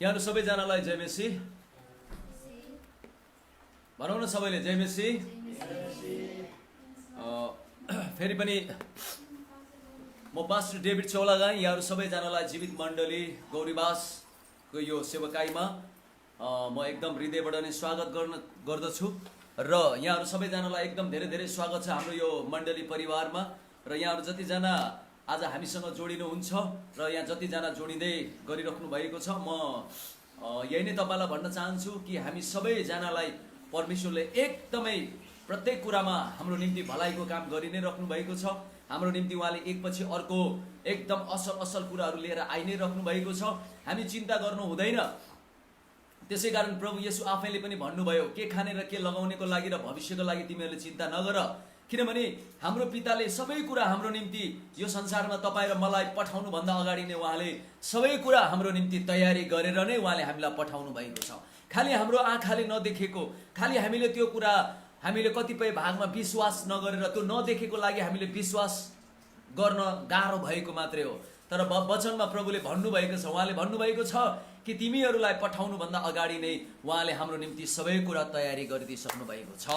यहाँ सबैजनालाई जय मेसी भनौँ न सबैले जय मेसी। फेरि पनि म पास्टर डेभिड चौलागाई यहाँहरू सबैजनालाई जीवित मण्डली गौरीवासको यो सेवकाईमा म एकदम हृदयबाट नै स्वागत गर्दछु र यहाँहरू सबैजनालाई एकदम धेरै धेरै स्वागत छ हाम्रो यो मण्डली परिवारमा। र यहाँहरू जतिजना आज हामीसँग जोडिनुहुन्छ र यहाँ जतिजना जोडिँदै गरिराख्नु भएको छ, म यही नै तपाईँलाई भन्न चाहन्छु कि हामी सबैजनालाई परमेश्वरले एकदमै प्रत्येक कुरामा हाम्रो निम्ति भलाइको काम गरि नै राख्नु भएको छ। हाम्रो निम्ति उहाँले एकपछि अर्को एकदम असल असल कुराहरू लिएर आइ नै राख्नु भएको छ। हामी चिन्ता गर्नु हुँदैन। त्यसै कारण प्रभु येशू आफैले पनि भन्नुभयो, के खाने र के लगाउनेको लागि र भविष्यको लागि तिमीहरूले चिन्ता नगर, किनभने हाम्रो पिताले सबै कुरा हाम्रो निम्ति यो संसारमा तपाईँ र मलाई पठाउनुभन्दा अगाडि नै उहाँले सबै कुरा हाम्रो निम्ति तयारी गरेर नै उहाँले हामीलाई पठाउनु भएको छ। खालि हाम्रो आँखाले नदेखेको, खालि हामीले त्यो कुरा हामीले कतिपय भागमा विश्वास नगरेर त्यो नदेखेको लागि हामीले विश्वास गर्न गाह्रो भएको मात्रै हो। तर वचनमा प्रभुले भन्नुभएको छ, उहाँले भन्नुभएको छ कि तिमीहरूलाई पठाउनुभन्दा अगाडि नै उहाँले हाम्रो निम्ति सबै कुरा तयारी गरिदिइसक्नु भएको छ।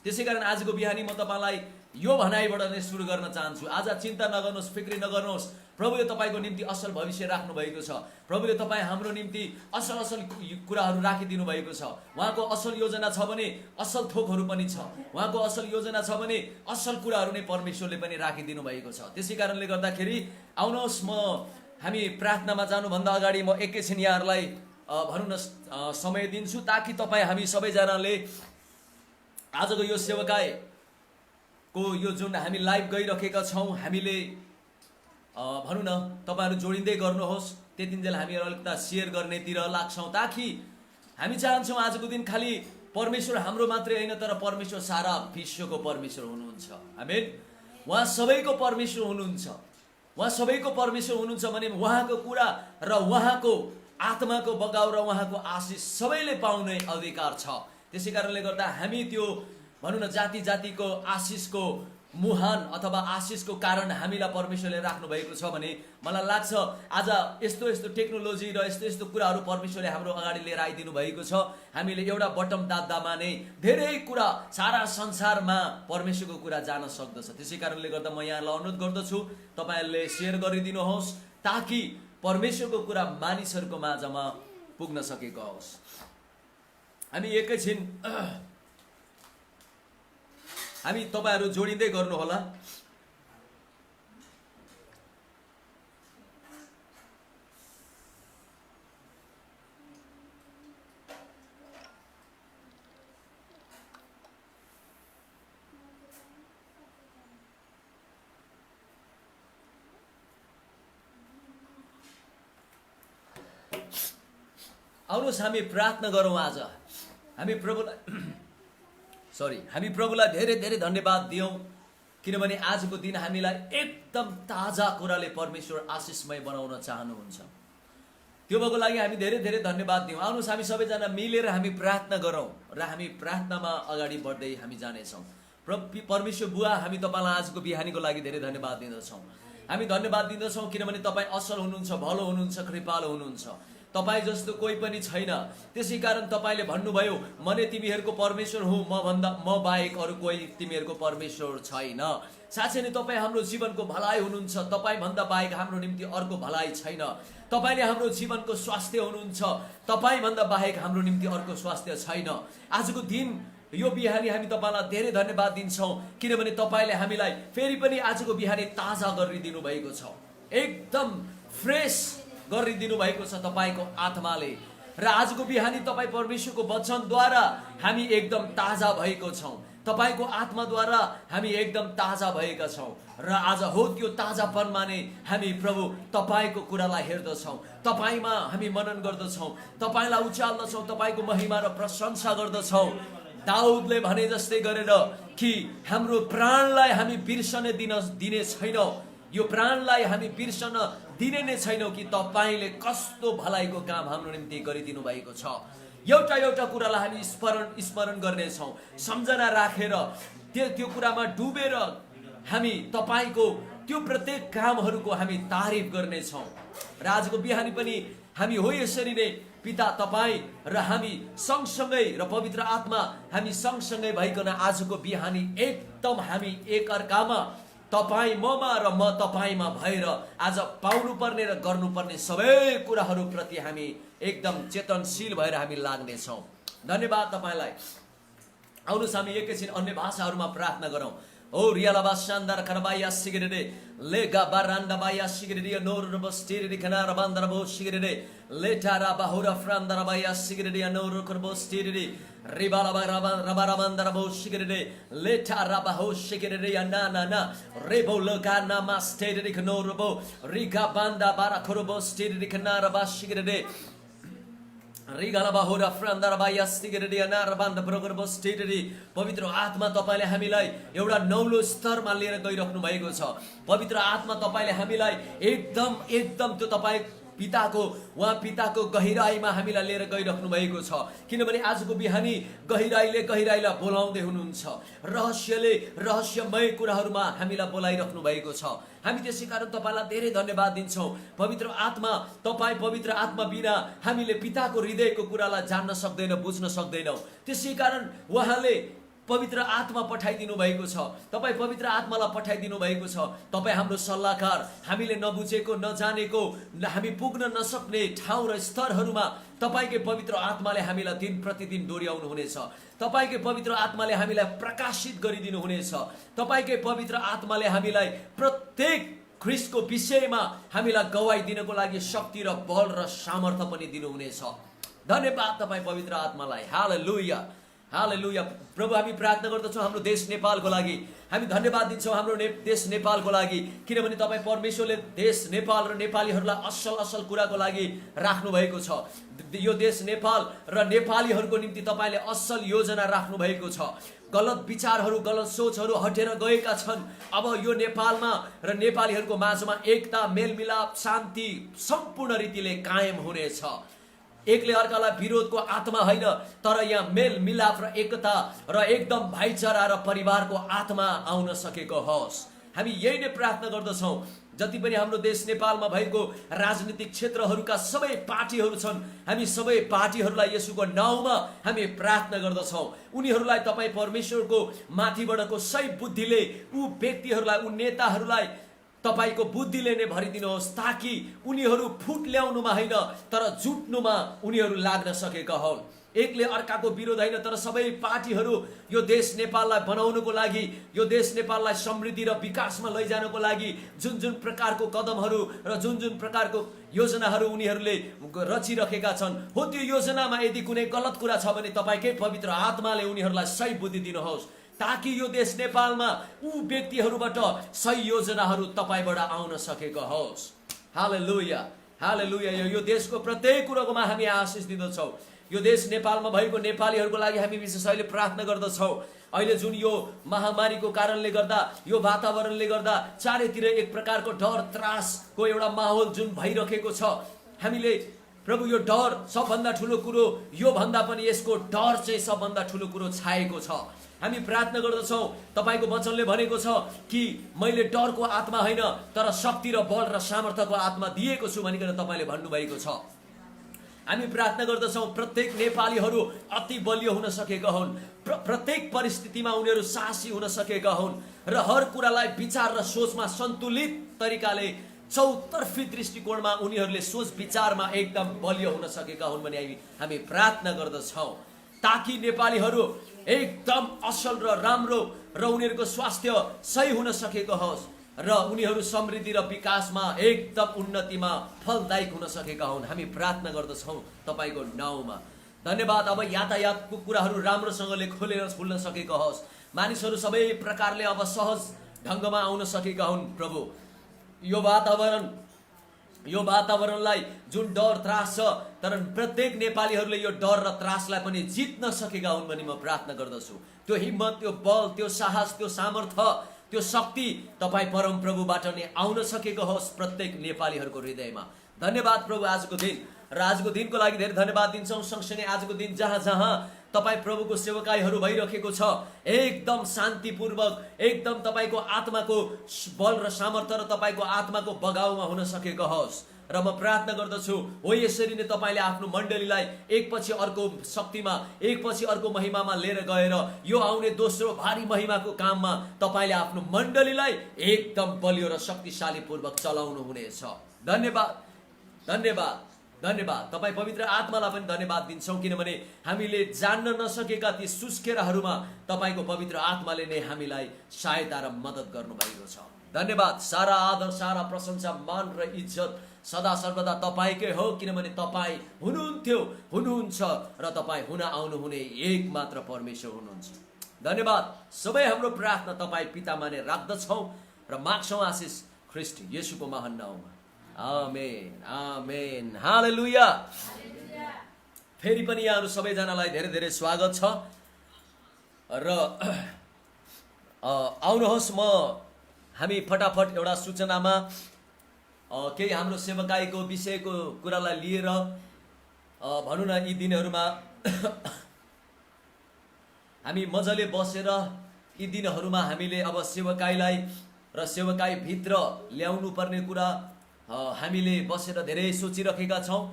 त्यसै कारण आजको बिहानी म तपाईँलाई यो भनाइबाट नै सुरु गर्न चाहन्छु। आज चिन्ता नगर्नुहोस्, फिक्री नगर्नुहोस्, प्रभुले तपाईँको निम्ति असल भविष्य राख्नु भएको छ। प्रभुले तपाईँ हाम्रो निम्ति असल असल कुराहरू राखिदिनु भएको छ। उहाँको असल योजना छ भने असल थोकहरू पनि छ। उहाँको असल योजना छ भने असल कुराहरू नै परमेश्वरले पनि राखिदिनु भएको छ। त्यसै कारणले गर्दाखेरि आउनुहोस्, हामी प्रार्थनामा जानुभन्दा अगाडि म एकैछिन यहाँहरूलाई भनौँ न समय दिन्छु, ताकि तपाईँ हामी सबैजनाले आजको यो सेवकाईको यो जुन हामी लाइभ गइरहेका छौँ, हामीले भनौँ न तपाईँहरू जोडिँदै गर्नुहोस्। त्यतिन्जेल हामी अलिकता सेयर गर्नेतिर लाग्छौँ, ताकि हामी चाहन्छौँ आजको दिन खालि परमेश्वर हाम्रो मात्रै होइन, तर परमेश्वर सारा विश्वको परमेश्वर हुनुहुन्छ। आमेन। उहाँ सबैको परमेश्वर हुनुहुन्छ। उहाँ सबैको परमेश्वर हुनुहुन्छ भने उहाँको कुरा र उहाँको आत्माको बगाउ र उहाँको आशिष सबैले पाउने अधिकार छ। त्यसै कारणले गर्दा हामी त्यो भनौँ न जाति जातिको आशिषको मुहान अथवा आशिषको कारण हामीलाई परमेश्वरले राख्नु भएको छ भने मलाई लाग्छ आज यस्तो यस्तो टेक्नोलोजी र यस्तो यस्तो कुराहरू परमेश्वरले हाम्रो अगाडि लिएर आइदिनु भएको छ। हामीले एउटा बटम दाब्दामा नै धेरै कुरा सारा संसारमा परमेश्वरको कुरा जान सक्दछ। त्यसै कारणले गर्दा म यहाँलाई अनुरोध गर्दछु, तपाईँहरूले सेयर गरिदिनुहोस्, ताकि परमेश्वरको कुरा मानिसहरूको माझमा पुग्न सकेको होस्। हामी एकैछिन हामी तपाईँहरू जोडिँदै गर्नुहोला। आउनुहोस् हामी प्रार्थना गरौँ। आज हामी प्रभुलाई धेरै धेरै धन्यवाद दियौँ, किनभने आजको दिन हामीलाई एकदम ताजा कुराले परमेश्वर आशिषमय बनाउन चाहनुहुन्छ। त्यो भएको लागि हामी धेरै धेरै धन्यवाद दियौँ। आउनुहोस् हामी सबैजना मिलेर हामी प्रार्थना गरौँ र हामी प्रार्थनामा अगाडि बढ्दै हामी जानेछौँ। परमेश्वर बुवा, हामी तपाईँलाई आजको बिहानीको लागि धेरै धन्यवाद दिँदछौँ। हामी धन्यवाद दिँदछौँ किनभने तपाईँ असल हुनुहुन्छ, भलो हुनुहुन्छ, कृपालु हुनुहुन्छ। तपाईँ जस्तो कोही पनि छैन। त्यसै कारण तपाईँले भन्नुभयो, म नै तिमीहरूको परमेश्वर हुँ, म बाहेक अरू कोही तिमीहरूको परमेश्वर छैन। साँच्चै नै तपाईँ हाम्रो जीवनको भलाइ हुनुहुन्छ। तपाईँभन्दा बाहेक हाम्रो निम्ति अर्को भलाइ छैन। तपाईँले हाम्रो जीवनको स्वास्थ्य हुनुहुन्छ। तपाईँभन्दा बाहेक हाम्रो निम्ति अर्को स्वास्थ्य छैन। आजको दिन यो बिहानी हामी तपाईँलाई धेरै धन्यवाद दिन्छौँ, किनभने तपाईँले हामीलाई फेरि पनि आजको बिहानी ताजा गरिदिनु भएको छ। एकदम फ्रेस गरिदिनु भएको छ तपाईँको आत्माले। र आजको बिहानी तपाईँ परमेश्वरको वचनद्वारा हामी एकदम ताजा भएको छौँ। तपाईँको आत्माद्वारा हामी एकदम ताजा भएका छौँ। र आज हो त्यो ताजापनमा नै हामी प्रभु तपाईँको कुरालाई हेर्दछौँ, तपाईँमा हामी मनन गर्दछौँ, तपाईँलाई उचाल्दछौँ, तपाईँको महिमा र प्रशंसा गर्दछौँ। दाउदले भने जस्तै गरेर कि हाम्रो प्राणलाई हामी बिर्सने दिने छैनौँ, यो प्राणलाई हामी बिर्सन दिने नै छैनौँ कि तपाईँले कस्तो भलाइको काम हाम्रो निम्ति गरिदिनु भएको छ। एउटा एउटा कुरालाई हामी स्मरण गर्नेछौँ, सम्झना राखेर त्यो कुरामा डुबेर हामी तपाईँको त्यो प्रत्येक कामहरूको हामी तारिफ गर्नेछौँ। र आजको बिहानी पनि हामी हो यसरी नै पिता तपाईँ र हामी सँगसँगै र पवित्र आत्मा हामी सँगसँगै भइकन आजको बिहानी एकदम हामी एकअर्कामा तपाईँ ममा र म तपाईँमा भएर आज पाउनुपर्ने र गर्नुपर्ने सबै कुराहरूप्रति हामी एकदम चेतनशील भएर हामी लाग्नेछौँ। धन्यवाद तपाईँलाई। आउनुहोस् हामी एकैछिन अन्य भाषाहरूमा प्रार्थना गरौँ। ओ रियालाबा शानदार खरबाया सिगरेटे लेगा बारान्डा बाया सिगरेटे नोर बस्टिरे खनारा बान्दरा बो सिगरेटे लेटारा बाहुरा फ्रान्दारा बाया सिगरेटे नोर करबो स्टिरे रिबाला बाराबा रबारा बान्दरा बो सिगरेटे लेटारा बाहो सिगरेटे ना ना ना रेबो लगा ना मास्टेरे खनोर बो रिगा बान्दा बारा खरबो स्टिरे खनारा बा सिगरेटे पवित्र आत्मा तपाईले हामीलाई एउटा नौलो स्तरमा लिएर गइराख्नु भएको छ। पवित्र आत्मा तपाईले हामीलाई एकदम एकदम त्यो तपाई पिताको गहिराईमा हामीलाई लिएर गइराख्नु भएको छ। किनभने आजको बिहानी गहिराईलाई बोलाउँदै हुनुहुन्छ। रहस्यमय कुराहरूमा हामीलाई बोलाइराख्नु भएको छ। हामी त्यसै कारण तपाईलाई धेरै धन्यवाद दिन्छौँ। पवित्र आत्मा तपाईँ पवित्र आत्मा बिना हामीले पिताको हृदयको कुरालाई जान्न सक्दैन, बुझ्न सक्दैनौँ। त्यसै कारण उहाँले पवित्र आत्मा पठाइदिनु भएको छ। तपाईँ पवित्र आत्मालाई पठाइदिनु भएको छ। तपाईँ हाम्रो सल्लाहकार, हामीले नबुझेको नजानेको हामी पुग्न नसक्ने ठाउँ र स्तरहरूमा तपाईँकै पवित्र आत्माले हामीलाई दिन प्रतिदिन डोर्याउनु हुनेछ। तपाईँकै पवित्र आत्माले हामीलाई प्रकाशित गरिदिनु हुनेछ। तपाईँकै पवित्र आत्माले हामीलाई प्रत्येक ख्रीष्टको विषयमा हामीलाई गवाई दिनको लागि शक्ति र बल र सामर्थ्य पनि दिनुहुनेछ। धन्यवाद तपाईँ पवित्र आत्मालाई। हालेलुया हालेलुया। प्रभु हामी प्रार्थना गर्दछौँ हाम्रो देश नेपालको लागि। हामी धन्यवाद दिन्छौँ हाम्रो देश नेपालको लागि, किनभने तपाईँ परमेश्वरले देश नेपाल र नेपालीहरूलाई असल कुराको लागि राख्नु भएको छ। यो देश नेपाल र नेपालीहरूको निम्ति तपाईँले असल योजना राख्नु भएको छ। गलत विचारहरू गलत सोचहरू हटेर गएका छन्। अब यो नेपालमा र नेपालीहरूको माझमा एकता, मेलमिलाप, शान्ति सम्पूर्ण रीतिले कायम हुनेछ। एकले अर्कालाई विरोधको आत्मा होइन, तर यहाँ मेल मिलाप र एकता र एकदम भाइचारा र परिवारको आत्मा आउन सकेको होस्। हामी यही नै प्रार्थना गर्दछौँ। जति पनि हाम्रो देश नेपालमा भएको राजनीतिक क्षेत्रहरूका सबै पार्टीहरू छन्, हामी सबै पार्टीहरूलाई यसुको नाउँमा हामी प्रार्थना गर्दछौँ। उनीहरूलाई तपाईँ परमेश्वरको माथिबाटको सही बुद्धिले ऊ व्यक्तिहरूलाई, ऊ नेताहरूलाई तपाईको बुद्धिले नै भरिदिनुहोस्, ताकि उनीहरू फुट ल्याउनुमा होइन तर जुट्नुमा उनीहरू लाग्न सकेका हुन्। एकले अर्काको विरोध होइन, तर सबै पार्टीहरू यो देश नेपाललाई बनाउनको लागि, यो देश नेपाललाई समृद्धि र विकासमा लैजानको लागि जुन प्रकारको कदमहरू र जुन प्रकारको योजनाहरू उनीहरूले रचिरहेका छन्, हो त्यो योजनामा यदि कुनै गलत कुरा छ भने तपाईकै पवित्र आत्माले उनीहरूलाई सही बुद्धि दिनुहोस्, ताकि यो देश नेपालमा ऊ व्यक्तिहरूबाट सही योजनाहरू तपाईबाट आउन सकेको होस्। हालेलुया हालेलुया। यो देशको प्रत्येक कुराकोमा हामी आशिष दिँदछौँ। यो देश नेपालमा भएको नेपालीहरूको लागि हामी विशेष अहिले प्रार्थना गर्दछौँ। अहिले जुन यो महामारीको कारणले गर्दा, यो वातावरणले गर्दा चारैतिर एक प्रकारको डर त्रासको एउटा माहौल जुन भइरहेको छ, हामीले प्रभु यो डर सबभन्दा ठुलो कुरो, यो भन्दा पनि यसको डर चाहिँ सबभन्दा ठुलो कुरो छाएको छ। हामी प्रार्थना गर्दछौँ। तपाईँको वचनले भनेको छ कि मैले डरको आत्मा होइन तर शक्ति र बल र सामर्थ्यको आत्मा दिएको छु भनिकन तपाईँले भन्नुभएको छ। हामी प्रार्थना गर्दछौँ प्रत्येक नेपालीहरू अति बलियो हुन सकेका हुन्, प्रत्येक परिस्थितिमा उनीहरू साहसी हुन सकेका हुन् र हर कुरालाई विचार र सोचमा सन्तुलित तरिकाले चौतर्फी दृष्टिकोणमा उनीहरूले सोच विचारमा एकदम बलियो हुन सकेका हुन् भने हामी प्रार्थना गर्दछौँ, ताकि नेपालीहरू एकदम असल र राम्रो र उनीहरूको स्वास्थ्य सही हुन सकेको होस् र उनीहरू समृद्धि र विकासमा एकदम उन्नतिमा फलदायक हुन सकेका हुन्। हामी प्रार्थना गर्दछौँ तपाईँको नाउँमा। धन्यवाद। अब यातायातको कुराहरू राम्रोसँगले खोलेर खुल्न सकेको होस्, मानिसहरू सबै प्रकारले अब सहज ढङ्गमा आउन सकेका हुन्। प्रभु यो वातावरणलाई जुन डर त्रास छ, तर प्रत्येक नेपालीहरूले यो डर र त्रासलाई पनि जित्न सकेका हुन् भनी म प्रार्थना गर्दछु। त्यो हिम्मत, त्यो बल, त्यो साहस, त्यो सामर्थ्य त्यो शक्ति तपाईँ परमप्रभुबाट नै आउन सकेको होस् प्रत्येक नेपालीहरूको हृदयमा। धन्यवाद प्रभु आजको दिन, र आजको दिनको लागि धेरै धन्यवाद दिन्छौँ। सँगसँगै आजको दिन जहाँ जहाँ तपाईँ प्रभुको सेवकाईहरू भइरहेको छ, एकदम शान्तिपूर्वक, एकदम तपाईँको आत्माको बल र सामर्थ्य र तपाईँको आत्माको बगाउमा हुन सकेको होस्। र म प्रार्थना गर्दछु, हो यसरी नै तपाईँले आफ्नो मण्डलीलाई एकपछि अर्को शक्तिमा, एकपछि अर्को महिमामा लिएर गएर यो आउने दोस्रो भारी महिमाको काममा तपाईँले आफ्नो मण्डलीलाई एकदम बलियो र शक्तिशाली पूर्वक चलाउनु हुनेछ। धन्यवाद, धन्यवाद, धन्यवाद। तपाईँ पवित्र आत्मालाई पनि धन्यवाद दिन्छौँ, किनभने हामीले जान्न नसकेका ती सुस्केराहरूमा तपाईँको पवित्र आत्माले नै हामीलाई सहायता र मद्दत गर्नुभएको छ। धन्यवाद। सारा आदर, सारा प्रशंसा, मान र इज्जत सदा सर्वदा तपाईँकै हो, किनभने तपाईँ हुनुहुन्थ्यो, हुनुहुन्छ र तपाईँ हुन आउनुहुने एक मात्र परमेश्वर हुनुहुन्छ। धन्यवाद। सबै हाम्रो प्रार्थना तपाईँ पितामा नै राख्दछौँ र माग्छौँ आशिष ख्रीष्ट येशूको महान नाउँमा। आमेन, आमेन, हालेलुया। फेरि पनि यहाँहरू सबैजनालाई धेरै धेरै स्वागत छ र आउनुहोस्, हामी फटाफट एउटा सूचनामा केही हाम्रो सेवकाईको विषयको कुरालाई लिएर भनौँ न, यी दिनहरूमा हामी मजाले बसेर यी दिनहरूमा हामीले अब सेवकाईलाई र सेवकाईभित्र ल्याउनु पर्ने कुरा हामीले बसेर धेरै सोचिरहेका छौँ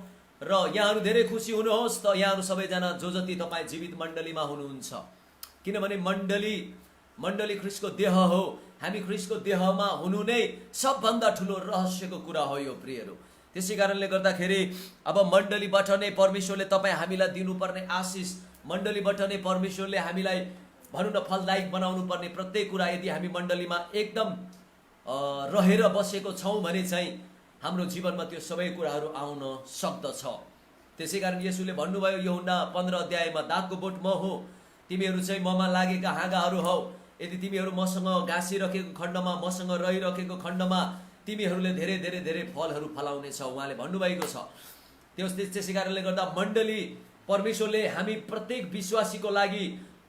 र यहाँहरू धेरै खुसी हुनुहोस्। त यहाँहरू सबैजना जो जति तपाईँ जीवित मण्डलीमा हुनुहुन्छ, किनभने मण्डली ख्रीष्टको देह हो। हामी ख्रीष्टको देहमा हुनु नै सबभन्दा ठुलो रहस्यको कुरा हो यो प्रियहरू। त्यसै कारणले गर्दाखेरि अब मण्डलीबाट नै परमेश्वरले तपाईँ हामीलाई दिनुपर्ने आशिष, मण्डलीबाट नै परमेश्वरले हामीलाई भनौँ न फलदायक बनाउनु पर्ने प्रत्येक कुरा यदि हामी मण्डलीमा एकदम रहेर बसेको छौँ भने चाहिँ हाम्रो जीवनमा त्यो सबै कुराहरू आउन सक्दछ। त्यसै कारण येशूले भन्नुभयो यूहन्ना 15 अध्यायमा, दागको बोट म हो, तिमीहरू चाहिँ ममा लागेका हाँगाहरू हौ। यदि तिमीहरू मसँग गाँसिरहेको खण्डमा, मसँग रहिरहेको खण्डमा तिमीहरूले धेरै धेरै धेरै फलहरू फलाउनेछौ, उहाँले भन्नुभएको छ। त्यसै कारणले गर्दा मण्डली परमेश्वरले हामी प्रत्येक विश्वासीको लागि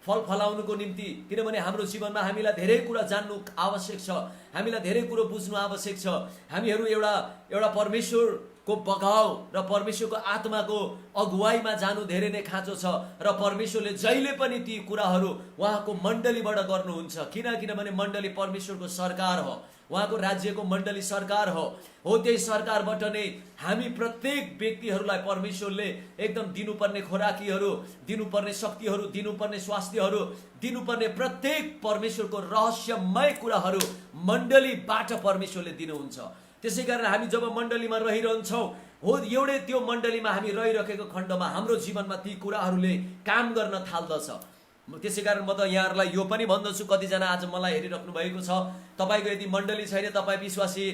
फल फलाउनुको निम्ति, किनभने हाम्रो जीवनमा हामीलाई धेरै कुरा जान्नु आवश्यक छ, हामीलाई धेरै कुरो बुझ्नु आवश्यक छ। हामीहरू एउटा परमेश्वरको बगाउ र परमेश्वरको आत्माको अगुवाईमा जानु धेरै नै खाँचो छ र परमेश्वरले जहिले पनि ती कुराहरू उहाँको मण्डलीबाट गर्नुहुन्छ। किनभने मण्डली परमेश्वरको सरकार हो, उहाँको राज्यको मण्डली सरकार हो। त्यही सरकारबाट नै हामी प्रत्येक व्यक्तिहरूलाई परमेश्वरले एकदम दिनुपर्ने खोराकीहरू, दिनुपर्ने शक्तिहरू, दिनुपर्ने स्वास्थ्यहरू, दिनुपर्ने प्रत्येक परमेश्वरको रहस्यमय कुराहरू मण्डलीबाट परमेश्वरले दिनुहुन्छ। त्यसै कारण हामी जब मण्डलीमा रहिरहन्छौँ, एउटै त्यो मण्डलीमा हामी रहिरहेको खण्डमा हाम्रो जीवनमा ती कुराहरूले काम गर्न थाल्दछ। त्यसै कारण म त यहाँहरूलाई यो पनि भन्दछु, कतिजना आज मलाई हेरिराख्नु भएको छ, तपाईँको यदि मण्डली छैन, तपाईँ विश्वासी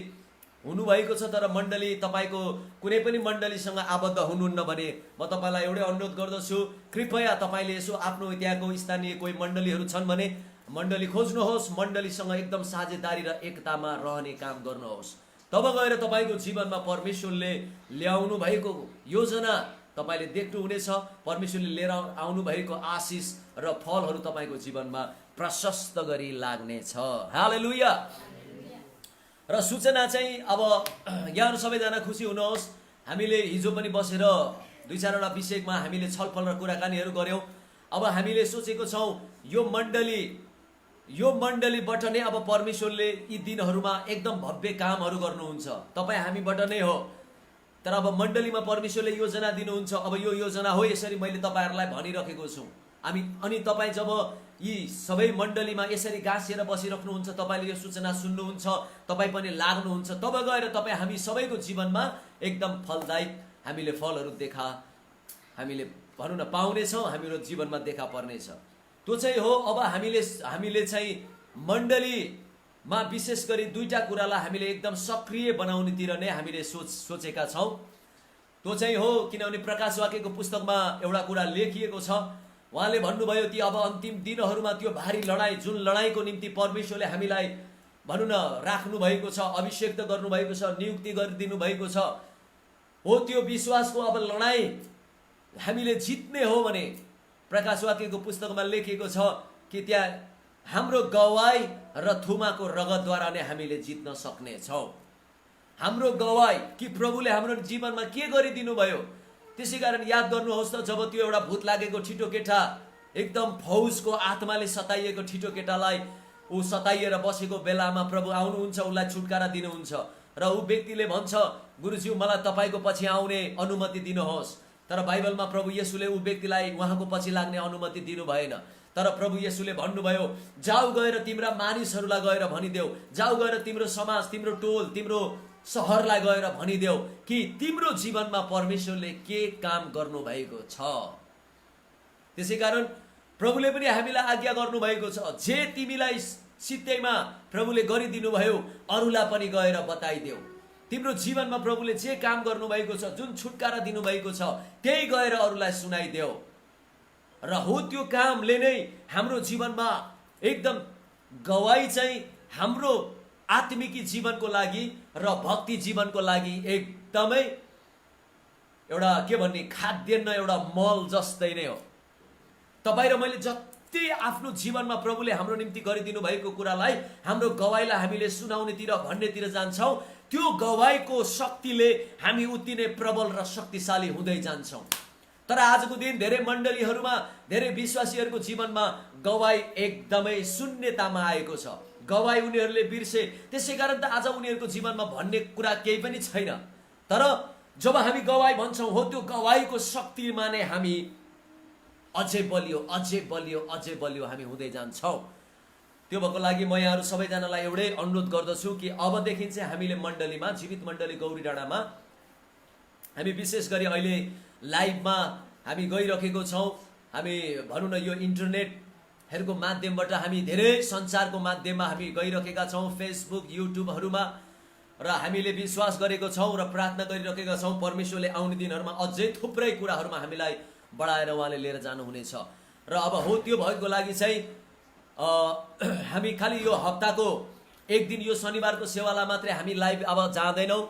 हुनुभएको छ तर मण्डली तपाईँको कुनै पनि मण्डलीसँग आबद्ध हुनुहुन्न भने म तपाईँलाई एउटै अनुरोध गर्दछु, कृपया तपाईँले यसो आफ्नो त्यहाँको स्थानीय कोही मण्डलीहरू छन् भने मण्डली खोज्नुहोस्, मण्डलीसँग एकदम साझेदारी र एकतामा रहने काम गर्नुहोस्। तब गएर तपाईँको जीवनमा परमेश्वरले ल्याउनु भएको योजना तपाईँले देख्नुहुनेछ। परमेश्वरले लिएर आउनु भएको आशिष र फलहरू तपाईँको जीवनमा प्रशस्त गरी लाग्नेछ। हालेलुया। र सूचना चाहिँ अब यहाँहरू सबैजना खुसी हुनुहोस्, हामीले हिजो पनि बसेर 2-4वटा विषयमा हामीले छलफल र कुराकानीहरू गऱ्यौँ। अब हामीले सोचेको छौँ यो मण्डलीबाट नै अब परमेश्वरले यी दिनहरूमा एकदम भव्य कामहरू गर्नुहुन्छ। तपाईँ हामीबाट नै हो, तर अब मण्डलीमा परमेश्वरले योजना दिनुहुन्छ। अब यो योजना हो, यसरी मैले तपाईँहरूलाई भनिरहेको छु। अनि तपाईँ जब यी सबै मण्डलीमा यसरी गाँसिएर बसिराख्नुहुन्छ, तपाईँले यो सूचना सुन्नुहुन्छ, तपाईँ पनि लाग्नुहुन्छ, तब गएर तपाईँ हामी सबैको जीवनमा एकदम फलदायक हामीले फलहरू हामीले भनौँ न पाउनेछौँ, हाम्रो जीवनमा देखा पर्नेछ। त्यो चाहिँ हो अब हामीले चाहिँ मण्डलीमा विशेष गरी 2टा कुरालाई हामीले एकदम सक्रिय बनाउनेतिर नै हामीले सोचेका छौँ। त्यो चाहिँ हो किनभने प्रकाश वाक्यको पुस्तकमा एउटा कुरा लेखिएको छ। उहाँले भन्नुभयो ती अब अन्तिम दिनहरूमा त्यो भारी लडाइँ, जुन लडाइँको निम्ति परमेश्वरले हामीलाई भनौँ न राख्नु भएको छ, अभिषेक गर्नुभएको छ, नियुक्ति गरिदिनु भएको छ, त्यो विश्वासको अब लडाइँ हामीले जित्ने हो भने प्रकाश वाक्यको पुस्तकमा लेखिएको छ कि त्यहाँ हाम्रो गवाई र थुमाको रगतद्वारा नै हामीले जित्न सक्नेछौँ। हाम्रो गवाई कि प्रभुले हाम्रो जीवनमा के गरिदिनु भयो। त्यसै कारण याद गर्नुहोस् त, जब त्यो एउटा भूत लागेको ठिटो केटा, एकदम फौजको आत्माले सताइएको ठिटो केटालाई ऊ सताइएर बसेको बेलामा प्रभु आउनुहुन्छ, उसलाई छुटकारा दिनुहुन्छ र ऊ व्यक्तिले भन्छ, गुरुज्यू मलाई तपाईँको पछि आउने अनुमति दिनुहोस्। तर बाइबलमा प्रभु येशूले ऊ व्यक्तिलाई उहाँको पछि लाग्ने अनुमति दिनु भएन। तर प्रभु येशूले भन्नुभयो, जाऊ गएर तिम्रा मानिसहरूलाई गएर भनिदेऊ, जाऊ गएर तिम्रो समाज, तिम्रो टोल, तिम्रो सहरलाई गएर भनिदेऊ कि तिम्रो जीवनमा परमेश्वरले के काम गर्नु भएको छ। त्यसै कारण प्रभुले पनि हामीलाई आज्ञा गर्नुभएको छ, जे तिमीलाई सित्तैमा प्रभुले गरिदिनु भयो अरूलाई पनि गएर बताइदेऊ। तिम्रो जीवनमा प्रभुले जे काम गर्नुभएको छ, जुन छुटकारा दिनुभएको छ, त्यही गएर अरूलाई सुनाइदेऊ। र हो त्यो कामले नै हाम्रो जीवनमा एकदम गवाई चाहिँ हाम्रो आत्मिकी जीवनको लागि र भक्ति जीवनको लागि एकदमै एउटा के भन्ने खाद्यान्न, एउटा मल जस्तै नै हो। तपाईँ र मैले जति आफ्नो जीवनमा प्रभुले हाम्रो निम्ति गरिदिनु भएको कुरालाई, हाम्रो गवाईलाई हामीले सुनाउनेतिर भन्नेतिर जान्छौँ, त्यो गवाईको शक्तिले हामी उति नै प्रबल र शक्तिशाली हुँदै जान्छौँ। तर आजको दिन धेरै मण्डलीहरूमा, धेरै विश्वासीहरूको जीवनमा गवाई एकदमै शून्यतामा आएको छ। गवाई उनीहरूले बिर्से, त्यसै कारण त आज उनीहरूको जीवनमा भन्ने कुरा केही पनि छैन। तर जब हामी गवाई भन्छौँ, हो त्यो गवाईको शक्तिमा नै हामी अझै बलियो, अझै बलियो, अझै बलियो हामी हुँदै जान्छौँ। त्यो भएको लागि म यहाँहरू सबैजनालाई एउटै अनुरोध गर्दछु कि अबदेखि चाहिँ हामीले मण्डलीमा, जीवित मण्डली गौरी डाँडामा हामी विशेष गरी अहिले लाइभमा हामी गइरहेको छौँ। हामी भनौँ न यो इन्टरनेटहरूको माध्यमबाट हामी धेरै सञ्चारको माध्यममा हामी गइरहेका छौँ, फेसबुक, युट्युबहरूमा। र हामीले विश्वास गरेको छौँ र प्रार्थना गरिरहेका छौँ, परमेश्वरले आउने दिनहरूमा अझै थुप्रै कुराहरूमा हामीलाई बढाएर उहाँले लिएर जानुहुनेछ। र अब हो त्यो भएको लागि चाहिँ हामी खालि यो हप्ताको एक दिन, यो शनिबारको सेवालाई मात्रै हामी लाइभ अब जाँदैनौँ।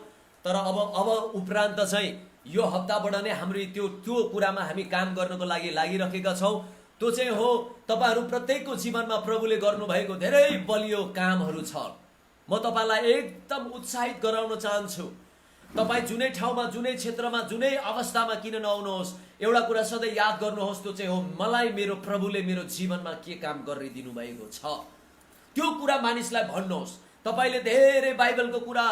तर अब उपरान्त चाहिँ यो हप्ताबाट नै हाम्रो त्यो कुरामा हामी काम गर्नको लागि लागिरहेका छौँ। त्यो चाहिँ हो तपाईँहरू प्रत्येकको जीवनमा प्रभुले गर्नुभएको धेरै बलियो कामहरू छ। म तपाईँलाई एकदम उत्साहित गराउन चाहन्छु। तपाईँ जुनै ठाउँमा, जुनै क्षेत्रमा, जुनै अवस्थामा किन नआउनुहोस्, एउटा कुरा सधैँ याद गर्नुहोस्, त्यो चाहिँ हो मलाई मेरो प्रभुले मेरो जीवनमा के काम गरिदिनु भएको छ। त्यो कुरा मानिसलाई भन्नुहोस्। तपाईँले धेरै बाइबलको कुरा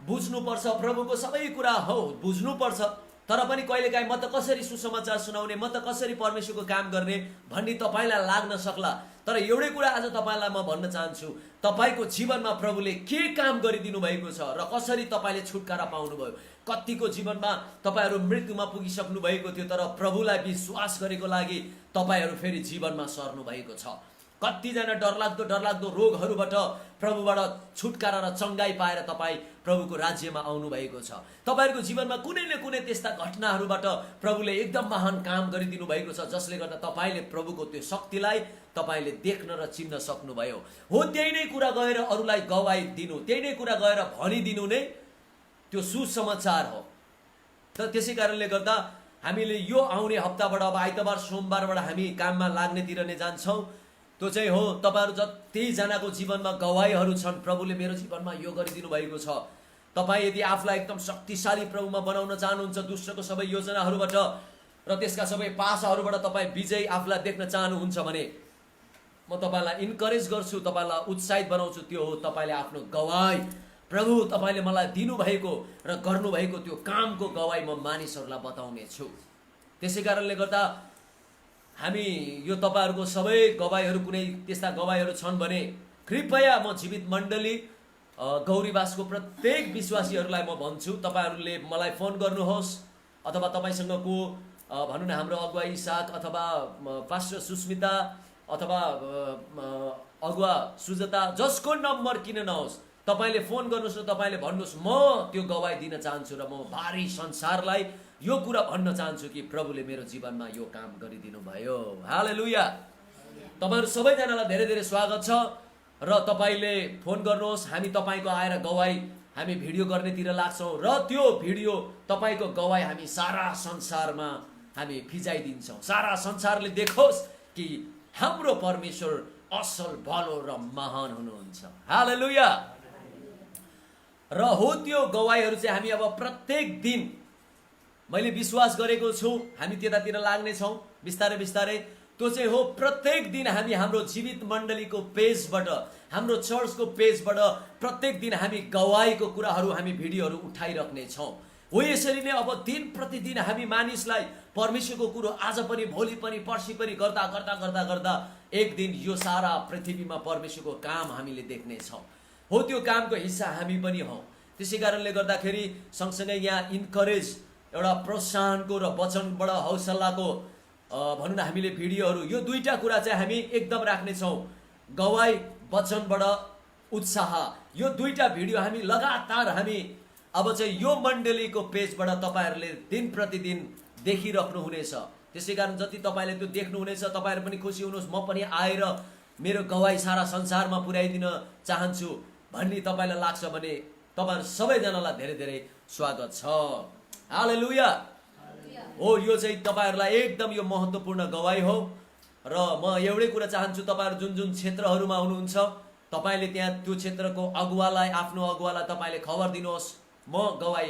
बुझ्नुपर्छ, प्रभुको सबै कुरा हो बुझ्नुपर्छ। तर पनि कहिलेकाहीँ म त कसरी सुसमाचार सुनाउने, म त कसरी परमेश्वरको काम गर्ने भन्ने तपाईँलाई लाग्न सक्ला। तर एउटै कुरा आज तपाईँलाई म भन्न चाहन्छु, तपाईँको जीवनमा प्रभुले के काम गरिदिनु भएको छ र कसरी तपाईँले छुटकारा पाउनुभयो। कतिको जीवनमा तपाईँहरू मृत्युमा पुगिसक्नु भएको थियो, तर प्रभुलाई विश्वास गरेको लागि तपाईँहरू फेरि जीवनमा सर्नु भएको छ। कतिजना डरलाग्दो रोगहरूबाट प्रभुबाट छुटकारा र चङ्गाई पाएर तपाईँ प्रभुको राज्यमा आउनु भएको छ। तपाईँहरूको जीवनमा कुनै न कुनै त्यस्ता घटनाहरूबाट प्रभुले एकदम महान काम गरिदिनु भएको छ, जसले गर्दा तपाईँले प्रभुको त्यो शक्तिलाई तपाईँले देख्न र चिन्न सक्नुभयो। हो त्यही नै कुरा गएर अरूलाई गवाई दिनु, त्यही नै कुरा गएर भनिदिनु नै त्यो सुसमाचार हो। त त्यसै कारणले गर्दा हामीले यो आउने हप्ताबाट, अब आइतबार सोमबारबाट हामी काममा लाग्नेतिर नै जान्छौँ। त्यो चाहिँ हो तपाईँहरू जतिजनाको जीवनमा गवाईहरू छन्, प्रभुले मेरो जीवनमा यो गरिदिनु भएको छ। तपाईँ यदि आफूलाई एकदम शक्तिशाली प्रभुमा बनाउन चाहनुहुन्छ, दुष्टको सबै योजनाहरूबाट र त्यसका सबै पासाहरूबाट तपाईँ विजय आफूलाई देख्न चाहनुहुन्छ भने म तपाईँलाई इन्करेज गर्छु, तपाईँलाई उत्साहित बनाउँछु। त्यो हो तपाईँले आफ्नो गवाई, प्रभु तपाईँले मलाई दिनुभएको र गर्नुभएको त्यो कामको गवाई म मानिसहरूलाई बताउने छु। त्यसै कारणले गर्दा हामी यो तपाईँहरूको सबै गवाईहरू, कुनै त्यस्ता गवाईहरू छन् भने कृपया म जीवित मण्डली गौरीवासको प्रत्येक विश्वासीहरूलाई म भन्छु, तपाईँहरूले मलाई फोन गर्नुहोस्, अथवा तपाईँसँगको भनौँ न हाम्रो अगुवा इसाक अथवा पास्टर सुस्मिता अथवा अगुवा सुजता, जसको नम्बर किन नहोस्, तपाईँले फोन गर्नुहोस् र तपाईँले भन्नुहोस्, म त्यो गवाई दिन चाहन्छु र म भारी संसारलाई यो कुरा भन्न चाहन्छु कि प्रभुले मेरो जीवनमा यो काम गरिदिनु भयो। हालेलुया। तपाईँहरू सबैजनालाई धेरै धेरै स्वागत छ र तपाईँले फोन गर्नुहोस्, हामी तपाईँको आएर गवाई हामी भिडियो गर्नेतिर लाग्छौँ र त्यो भिडियो तपाईँको गवाई हामी सारा संसारमा हामी फिजाइदिन्छौँ। सारा संसारले देखोस् कि हाम्रो परमेश्वर असल भलो र महान हुनुहुन्छ। हालेलुया। र हो त्यो गवाईहरू चाहिँ हामी अब प्रत्येक दिन मैले विश्वास गरेको छु हामी त्यतातिर लाग्नेछौँ बिस्तारै बिस्तारै। त्यो चाहिँ हो प्रत्येक दिन हामी हाम्रो जीवित मण्डलीको पेजबाट हाम्रो चर्चको पेजबाट प्रत्येक दिन हामी गवाईको कुराहरू हामी भिडियोहरू उठाइराख्नेछौँ। हो यसरी नै अब दिन प्रतिदिन हामी मानिसलाई परमेश्वरको कुरो आज पनि भोलि पनि पर्सि पनि गर्दा गर्दा गर्दा गर्दा एक दिन यो सारा पृथ्वीमा परमेश्वरको काम हामीले देख्नेछौँ। हो त्यो कामको हिस्सा हामी पनि हौँ। त्यसै कारणले गर्दाखेरि सँगसँगै यहाँ इन्करेज एउटा प्रोत्साहनको र वचनबाट हौसलाको भनौँ न हामीले भिडियोहरू यो दुईटा कुरा चाहिँ हामी एकदम राख्नेछौँ। गवाई वचनबाट उत्साह यो दुईटा भिडियो हामी लगातार हामी अब चाहिँ यो मण्डलीको पेजबाट तपाईँहरूले दिन प्रतिदिन देखिराख्नु हुनेछ। त्यसै कारण जति तपाईँले त्यो देख्नुहुनेछ तपाईँहरू पनि खुसी हुनुहोस्। म पनि आएर मेरो गवाई सारा संसारमा पुर्याइदिन चाहन्छु भन्ने तपाईँलाई लाग्छ भने तपाईँहरू सबैजनालाई धेरै धेरै स्वागत छ। हालेलुया। हो यो चाहिँ तपाईँहरूलाई एकदम यो महत्त्वपूर्ण गवाई हो। र म एउटै कुरा चाहन्छु तपाईँहरू जुन जुन क्षेत्रहरूमा हुनुहुन्छ तपाईँले त्यहाँ त्यो क्षेत्रको अगुवालाई आफ्नो अगुवालाई तपाईँले खबर दिनुहोस् म गवाई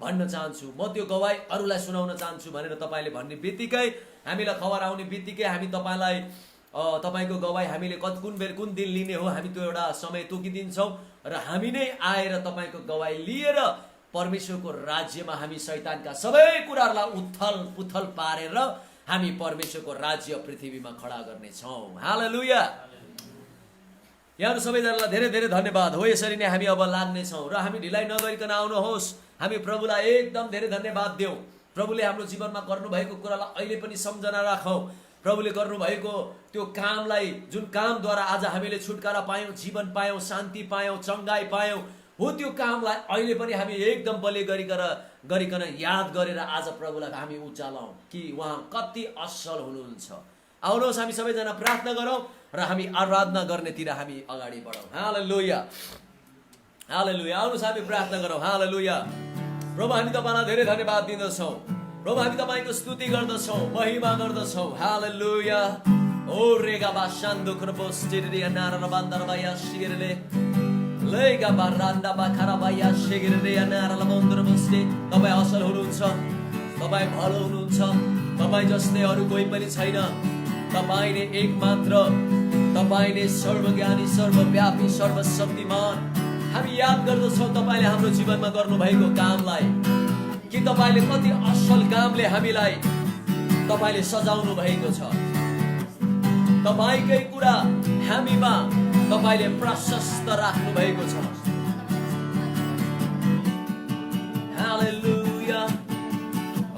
भन्न चाहन्छु, म त्यो गवाई अरूलाई सुनाउन चाहन्छु भनेर तपाईँले भन्ने बित्तिकै हामीलाई खबर आउने बित्तिकै हामी तपाईँलाई तपाईँको गवाई हामीले कुन बेर कुन दिन लिने हो हामी त्यो एउटा समय तोकिदिन्छौँ र हामी नै आएर तपाईँको गवाई लिएर परमेश्वरको राज्यमा हामी शैतानका सबै कुराहरूलाई उथल पुथल पारेर हामी परमेश्वरको राज्य पृथ्वीमा खडा गर्नेछौँ। हालेलुया। यहाँहरू सबैजनालाई धेरै धेरै धन्यवाद। हो यसरी नै हामी अब लाग्नेछौँ र हामी ढिलाइ नगरिकन आउनुहोस्। हामी प्रभुलाई एकदम धेरै धन्यवाद दिउँ। प्रभुले हाम्रो जीवनमा गर्नुभएको कुरालाई अहिले पनि सम्झना राखौँ। प्रभुले गर्नुभएको त्यो कामलाई जुन कामद्वारा आज हामीले छुटकारा पायौँ, जीवन पायौँ, शान्ति पायौँ, चङ्गाई पायौँ, हो त्यो कामलाई अहिले पनि हामी एकदम बलि गरिकन याद गरेर आज प्रभुलाई हामी उचालौँ कि उहाँ कति असल हुनुहुन्छ। आउनुहोस् हामी सबैजना प्रार्थना गरौँ र हामी आराधना गर्नेतिर हामी अगाडि बढौँ। हालेलुया। हालेलुया। आउनुहोस् हामी प्रार्थना गरौँ। हालेलुया। प्रभु हामी तपाईँलाई धेरै धन्यवाद दिँदछौँ। प्रभु हामी तपाईँको स्तुति गर्दछौँ, महिमा गर्दछौँ। हालेलुया। ओ रेगा बा शान्दो क्रबोस टिरिया नारा बान्दर बाया शिरले लेगा बा रान्दा बा खरा बाया शिरले नारा लबन्दर बस्ने तपाईँ असल हुनुहुन्छ, तपाईँ भलो हुनुहुन्छ, तपाईँ जस्तै अरू कोही पनि छैन। तपाईँ नै एकमात्र, तपाईँ नै सर्वज्ञानी, सर्वव्यापी, सर्वशक्तिमान। हामी याद गर्दछौँ तपाईँले हाम्रो जीवनमा गर्नुभएको कामलाई कि तपाईँले कति असल कामले हामीलाई तपाईँले सजाउनु भएको छ। तपाईँकै कुरा हामीमा तपाईँले प्रशस्त राख्नु भएको छ। हालेलुया।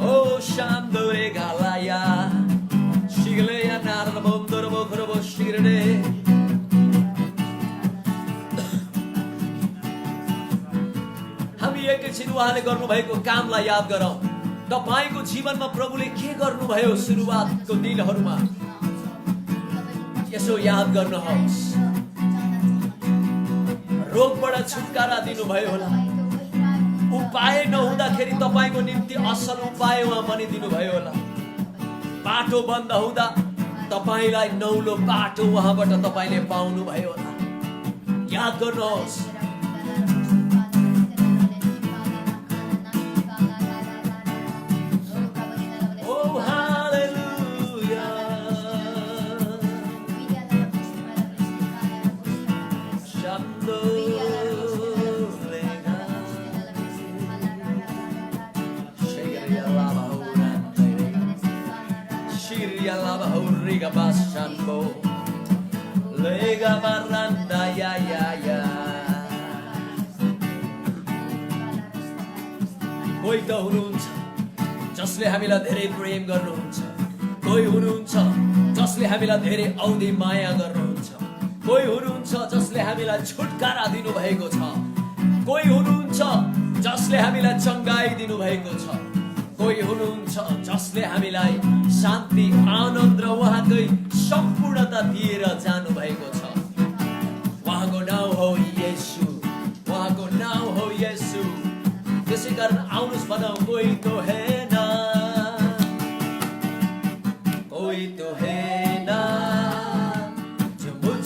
ओ शान्दोरे गालाया शिगलेया नारा बन्दर बोखरो शिगरे एकैछिन उहाँले गर्नुभएको कामलाई याद गरौँ। तपाईँको जीवनमा प्रभुले के गर्नुभयो सुरुवातको दिनहरूमा यसो याद गर्नुहोस्। रोगबाट छुटकारा दिनुभयो होला, उपाय नहुँदाखेरि तपाईँको निम्ति असल उपाय उहाँ बनिदिनु भयो होला। बाटो बन्द हुँदा तपाईँलाई नौलो बाटो उहाँबाट तपाईँले पाउनु भयो होला। याद गर्नुहोस्। कोही त हुनुहुन्छ जसले हामीलाई धेरै प्रेम गर्नुहुन्छ, कोही हुनुहुन्छ जसले हामीलाई धेरै औधी माया गर्नुहुन्छ, कोही हुनुहुन्छ जसले हामीलाई छुटकारा दिनुभएको छ, कोही हुनुहुन्छ जसले हामीलाई चङ्गाई दिनुभएको छ, कोही हुनुहुन्छ जसले हामीलाई शान्ति, आनन्द र उहाँकै सम्पूर्णता दिएर जानुभएको छ। उहाँको नाउँ हो येशू, उहाँको नाउँ हो येशू। त्यसै कारण आउनुहोस् भनौँ, कोही तो है ना, कोई तो है ना जो मुझ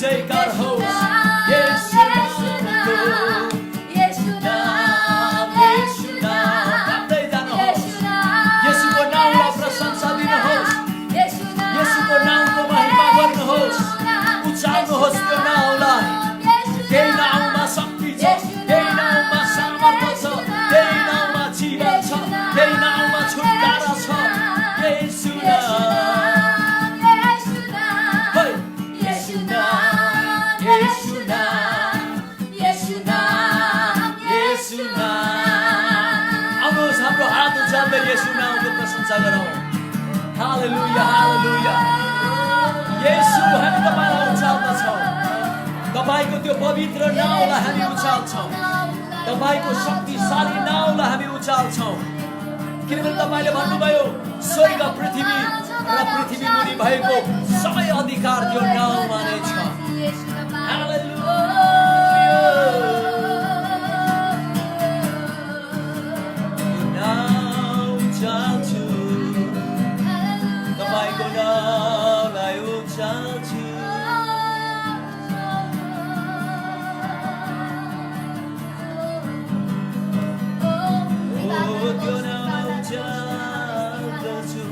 जयकार होस् येशू नामको येशू नाम गाउँदै जानुहोस् येशूको नामलाई प्रशंसा दिनुहोस् येशूको नामको महिमा गर्नुहोस् उचाल्नुहोस् त्यो नामलाई त्यही नाममा शक्ति छ त्यही नाममा सामर्थ्य छ त्यही नाममा जीवन छ त्यही नाममा छुटकारा छ येशू येशू नामको प्रशंसा गरौँ हालेलुया हालेलुया येशू हामी तपाईलाई उचाल्दछौँ तपाईको त्यो पवित्र नामलाई हामी उचाल्छौँ तपाईको शक्तिशाली नामलाई हामी उचाल्छौँ किनभने तपाईले भन्नुभयो स्वर्ग पृथ्वी र पृथ्वी मुनि भएको सबै अधिकार त्यो नाममा नै छ हालेलुया तपाईँको नामलाई उचाल्छु त्यो नामलाई उचाल्छु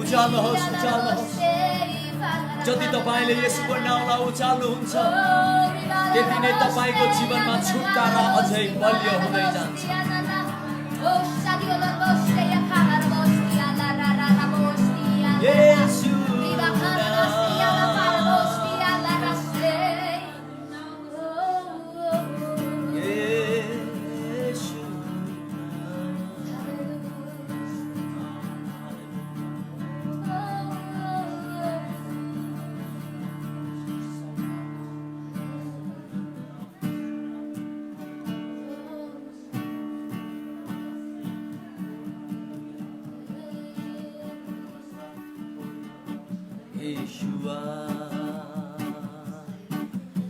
उचाल्नुहोस् उचाल्नुहोस् जति तपाईँले यसको नामलाई उचाल्नुहुन्छ त्यति नै तपाईँको जीवनमा छुटकारा अझै बलियो हुँदै जान्छ येशू Yeshua,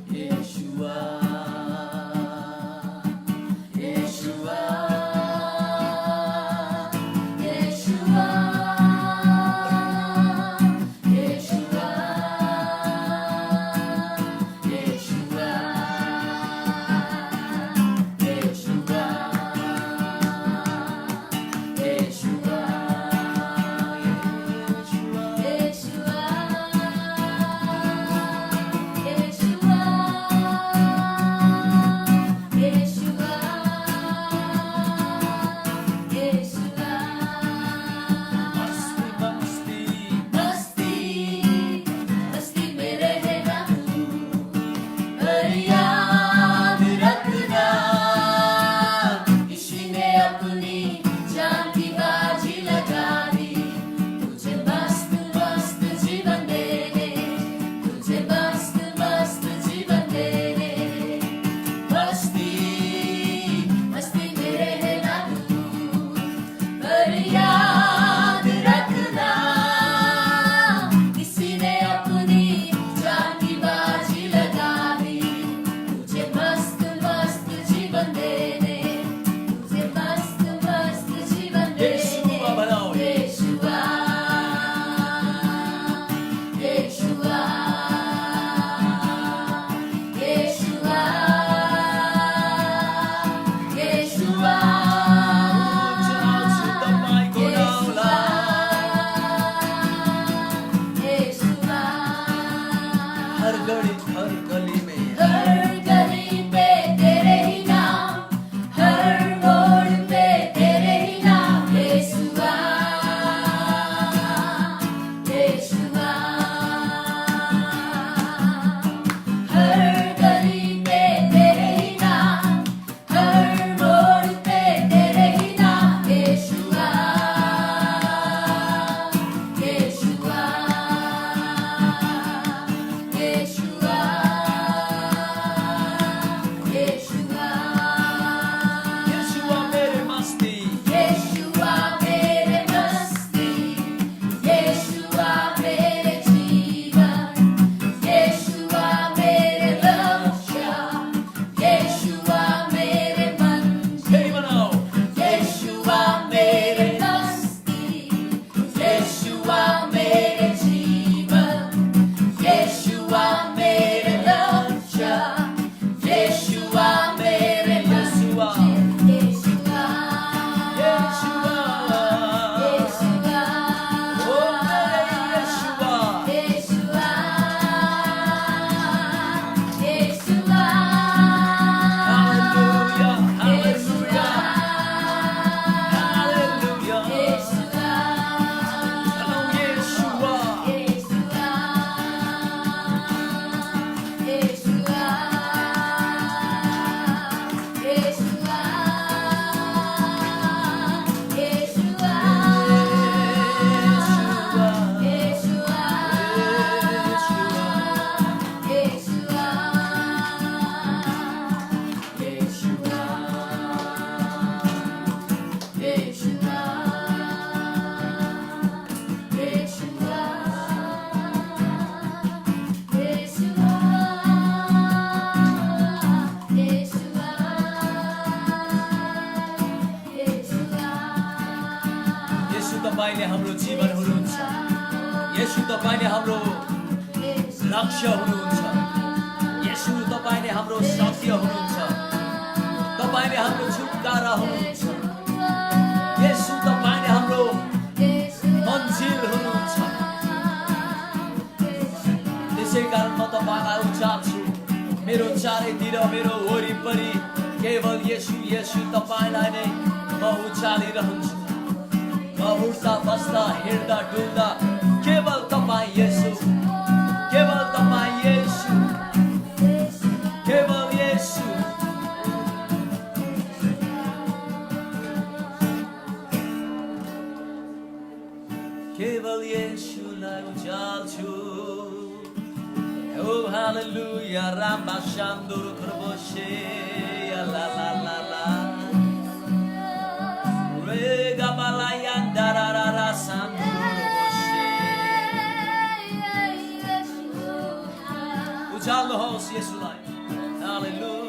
Yeshua, Yeshua, Yeshua, Yeshua, Yeshua, तपाईँलाई उचाल्छु मेरो चारैतिर मेरो वरिपरि केवल येशू येशू तपाईँलाई नै म उचालिरहन्छु म उठ्दा बस्दा हिँड्दा डुल्दा केवल तपाईँ येशू केवल तपाईँ येशू केवल येशू केवल येशूलाई उचाल्छु Oh hallelujah Ramba Shanduru Kroboshe la la la la Rega Balayan Darara Sanduru Kroboshe Uçal the house Yesulay Hallelujah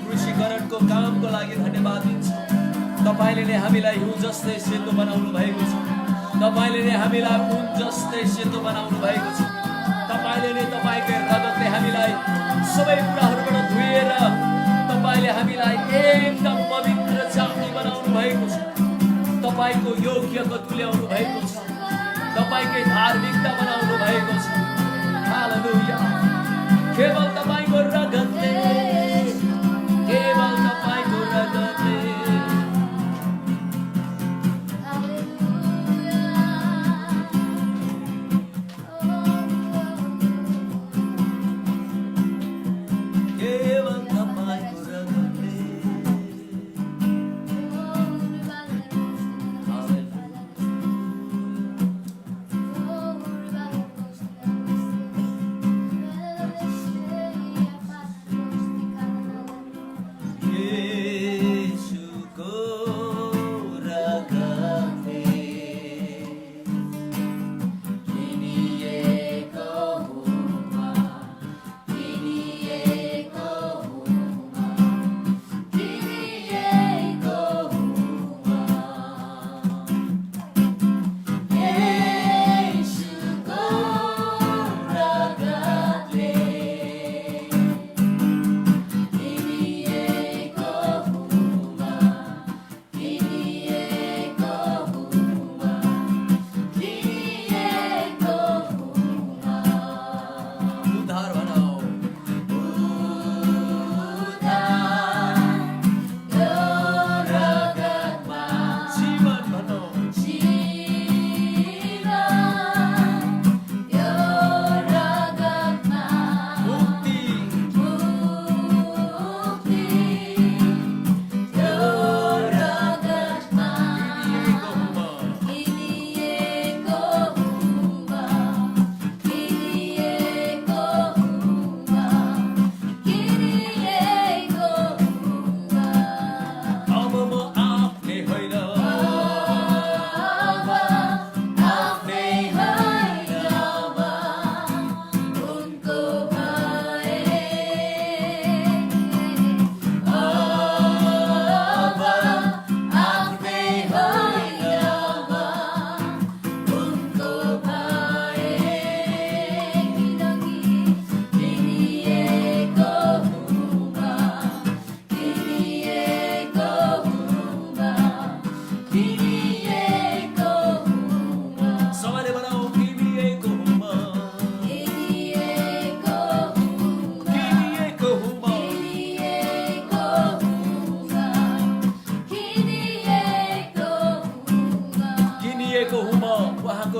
कृषिकरणको कामको लागि धन्यवाद दिन्छौँ। तपाईले नै हामीलाई हिउँ जस्तै सेतो बनाउनु भएको छ। तपाईले नै हामीलाई ऊन जस्तै सेतो बनाउनु भएको छ। तपाईले नै तपाईकै रगतले हामीलाई सबै कुराहरूबाट धोएर तपाईले हामीलाई एकदम पवित्र जाति बनाउनु भएको छ। तपाईको योग्यको तुल्याउनु भएको छ। तपाईकै धार्मिकता बनाउनु भएको छ। हालेलुया। केवल तपाईको रगतले, केवल तपाईको रगतले।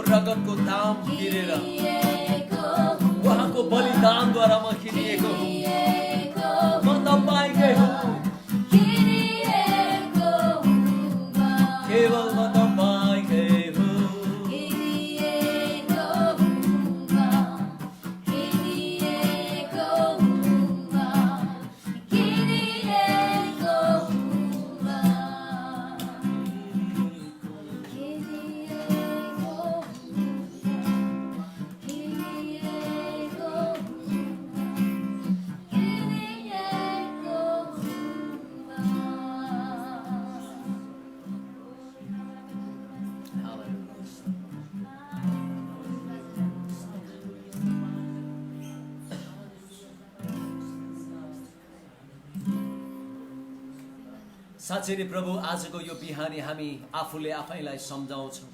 रगतको दाम तिरेर उहाँको बलिदानद्वारा म किनिएको हुँ। म तपाईकै हुँ। केवल म तपाईकै हुँ। साँच्चै नै प्रभु आजको यो बिहानी हामी आफूले आफैलाई सम्झाउँछौँ,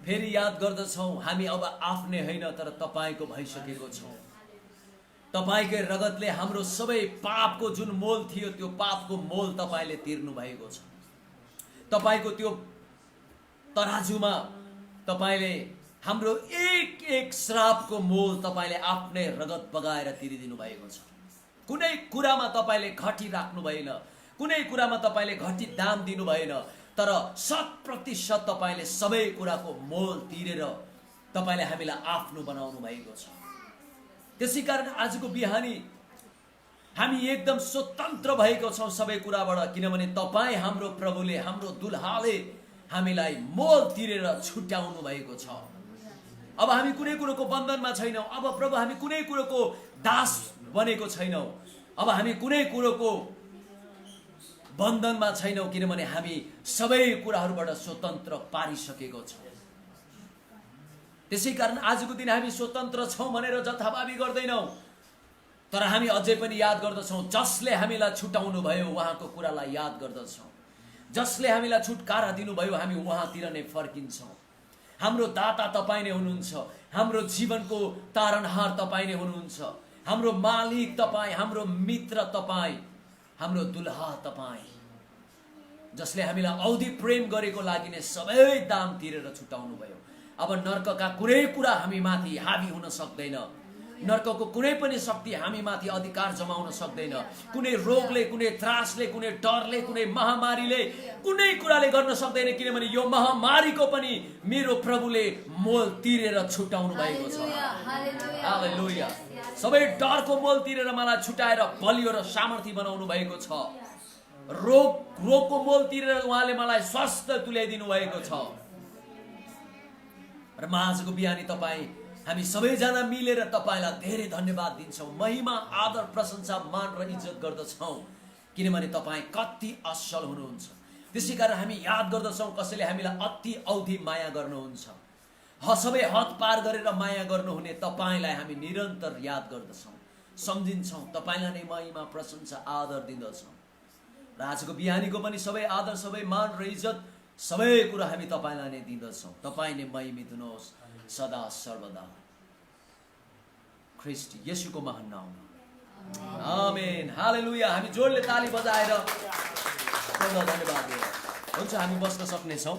फेरि याद गर्दछौँ हामी अब आफ्नै होइन तर तपाईको भइसकेको छौँ। तपाईकै रगतले हाम्रो सबै पापको जुन मोल थियो त्यो पापको मोल तपाईले तिर्नु भएको छ। तपाईको त्यो तराजुमा तपाईले हाम्रो एक एक श्रापको मोल तपाईले आफ्नै रगत बगाएर तिरिदिनु भएको छ। कुनै कुरामा तपाईले घटी राख्नु भएन, कुनै कुरामा तपाईले घटी दाम दिनु भएन, तर 100% तपाईले सबै कुराको मोल तिरेर तपाईले हामीलाई आफ्नो बनाउनु भएको छ। त्यसैकारण आजको बिहानी हामी एकदम स्वतन्त्र भएको छौँ सबै कुराबाट, किनभने तपाई हाम्रो प्रभुले, हाम्रो दुल्हाले हामीलाई मोल तिरेर छुट्याउनु भएको छ। अब हामी कुनै कुरोको बन्धनमा छैनौँ। अब प्रभु हामी कुनै कुरोको दास बनेको छैनौँ। अब हामी कुनै कुरोको बन्धनमा छैनौँ, किनभने हामी सबै कुराहरूबाट स्वतन्त्र पारिसकेको छौँ। त्यसै कारण आजको दिन हामी स्वतन्त्र छौँ भनेर जथाभावी गर्दैनौँ, तर हामी अझै पनि याद गर्दछौँ जसले हामीलाई छुटाउनु भयो उहाँको कुरालाई याद गर्दछौँ। जसले हामीलाई छुटकारा दिनुभयो हामी उहाँतिर नै फर्किन्छौँ। हाम्रो दाता तपाईँ नै हुनुहुन्छ, हाम्रो जीवनको तारणहार तपाईँ नै हुनुहुन्छ, हाम्रो मालिक तपाईँ, हाम्रो मित्र तपाईँ, हाम्रो दुल्हा तपाईँ, जसले हामीलाई औधी प्रेम गरेको लागि नै सबै दाम तिरेर छुटाउनु भयो। अब नर्कका कुनै कुरा हामी माथि हावी हुन सक्दैन, नर्कको कुनै पनि शक्ति हामी माथि अधिकार जमाउन सक्दैन। कुनै रोगले, कुनै त्रासले, कुनै डरले, कुनै महामारीले, कुनै कुराले गर्न सक्दैन, किनभने यो महामारीको पनि मेरो प्रभुले मोल तिरेर छुटाउनु भएको छ। हालेलुया। सबै डरको मोल तिरेर मलाई छुटाएर बलियो र सामर्थ्य बनाउनु भएको छ। रोगको मोल तिरेर उहाँले मलाई स्वास्थ्य तुल्याइदिनु भएको छ। र म आजको बिहानी तपाईँ, हामी सबैजना मिलेर तपाईँलाई धेरै धन्यवाद दिन्छौँ, महिमा, आदर, प्रशंसा, मान र इज्जत गर्दछौँ, किनभने तपाईँ कति असल हुनुहुन्छ। त्यसै कारण हामी याद गर्दछौँ कसैले हामीलाई अति औधी माया गर्नुहुन्छ। सबै हद पार गरेर माया गर्नुहुने तपाईँलाई हामी निरन्तर याद गर्दछौँ, सम्झिन्छौँ, तपाईँलाई नै महिमा, प्रशंसा, आदर दिँदछौँ। र आजको बिहानीको पनि सबै आदर, सबै मान र इज्जत, सबै कुरा हामी तपाईँलाई नै दिँदछौँ। तपाईँ नै महिमित हुनुहोस् सदा सर्वदा, ख्रीष्ट येशूको महान नाममा, आमेन। हालेलुया। हामी जोडले ताली बजाएर धन्यवाद दिएर हुन्छ, हामी बस्न सक्नेछौँ।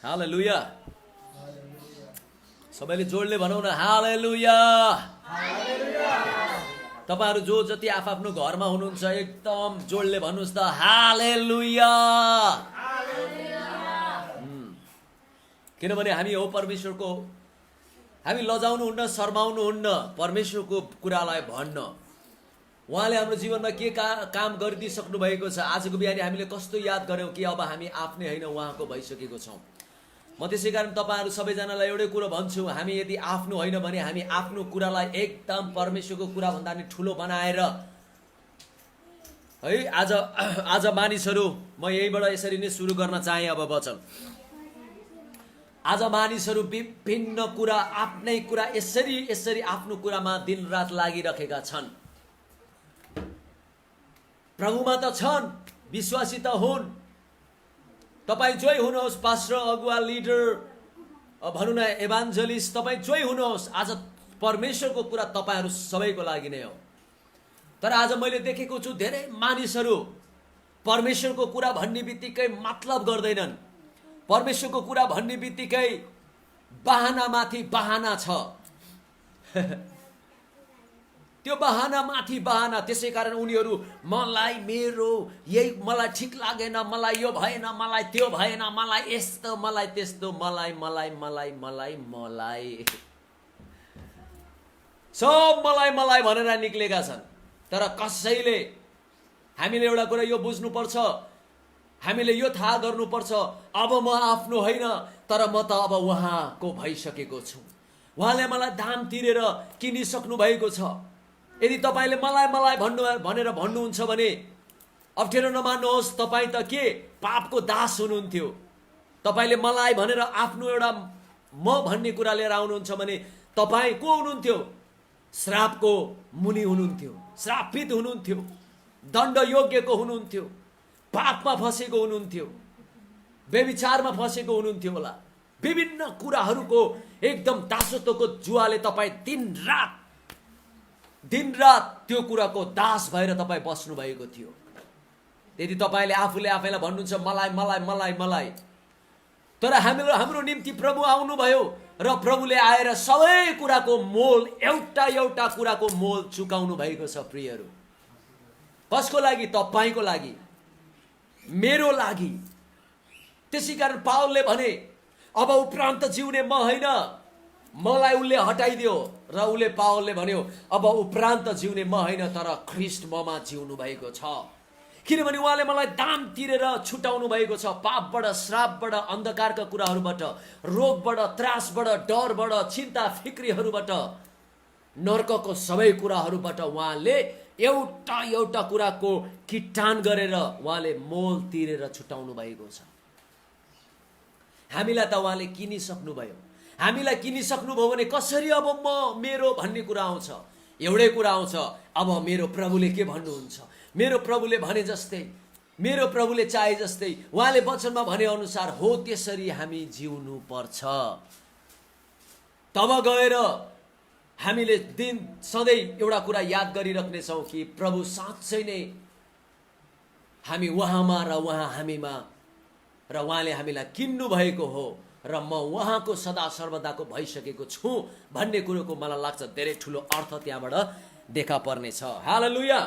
हालेलुया। सबैले जोडले भनौँ न, हालेलुया। तपाईहरु जो जति आफ्नो घरमा हुनुहुन्छ एकदम जोडले भन्नुस् त हालेलुया। किनभने हामी हो परमेश्वरको, हामी लजाउनु हुन्न, शर्माउनु हुन्न, परमेश्वरको कुरालाई भन्न। उहाँले हाम्रो जीवनमा के काम गरिदिइसक्नु भएको छ। आजको बिहानी हामीले कस्तो याद गर्यौं कि अब हामी आफ्नै होइन उहाँको भइसकेको छौं। म त्यसै कारण तपाईहरु सबैजनालाई एउटै कुरा भन्छु, हामी यदि आफ्नो होइन भने हामी आफ्नो कुरालाई एकदम परमेश्वरको कुरा भन्दा नि ठुलो बनाएर है आज मानिसहरू, म यहीबाट यसरी नै सुरु गर्न चाहे अब वचन। आज मानिसहरू विभिन्न कुरा, आफ्नै कुरा यसरी आफ्नो कुरामा दिनरात लागिरहेका छन्। प्रभुमा त छन्, विश्वासी त हुन्। तपाईं जोइ हुनुहोस्, पास्टर, अगुवा, लिडर, भनौँ न एभान्जलिस्ट, तपाईं जोइ हुनुहोस्। आज परमेश्वरको कुरा तपाईहरु सबैको लागि नै हो। तर आज मैले देखेको छु धेरै मानिसहरू परमेश्वरको कुरा भन्ने बित्तिकै मतलब गर्दैनन्। परमेश्वरको कुरा भन्ने बित्तिकै बहाना माथि बहाना छ। त्यो बहाना माथि बहाना। त्यसै कारण उनीहरू मलाई मलाई ठिक लागेन, मलाई यो भएन, मलाई त्यो भएन, मलाई यस्तो, मलाई त्यस्तो, मलाई सब मलाई भनेर निक्लेका छन्। तर कसैले हामीले एउटा कुरा यो बुझ्नुपर्छ, हामीले यो थाहा गर्नुपर्छ, अब म आफ्नो होइन तर म त अब उहाँको भइसकेको छु। उहाँले मलाई दाम तिरेर किनिसक्नु भएको छ। यदि तपाईले मलाई भनेर भन्नुहुन्छ भने अप्ठ्यारो नमान्नुहोस्। तपाईँ त के पापको दास हुनुहुन्थ्यो। तपाईले मलाई भनेर आफ्नो एउटा म भन्ने कुरा लिएर आउनुहुन्छ भने तपाईँ को हुनुहुन्थ्यो? श्रापको मुनि हुनुहुन्थ्यो, श्रापित हुनुहुन्थ्यो, दण्ड योग्यको हुनुहुन्थ्यो, पापमा फसेको हुनुहुन्थ्यो, व्यभिचारमा फसेको हुनुहुन्थ्यो होला। विभिन्न कुराहरूको एकदम दासत्वको जुवाले तपाईँ दिनरात त्यो कुराको दास भएर तपाईँ बस्नु भएको थियो। त्यति तपाईँले आफूले आफैलाई भन्नुहुन्छ मलाई मलाई मलाई मलाई। तर हाम्रो निम्ति प्रभु आउनुभयो र प्रभुले आएर सबै कुराको मोल एउटा एउटा कुराको मोल चुकाउनु भएको छ प्रियहरू। कसको लागि? तपाईँको लागि, मेरो लागि। त्यसै कारण पावलले भने अब उपरान्त जिउने म होइन, मलाई उसले हटाइदियो। र उसले पावलले भन्यो अब उपरान्त जिउने म होइन तर ख्रीष्ट ममा जिउनु भएको छ। किनभने उहाँले मलाई दाम तिरेर छुटाउनु भएको छ पापबाट, श्रापबाट, अन्धकारका कुराहरूबाट, रोगबाट, त्रासबाट, डरबाट, चिन्ता फिक्रीहरूबाट, नर्कको सबै कुराहरूबाट उहाँले एउटा एउटा कुराको किटान गरेर उहाँले मोल तिरेर छुटाउनु भएको छ। हामीलाई त उहाँले किनिसक्नुभयो। हामीलाई किनिसक्नुभयो भने कसरी अब म मेरो भन्ने कुरा आउँछ? एउटै कुरा आउँछ, अब मेरो प्रभुले के भन्नुहुन्छ, मेरो प्रभुले भने जस्तै, मेरो प्रभुले चाहे जस्तै, उहाँले वचनमा भने अनुसार हो त्यसरी हामी जिउनु पर्छ। तब गएर हामीले दिन सधैँ एउटा कुरा याद गरिराख्नेछौँ कि प्रभु साँच्चै नै हामी उहाँमा र उहाँ हामीमा, र उहाँले हामीलाई किन्नु भएको हो र म उहाँको सदा सर्वदाको भइसकेको छु भन्ने कुरोको मलाई लाग्छ धेरै ठुलो अर्थ त्यहाँबाट देखा पर्नेछ। हालेलुया।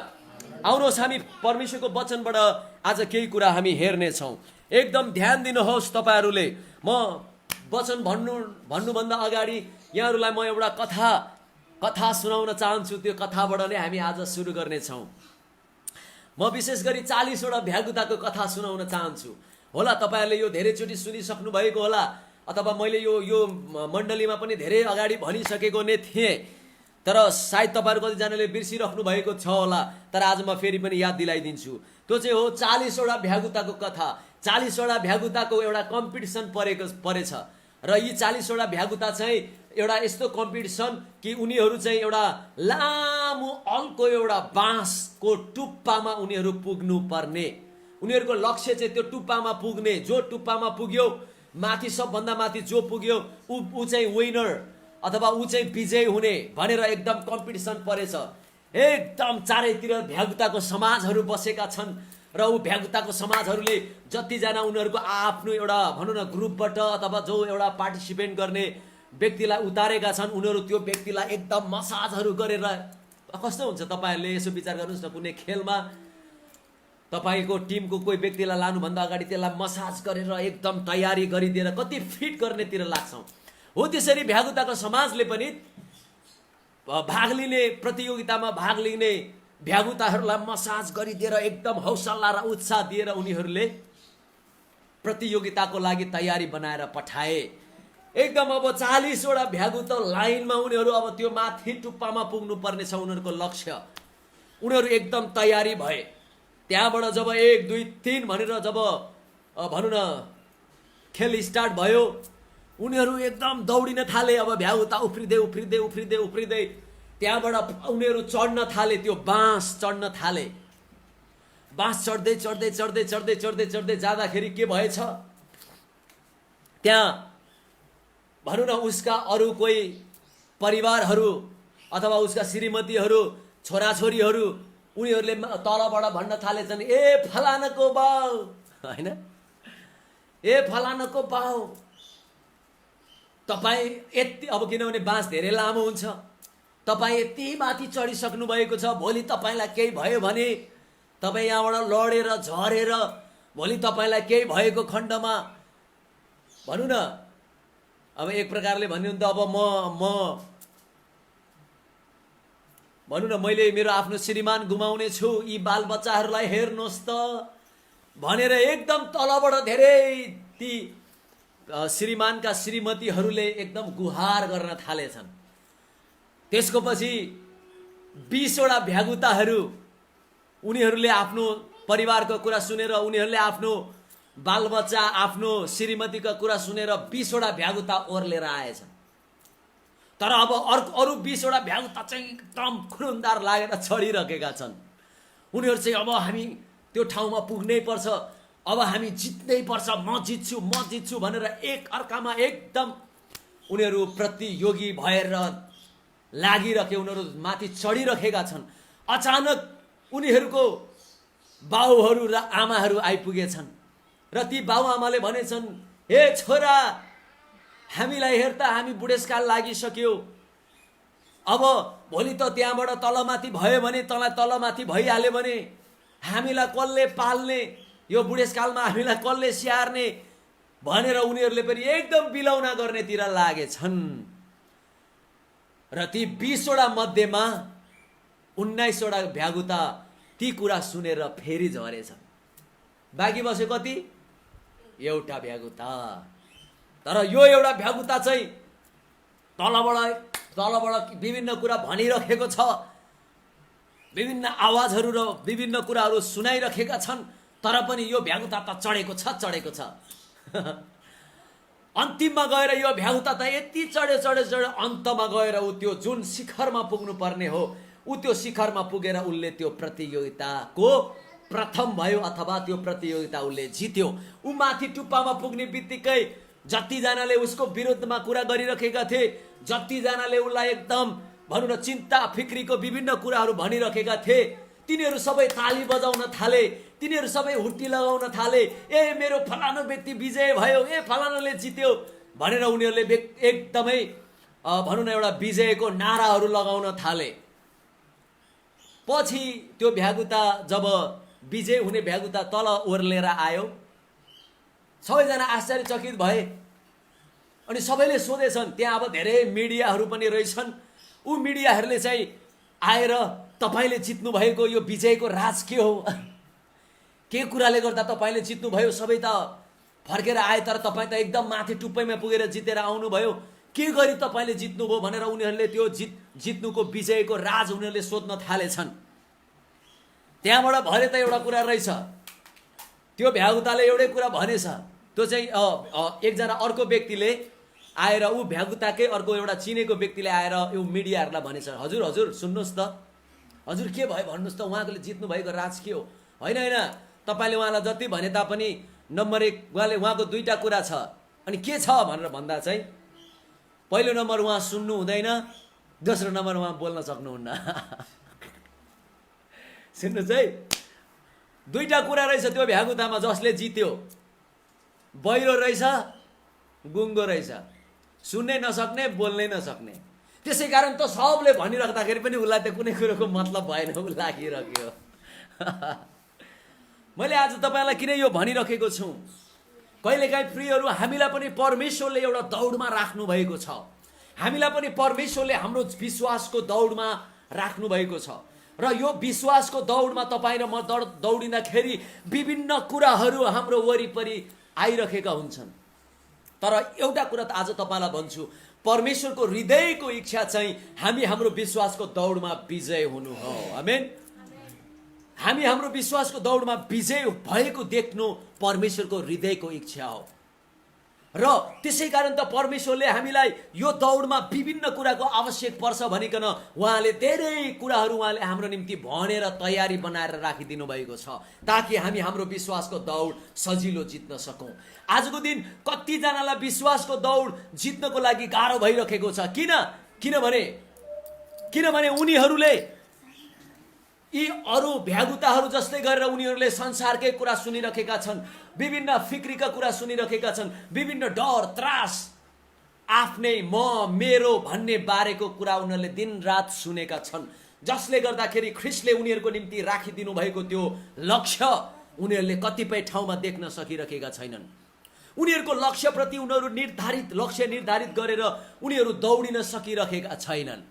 आउनुहोस् हामी परमेश्वरको वचनबाट आज केही कुरा हामी हेर्नेछौँ। एकदम ध्यान दिनुहोस् तपाईँहरूले। म वचन भन्नुभन्दा अगाडि यहाँहरूलाई म एउटा कथा सुनाउन चाहन्छु। त्यो कथाबाट नै हामी आज सुरु गर्नेछौँ। म विशेष गरी 40 वटा भ्यागुताको कथा सुनाउन चाहन्छु। होला तपाईँहरूले यो धेरैचोटि सुनिसक्नु भएको होला, अथवा मैले यो मण्डलीमा पनि धेरै अगाडि भनिसकेको नै थिएँ, तर सायद तपाईँहरू कतिजनाले बिर्सिराख्नु भएको छ होला। तर आज म फेरि पनि याद दिलाइदिन्छु। त्यो चाहिँ हो 40 वटा भ्यागुताको कथा। 40 वटा भ्यागुताको एउटा कम्पिटिसन परेछ र यी 40 वटा भ्यागुता चाहिँ एउटा यस्तो कम्पिटिसन कि उनीहरू चाहिँ एउटा लामो अल्को एउटा बाँसको टुप्पामा उनीहरू पुग्नु पर्ने। उनीहरूको लक्ष्य चाहिँ त्यो टुप्पामा पुग्ने। जो टुप्पामा पुग्यो, माथि सबभन्दा माथि जो पुग्यो ऊ चाहिँ विनर अथवा ऊ चाहिँ विजय हुने भनेर एकदम कम्पिटिसन परेछ। एकदम चारैतिर भ्यागुताको समाजहरू बसेका छन् र ऊ भ्यागुताको समाजहरूले जतिजना उनीहरूको आफ्नो एउटा भनौँ न ग्रुपबाट अथवा जो एउटा पार्टिसिपेट गर्ने व्यक्तिलाई उतारेका छन्, उनीहरू त्यो व्यक्तिलाई एकदम मसाजहरू गरेर, कस्तो हुन्छ तपाईँहरूले यसो विचार गर्नुहोस् न, कुनै खेलमा तपाईँको टिमको कोही व्यक्तिलाई लानुभन्दा अगाडि त्यसलाई मसाज गरेर एकदम तयारी गरिदिएर कति फिट गर्नेतिर लाग्छौँ। हो त्यसरी भ्यागुताको समाजले पनि भाग लिने, प्रतियोगितामा भाग लिने भ्यागुताहरूलाई मसाज गरिदिएर एकदम हौसला र उत्साह दिएर उनीहरूले प्रतियोगिताको लागि तयारी बनाएर पठाए। एकदम अब 40 वटा भ्यागुता लाइनमा उनीहरू अब त्यो माथि टुप्पामा पुग्नु पर्ने छ उनीहरूको लक्ष्य। उनीहरू एकदम तयारी भए। त्यहाँबाट जब 1 2 3 भनेर जब भनौँ न खेल स्टार्ट भयो, उनीहरू एकदम दौडिन थाले। अब भ्यागुता उफ्रिँदै उफ्रिँदै उफ्रिँदै उफ्रिँदै त्यहाँबाट उनीहरू चढ्न थाले, त्यो बाँस चढ्न थाले। बाँस चढ्दै चढ्दै चढ्दै चढ्दै चढ्दै चढ्दै जाँदाखेरि के भएछ, त्यहाँ भनौँ न उसका अरू कोही परिवारहरू अथवा उसका श्रीमतीहरू, छोराछोरीहरू, उनीहरूले तलबाट भन्न थालेछन्, ए फलानाको बाउ, होइन, ए फलानाको बाउ तपाईँ यति, अब किनभने बाँस धेरै लामो हुन्छ, तपाईँ यति माथि चढिसक्नु भएको छ, भोलि तपाईँलाई केही भयो भने तपाईँ यहाँबाट लडेर झरेर भोलि तपाईँलाई केही भएको खण्डमा भनौँ न, अब एक प्रकारले भन्यो भने त अब म भनौँ न मैले मेरो आफ्नो श्रीमान गुमाउने छु, यी बालबच्चाहरूलाई हेर्नुहोस् त भनेर एकदम तलबाट धेरै ती श्रीमानका श्रीमतीहरूले एकदम गुहार गर्न थालेछन्। त्यसको पछि 20 वटा भ्यागुताहरू उनीहरूले आफ्नो परिवारको कुरा सुनेर, उनीहरूले आफ्नो बालबच्चा, आफ्नो श्रीमतीका कुरा सुनेर 20 वटा भ्यागुता ओर्लेर आएछन्। तर अब अरू 20 वटा भ्यागुता चाहिँ एकदम खुरुन्दार लागेर चढिरहेका छन्। उनीहरू चाहिँ अब हामी त्यो ठाउँमा पुग्नै पर्छ, अब हामी जित्नै पर्छ, म जित्छु भनेर एक अर्कामा एकदम उनीहरू प्रतियोगी भएर लागिरहे, उनीहरू माथि चढिरहेका छन्। अचानक उनीहरूको बाउहरू र आमाहरू आइपुगेछन् र ती बाउआमाले भनेछन्, हे छोरा, हामीलाई हेर्दा हामी बुढेसकाल लागिसक्यो, अब भोलि त त्यहाँबाट तलमाथि भयो भने तलमाथि भइहाल्यो भने हामीलाई कसले पाल्ने, यो बुढेसकालमा हामीलाई कसले स्याहार्ने भनेर उनीहरूले पनि एकदम बिलौना गर्नेतिर लागेछन्। र ती 20वटा मध्येमा 19वटा भ्यागुता ती कुरा सुनेर फेरि झरेछन्। बाँकी बस्यो कति? एउटा भ्यागुता। तर यो एउटा भ्यागुता चाहिँ तलबाट विभिन्न कुरा भनिरहेको छ, विभिन्न आवाजहरू र विभिन्न कुराहरू सुनाइरहेका छन्, तर पनि यो भ्यागुता त चढेको छ। अन्तिममा गएर यो भ्यागुता त यति चढ्यो अन्तमा गएर ऊ त्यो जुन शिखरमा पुग्नु पर्ने हो, ऊ त्यो शिखरमा पुगेर उसले त्यो प्रतियोगिताको प्रथम भयो अथवा त्यो प्रतियोगिता उसले जित्यो। ऊ माथि टुप्पामा पुग्ने बित्तिकै जतिजनाले उसको विरुद्धमा कुरा गरिरहेका थिए, जतिजनाले उसलाई एकदम भनौँ न चिन्ता फिक्रीको विभिन्न कुराहरू भनिरहेका थिए, तिनीहरू सबै ताली बजाउन थाले, तिनीहरू सबै हुट्टी लगाउन थाले, ए मेरो फलानु व्यक्ति विजय भयो, ए फलानुले जित्यो भनेर उनीहरूले एकदमै भनौँ न एउटा विजयको नाराहरू लगाउन थाले। पछि त्यो भ्यागुता, जब विजय हुने भ्यागुता तल ओर्लेर आयो, सबैजना आश्चर्यचकित भए। अनि सबैले सोधेछन्, त्यहाँ अब धेरै मिडियाहरू पनि रहेछन्, ऊ मिडियाहरूले चाहिँ आएर तपाईँले जित्नु भएको यो विजयको राज के हो, के कुराले गर्दा तपाईँले जित्नुभयो, सबै त फर्केर आए तर तपाईँ त एकदम माथि टुप्पैमा पुगेर जितेर आउनुभयो, के गरी तपाईँले जित्नुभयो भनेर उनीहरूले त्यो जित्नुको विजयको राज उनीहरूले सोध्न थालेछन्। त्यहाँबाट भरे त एउटा कुरा रहेछ, त्यो भ्यागुताले एउटै कुरा भनेछ, त्यो चाहिँ एकजना अर्को व्यक्तिले आएर, ऊ भ्यागुताकै अर्को एउटा चिनेको व्यक्तिले आएर यो मिडियाहरूलाई भनेछ, हजुर हजुर सुन्नुहोस् त, हजुर के भयो भन्नुहोस् त, उहाँले जित्नु भएको राज के हो? होइन होइन, तपाईँले उहाँलाई जति भने तापनि नम्बर 1 उहाँको 2टा कुरा छ। अनि के छ भनेर भन्दा चाहिँ, पहिलो नम्बर उहाँ सुन्नु हुँदैन, दोस्रो नम्बर उहाँ बोल्न सक्नुहुन्न। सुन्नुहोस् है, 2टा कुरा रहेछ त्यो भ्यागुतामा। जसले जित्यो बहिरो रहेछ, गुङ्गो रहेछ, सुन्नै नसक्ने, बोल्नै नसक्ने। त्यसै कारण त सबले भनिराख्दाखेरि पनि उसलाई त कुनै कुरोको मतलब भएन, ऊ लागिरह्यो। मैले आज तपाईँलाई किन यो भनिराखेको छु, कहिलेकाहीँ प्रियहरू, हामीलाई पनि परमेश्वरले एउटा दौडमा राख्नु भएको छ, हामीलाई पनि परमेश्वरले हाम्रो विश्वासको दौडमा राख्नु भएको छ। र यो विश्वासको दौडमा तपाईँ र म दौडिँदाखेरि विभिन्न कुराहरू हाम्रो वरिपरि आइरहेका हुन्छन्। तर एउटा कुरा त आज तपाईँलाई भन्छु, परमेश्वरको हृदयको इच्छा चाहिँ हामी हाम्रो विश्वासको दौडमा विजय हुनु हो। आमेन। हामी हाम्रो विश्वासको दौडमा विजय भएको देख्नु परमेश्वरको हृदयको इच्छा हो। र त्यसै कारण त परमेश्वरले हामीलाई यो दौडमा विभिन्न कुराको आवश्यक पर्छ भनिकन उहाँले धेरै कुराहरू उहाँले हाम्रो निम्ति भनेर तयारी बनाएर राखिदिनु भएको छ, ताकि हामी हाम्रो विश्वासको दौड सजिलो जित्न सकौँ। आजको दिन कतिजनालाई विश्वासको दौड जित्नको लागि गाह्रो भइरहेको छ। किनभने उनीहरूले यी अरू भ्यागुताहरू जस्तै गरेर उनीहरूले संसारकै कुरा सुनिरहेका छन्, विभिन्न फिक्रीका कुरा सुनिरहेका छन्, विभिन्न डर त्रास, आफ्नै मेरो भन्ने बारेको कुरा उनीहरूले दिनरात सुनेका छन्, जसले गर्दाखेरि ख्रीष्टले उनीहरूको निम्ति राखिदिनु भएको त्यो लक्ष्य उनीहरूले कतिपय ठाउँमा देख्न सकिरहेका छैनन्। उनीहरूको लक्ष्यप्रति उनीहरू लक्ष्य निर्धारित गरेर उनीहरू दौडिन सकिरहेका छैनन्।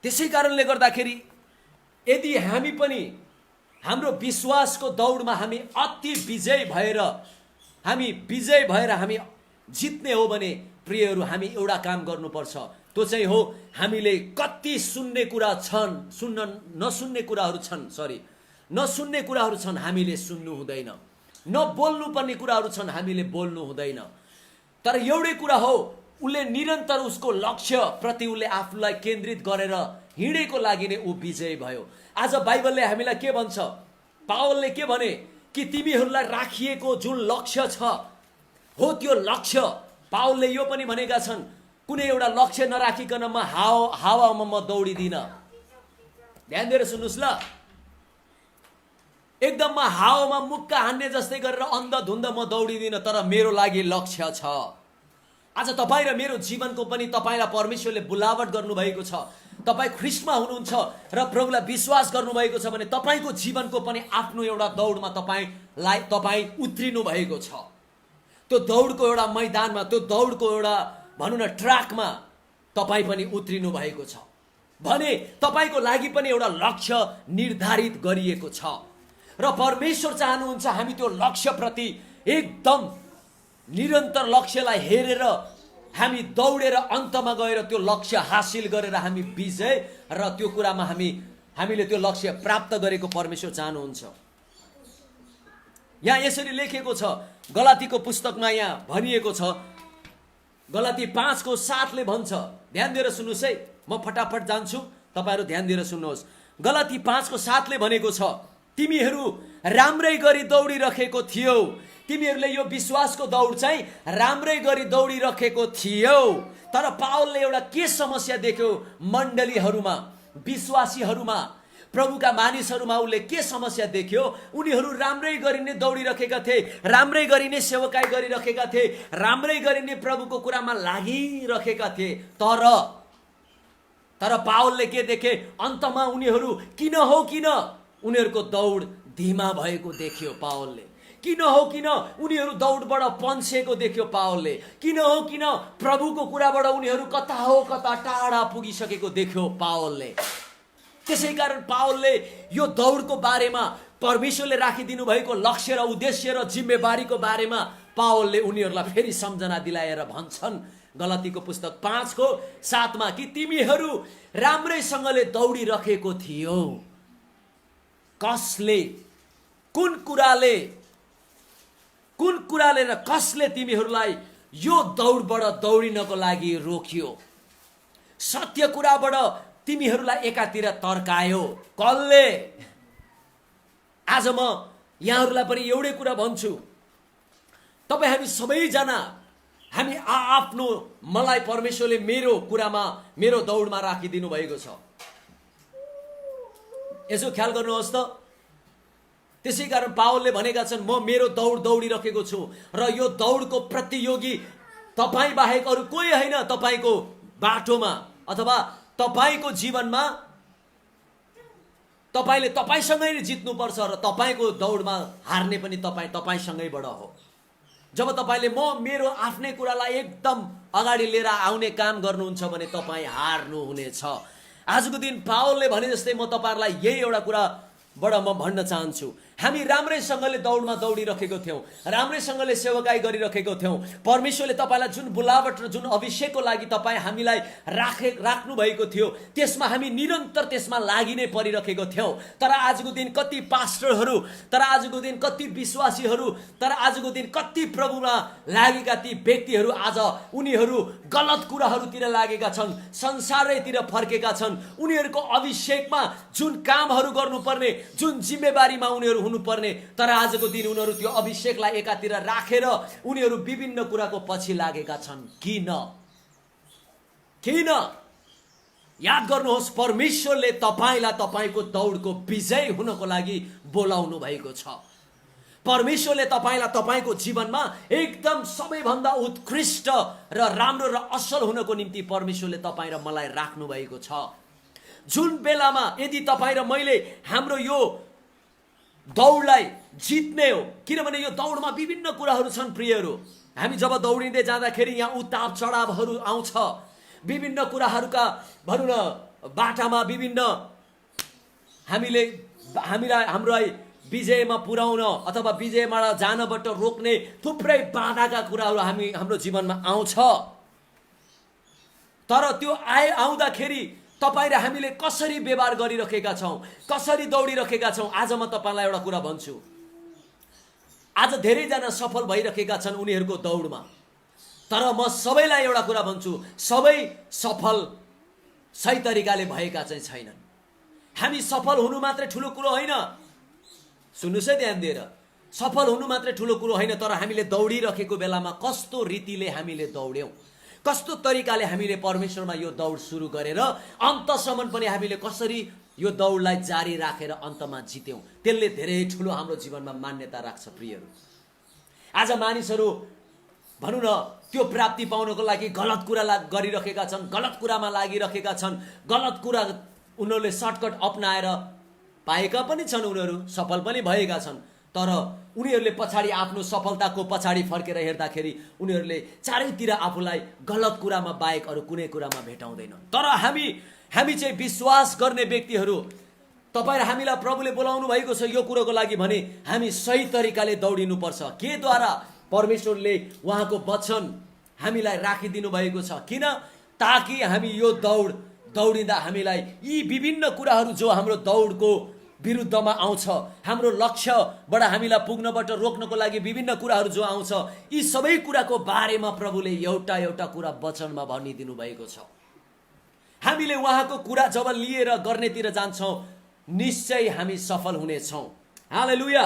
त्यसै कारणले गर्दाखेरि यदि हामी पनि हाम्रो विश्वासको दौडमा हामी अति विजय भएर हामी जित्ने हो भने प्रियहरू, हामी एउटा काम गर्नुपर्छ, त्यो चाहिँ हो हामीले कति नसुन्ने कुराहरू छन् हामीले सुन्नु हुँदैन, नबोल्नु पर्ने कुराहरू छन् हामीले बोल्नु हुँदैन। तर एउटै कुरा हो, उसले निरन्तर उसको लक्ष्य प्रति उसले आफूलाई केन्द्रित गरेर हिँडेको लागि नै ऊ विजय भयो। आज बाइबलले हामीलाई के भन्छ? पावलले के भने कि तिमीहरूलाई राखिएको जुन लक्ष्य छ हो त्यो लक्ष्य, पावलले यो पनि भनेका छन्, कुनै एउटा लक्ष्य नराखिकन म हावामा म दौडिदिन। ध्यान दिएर सुन्नुहोस् ल, एकदम म हावामा मुक्का हान्ने जस्तै गरेर अन्धधुन्ध म दौडिदिनँ, तर मेरो लागि लक्ष्य छ। आज तपाईँ र मेरो जीवनको पनि तपाईँलाई परमेश्वरले बोलावट गर्नुभएको छ। तपाईँ ख्रिस्टमा हुनुहुन्छ र प्रभुलाई विश्वास गर्नुभएको छ भने तपाईँको जीवनको पनि आफ्नो एउटा दौडमा तपाईँ उत्रिनु भएको छ। त्यो दौडको एउटा मैदानमा, त्यो दौडको एउटा भनौँ न ट्र्याकमा तपाईँ पनि उत्रिनु भएको छ भने तपाईँको लागि पनि एउटा लक्ष्य निर्धारित गरिएको छ र परमेश्वर चाहनुहुन्छ हामी त्यो लक्ष्यप्रति एकदम निरन्तर लक्ष्यलाई हेरेर हामी दौडेर अन्तमा गएर त्यो लक्ष्य हासिल गरेर हामी विजय र त्यो कुरामा हामीले त्यो लक्ष्य प्राप्त गरेको परमेश्वर चाहनुहुन्छ। यहाँ यसरी लेखेको छ, गलातीको पुस्तकमा यहाँ भनिएको छ, गलाती 5:7 भन्छ, ध्यान दिएर सुन्नुहोस् है, म फटाफट जान्छु, तपाईँहरू ध्यान दिएर सुन्नुहोस्। गलाती 5:7 भनेको छ, तिमीहरू राम्रै गरी दौडिरहेको थियौ, तिमीहरूले यो विश्वासको दौड चाहिँ राम्रै गरी दौडिरहेको थियौ। तर पावलले एउटा के समस्या देख्यो मण्डलीहरूमा, विश्वासीहरूमा, प्रभुका मानिसहरूमा उसले के समस्या देख्यो? उनीहरू राम्रै गरी नै दौडिरहेका थिए, राम्रै गरी नै सेवकाई गरिरहेका थिए, राम्रै गरी नै प्रभुको कुरामा लागिरहेका थिए। तर पावलले के देखे? अन्तमा उनीहरू किन उनीहरूको दौड धीमा भएको देख्यो पावलले। किन उनीहरू दौडबाट पन्छेको देख्यो पावलले। किन प्रभुको कुराबाट उनीहरू कता टाढा पुगिसकेको देख्यो पावलले। त्यसै कारण पावलले यो दौडको बारेमा, परमेश्वरले राखिदिनु भएको लक्ष्य र उद्देश्य र जिम्मेवारीको बारेमा पावलले उनीहरूलाई फेरि सम्झना दिलाएर भन्छन् गलातीको पुस्तक 5:7 कि तिमीहरू राम्रैसँगले दौडिरहेको थियौ। कसले, कुन कुराले र कसले तिमीहरूलाई यो दौडबाट दौडिनको लागि रोक्यो? सत्य कुराबाट तिमीहरूलाई एकातिर तर्कायो कसले? आज म यहाँहरूलाई पनि एउटै कुरा भन्छु, तपाईँ हामी सबैजना हामी आफ्नो मलाई परमेश्वरले मेरो कुरामा, मेरो दौडमा राखिदिनु भएको छ। यसो ख्याल गर्नुहोस् त। त्यसै कारण पावलले भनेका छन्, म मेरो दौड दौडिरहेको छु र यो दौडको प्रतियोगी तपाईँ बाहेक अरू कोही होइन। तपाईँको बाटोमा अथवा तपाईँको जीवनमा तपाईँले तपाईँसँगै जित्नुपर्छ र तपाईँको दौडमा हार्ने पनि तपाईँसँगैबाट हो। जब तपाईँले मेरो आफ्नै कुरालाई एकदम अगाडि लिएर आउने काम गर्नुहुन्छ भने तपाईँ हार्नुहुनेछ। आजको दिन पावलले भने जस्तै म तपाईँहरूलाई यही एउटा कुराबाट म भन्न चाहन्छु, हामी राम्रैसँगले दौडमा दौडिरहेको थियौँ, राम्रैसँगले सेवकाई गरिरहेको थियौँ। परमेश्वरले तपाईँलाई जुन बोलावट र जुन अभिषेकको लागि तपाईँ हामीलाई राख्नु भएको थियो, त्यसमा हामी निरन्तर त्यसमा लागि नै परिरहेको थियौँ। तर आजको दिन कति पास्टरहरू, तर आजको दिन कति विश्वासीहरू, तर आजको दिन कति प्रभुमा लागेका ती व्यक्तिहरू आज उनीहरू गलत कुराहरूतिर लागेका छन्, संसारैतिर फर्केका छन्। उनीहरूको अभिषेकमा जुन कामहरू गर्नुपर्ने, जुन जिम्मेवारीमा उनीहरू हुनुपर्ने, तर आजको दिन उनीहरू त्यो अभिषेकलाई एकातिर राखेर उनीहरू विभिन्न कुराको पछि लागेका छन्। किन? याद गर्नुहोस्, परमेश्वरले तपाईँलाई तपाईँको दौडको विजय हुनको लागि बोलाउनु भएको छ। परमेश्वरले तपाईँलाई तपाईँको जीवनमा एकदम सबैभन्दा उत्कृष्ट र राम्रो र असल हुनको निम्ति परमेश्वरले तपाईँ र मलाई राख्नु भएको छ। जुन बेलामा यदि तपाईँ र मैले हाम्रो यो दौडलाई जित्ने हो, किनभने यो दौडमा विभिन्न कुराहरू छन् प्रियहरू। हामी जब दौडिँदै जाँदाखेरि यहाँ उतार चढावहरू आउँछ, विभिन्न कुराहरूका भनौँ न बाटामा विभिन्न हामीलाई विजयमा पुर्याउन अथवा विजयमा जानबाट रोक्ने थुप्रै बाधाका कुराहरू हाम्रो जीवनमा आउँछ। तर त्यो आउँदाखेरि तपाईँ र हामीले कसरी व्यवहार गरिरहेका छौँ, कसरी दौडिरहेका छौँ। आज म तपाईँलाई एउटा कुरा भन्छु, आज धेरैजना सफल भइरहेका छन् उनीहरूको दौडमा, तर म सबैलाई एउटा कुरा भन्छु, सबै सफल सही तरिकाले भएका चाहिँ छैनन्। हामी सफल हुनु मात्रै ठुलो कुरो होइन, सुन्नुहोस् है ध्यान दिएर, सफल हुनु मात्रै ठुलो कुरो होइन, तर हामीले दौडिरहेको बेलामा कस्तो रीतिले हामीले दौड्यौँ, कस्तो तरिकाले हामीले परमेश्वरमा यो दौड सुरु गरेर अन्तसम्म पनि हामीले कसरी यो दौडलाई जारी राखेर अन्तमा जित्यौँ, त्यसले धेरै ठुलो हाम्रो जीवनमा मान्यता राख्छ। प्रियहरू, आज मानिसहरू भनौँ न त्यो प्राप्ति पाउनको लागि गलत कुरा गरिरहेका छन्, गलत कुरामा लागिरहेका छन्, गलत कुरा उनीहरूले सर्टकट अपनाएर पाएका पनि छन्, उनीहरू सफल पनि भएका छन्। तर उनीहरूले पछाडि आफ्नो सफलताको पछाडि फर्केर हेर्दाखेरि उनीहरूले चारैतिर आफूलाई गलत कुरामा बाहेक अरू कुनै कुरामा भेटाउँदैन। तर हामी चाहिँ विश्वास गर्ने व्यक्तिहरू, तपाईँ र हामीलाई प्रभुले बोलाउनु भएको छ यो कुरोको लागि भने हामी सही तरिकाले दौडिनुपर्छ। के द्वारा? परमेश्वरले उहाँको वचन हामीलाई राखिदिनु भएको छ। किन? ताकि हामी यो दौडिँदा हामीलाई यी विभिन्न कुराहरू जो हाम्रो दौडको विरुद्धमा आउँछ, हाम्रो लक्ष्यबाट हामीलाई पुग्नबाट रोक्नको लागि विभिन्न कुराहरू जो आउँछ, यी सबै कुराको बारेमा प्रभुले एउटा एउटा कुरा वचनमा भनिदिनु भएको छ। हामीले उहाँको कुरा जब लिएर गर्नेतिर जान्छौँ निश्चय हामी सफल हुनेछौँ। हालेलुया।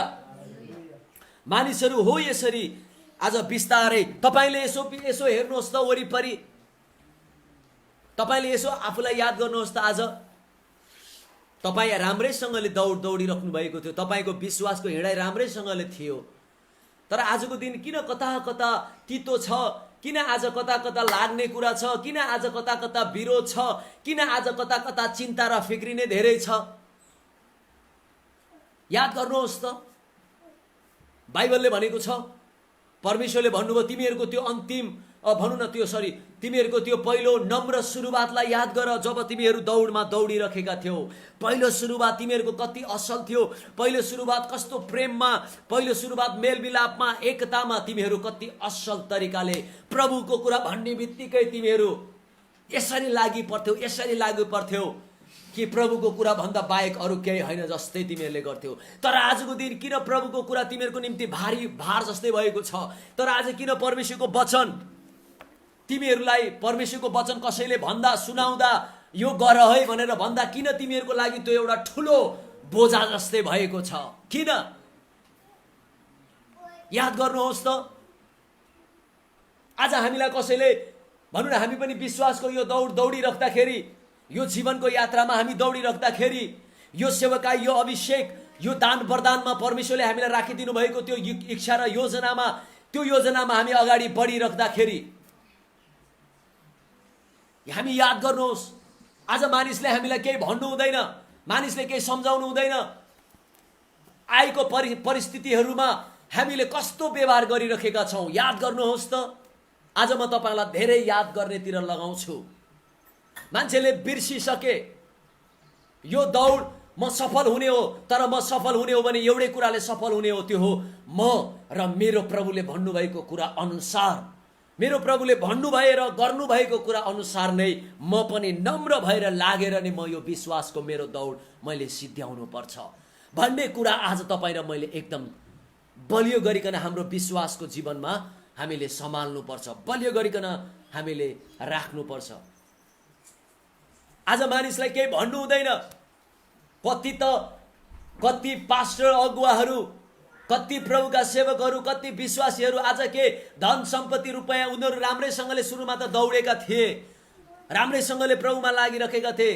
मानिसहरू हो यसरी आज बिस्तारै तपाईँले यसो हेर्नुहोस् त वरिपरि, तपाईँले यसो आफूलाई याद गर्नुहोस् त। आज तपाईँ राम्रैसँगले दौडिराख्नु भएको थियो, तपाईँको विश्वासको हिँडाइ राम्रैसँगले थियो। तर आजको दिन किन कता कता तितो छ, किन आज कता कता लाग्ने कुरा छ, किन आज कता कता विरोध छ, किन आज कता कता चिन्ता र फिक्री नै धेरै छ? याद गर्नुहोस् त, बाइबलले भनेको छ, परमेश्वरले भन्नुभयो तिमीहरूको त्यो अन्तिम भनौँ न तिमीहरूको त्यो पहिलो नम्र सुरुवातलाई याद गर। जब तिमीहरू दौडमा दौडिरहेका थियौ, पहिलो सुरुवात तिमीहरूको कति असल थियो, पहिलो सुरुवात कस्तो प्रेममा, पहिलो सुरुवात मेलमिलापमा, एकतामा तिमीहरू कति असल तरिकाले प्रभुको कुरा भन्ने बित्तिकै तिमीहरू यसरी लागि पर्थ्यौ कि प्रभुको कुरा भन्दा बाहेक अरू केही होइन जस्तै तिमीहरूले गर्थ्यौ। तर आजको दिन किन प्रभुको कुरा तिमीहरूको निम्ति भार जस्तै भएको छ? तर आज किन परमेश्वरको वचन तिमीहरूलाई, परमेश्वरको वचन कसैले भन्दा सुनाउँदा यो गर है भनेर भन्दा किन तिमीहरूको लागि त्यो एउटा ठुलो बोझा जस्तै भएको छ? किन? याद गर्नुहोस् त, आज हामीलाई कसैले भनौँ न, हामी पनि विश्वासको यो दौडिराख्दाखेरि, यो जीवनको यात्रामा हामी दौडिराख्दाखेरि, यो सेवकाई, यो अभिषेक, यो दान वरदानमा परमेश्वरले हामीलाई राखिदिनु भएको त्यो इच्छा र त्यो योजनामा हामी अगाडि बढिराख्दाखेरि हामी याद गर्नुहोस्, आज मानिसले हामीलाई केही भन्नु हुँदैन, मानिसले केही सम्झाउनु हुँदैन। आएको परिस्थितिहरूमा हामीले कस्तो व्यवहार गरिरहेका छौँ याद गर्नुहोस् त। आज म तपाईँलाई धेरै याद गर्नेतिर लगाउँछु। मान्छेले बिर्सिसके यो दौड म सफल हुने हो, तर म सफल हुने हो भने एउटै कुराले सफल हुने हो, त्यो हो म र मेरो प्रभुले भन्नुभएको कुरा अनुसार, मेरो प्रभुले भन्नुभए र गर्नुभएको कुरा अनुसार नै म पनि नम्र भएर लागेर नै म यो विश्वासको मेरो दौड मैले सिद्ध्याउनु पर्छ भन्ने कुरा आज तपाईँ र मैले एकदम बलियो गरिकन हाम्रो विश्वासको जीवनमा हामीले सम्हाल्नु पर्छ, बलियो गरिकन हामीले राख्नुपर्छ। आज मानिसलाई केही भन्नु हुँदैन। कति पास्टर अगुवाहरू, कति प्रभुका सेवकहरू, कति विश्वासीहरू आज के धन सम्पत्ति रुपैयाँ उनीहरू राम्रैसँगले सुरुमा त दौडेका थिए, राम्रैसँगले प्रभुमा लागिरहेका थिए।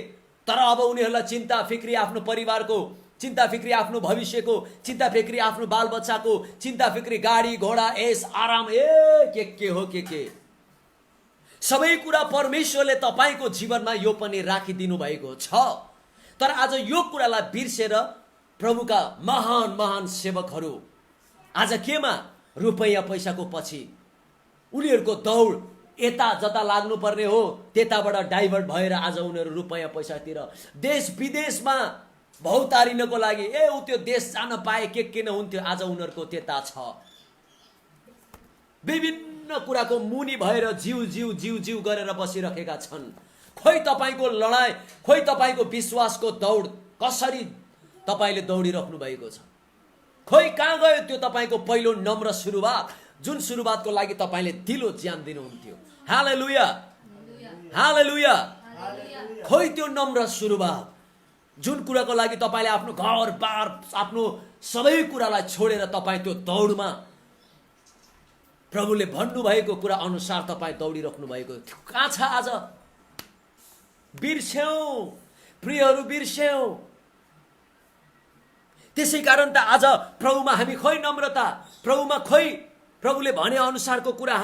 तर अब उनीहरूलाई चिन्ता फिक्री आफ्नो परिवारको, चिन्ता फिक्री आफ्नो भविष्यको, चिन्ता फिक्री आफ्नो बालबच्चाको, चिन्ता फिक्री गाडी घोडा ऐस आराम, के हो के सबै कुरा परमेश्वरले तपाईँको जीवनमा यो पनि राखिदिनु भएको छ। तर आज यो कुरालाई बिर्सेर प्रभुका महान महान सेवकहरू आज केमा? रुपैयाँ पैसाको पछि उनीहरूको दौड यता जता लाग्नुपर्ने हो त्यताबाट डाइभर्ट भएर आज उनीहरू रुपैयाँ पैसातिर देश विदेशमा भौतारिनको लागि ऊ त्यो देश जान पाए के नहुन्थ्यो, आज उनीहरूको त्यता छ। विभिन्न कुराको मुनि भएर जिउ गरेर बसिरहेका छन्। खोइ तपाईँको लडाई, खोइ तपाईँको विश्वासको दौड कसरी तपाईँले दौडिराख्नु भएको छ? खोइ कहाँ गयो त्यो तपाईँको पहिलो नम्र सुरुवात, जुन सुरुवातको लागि तपाईँले दिलो ज्यान दिनुहुन्थ्यो? हालेलुया, हालेलुया। खोइ त्यो नम्र सुरुवात, जुन कुराको लागि तपाईँले आफ्नो घर बार, आफ्नो सबै कुरालाई छोडेर तपाईँ त्यो दौडमा प्रभुले भन्नुभएको कुरा अनुसार तपाईँ दौडिराख्नु भएको कहाँ छ? आज बिर्स्यौँ। प्रियहरू बिर्स्यौं। त्यसै कारण त आज प्रभुमा हामी खोइ नम्रता, प्रभुमा खोइ प्रभुले भने अनुसारको कुरा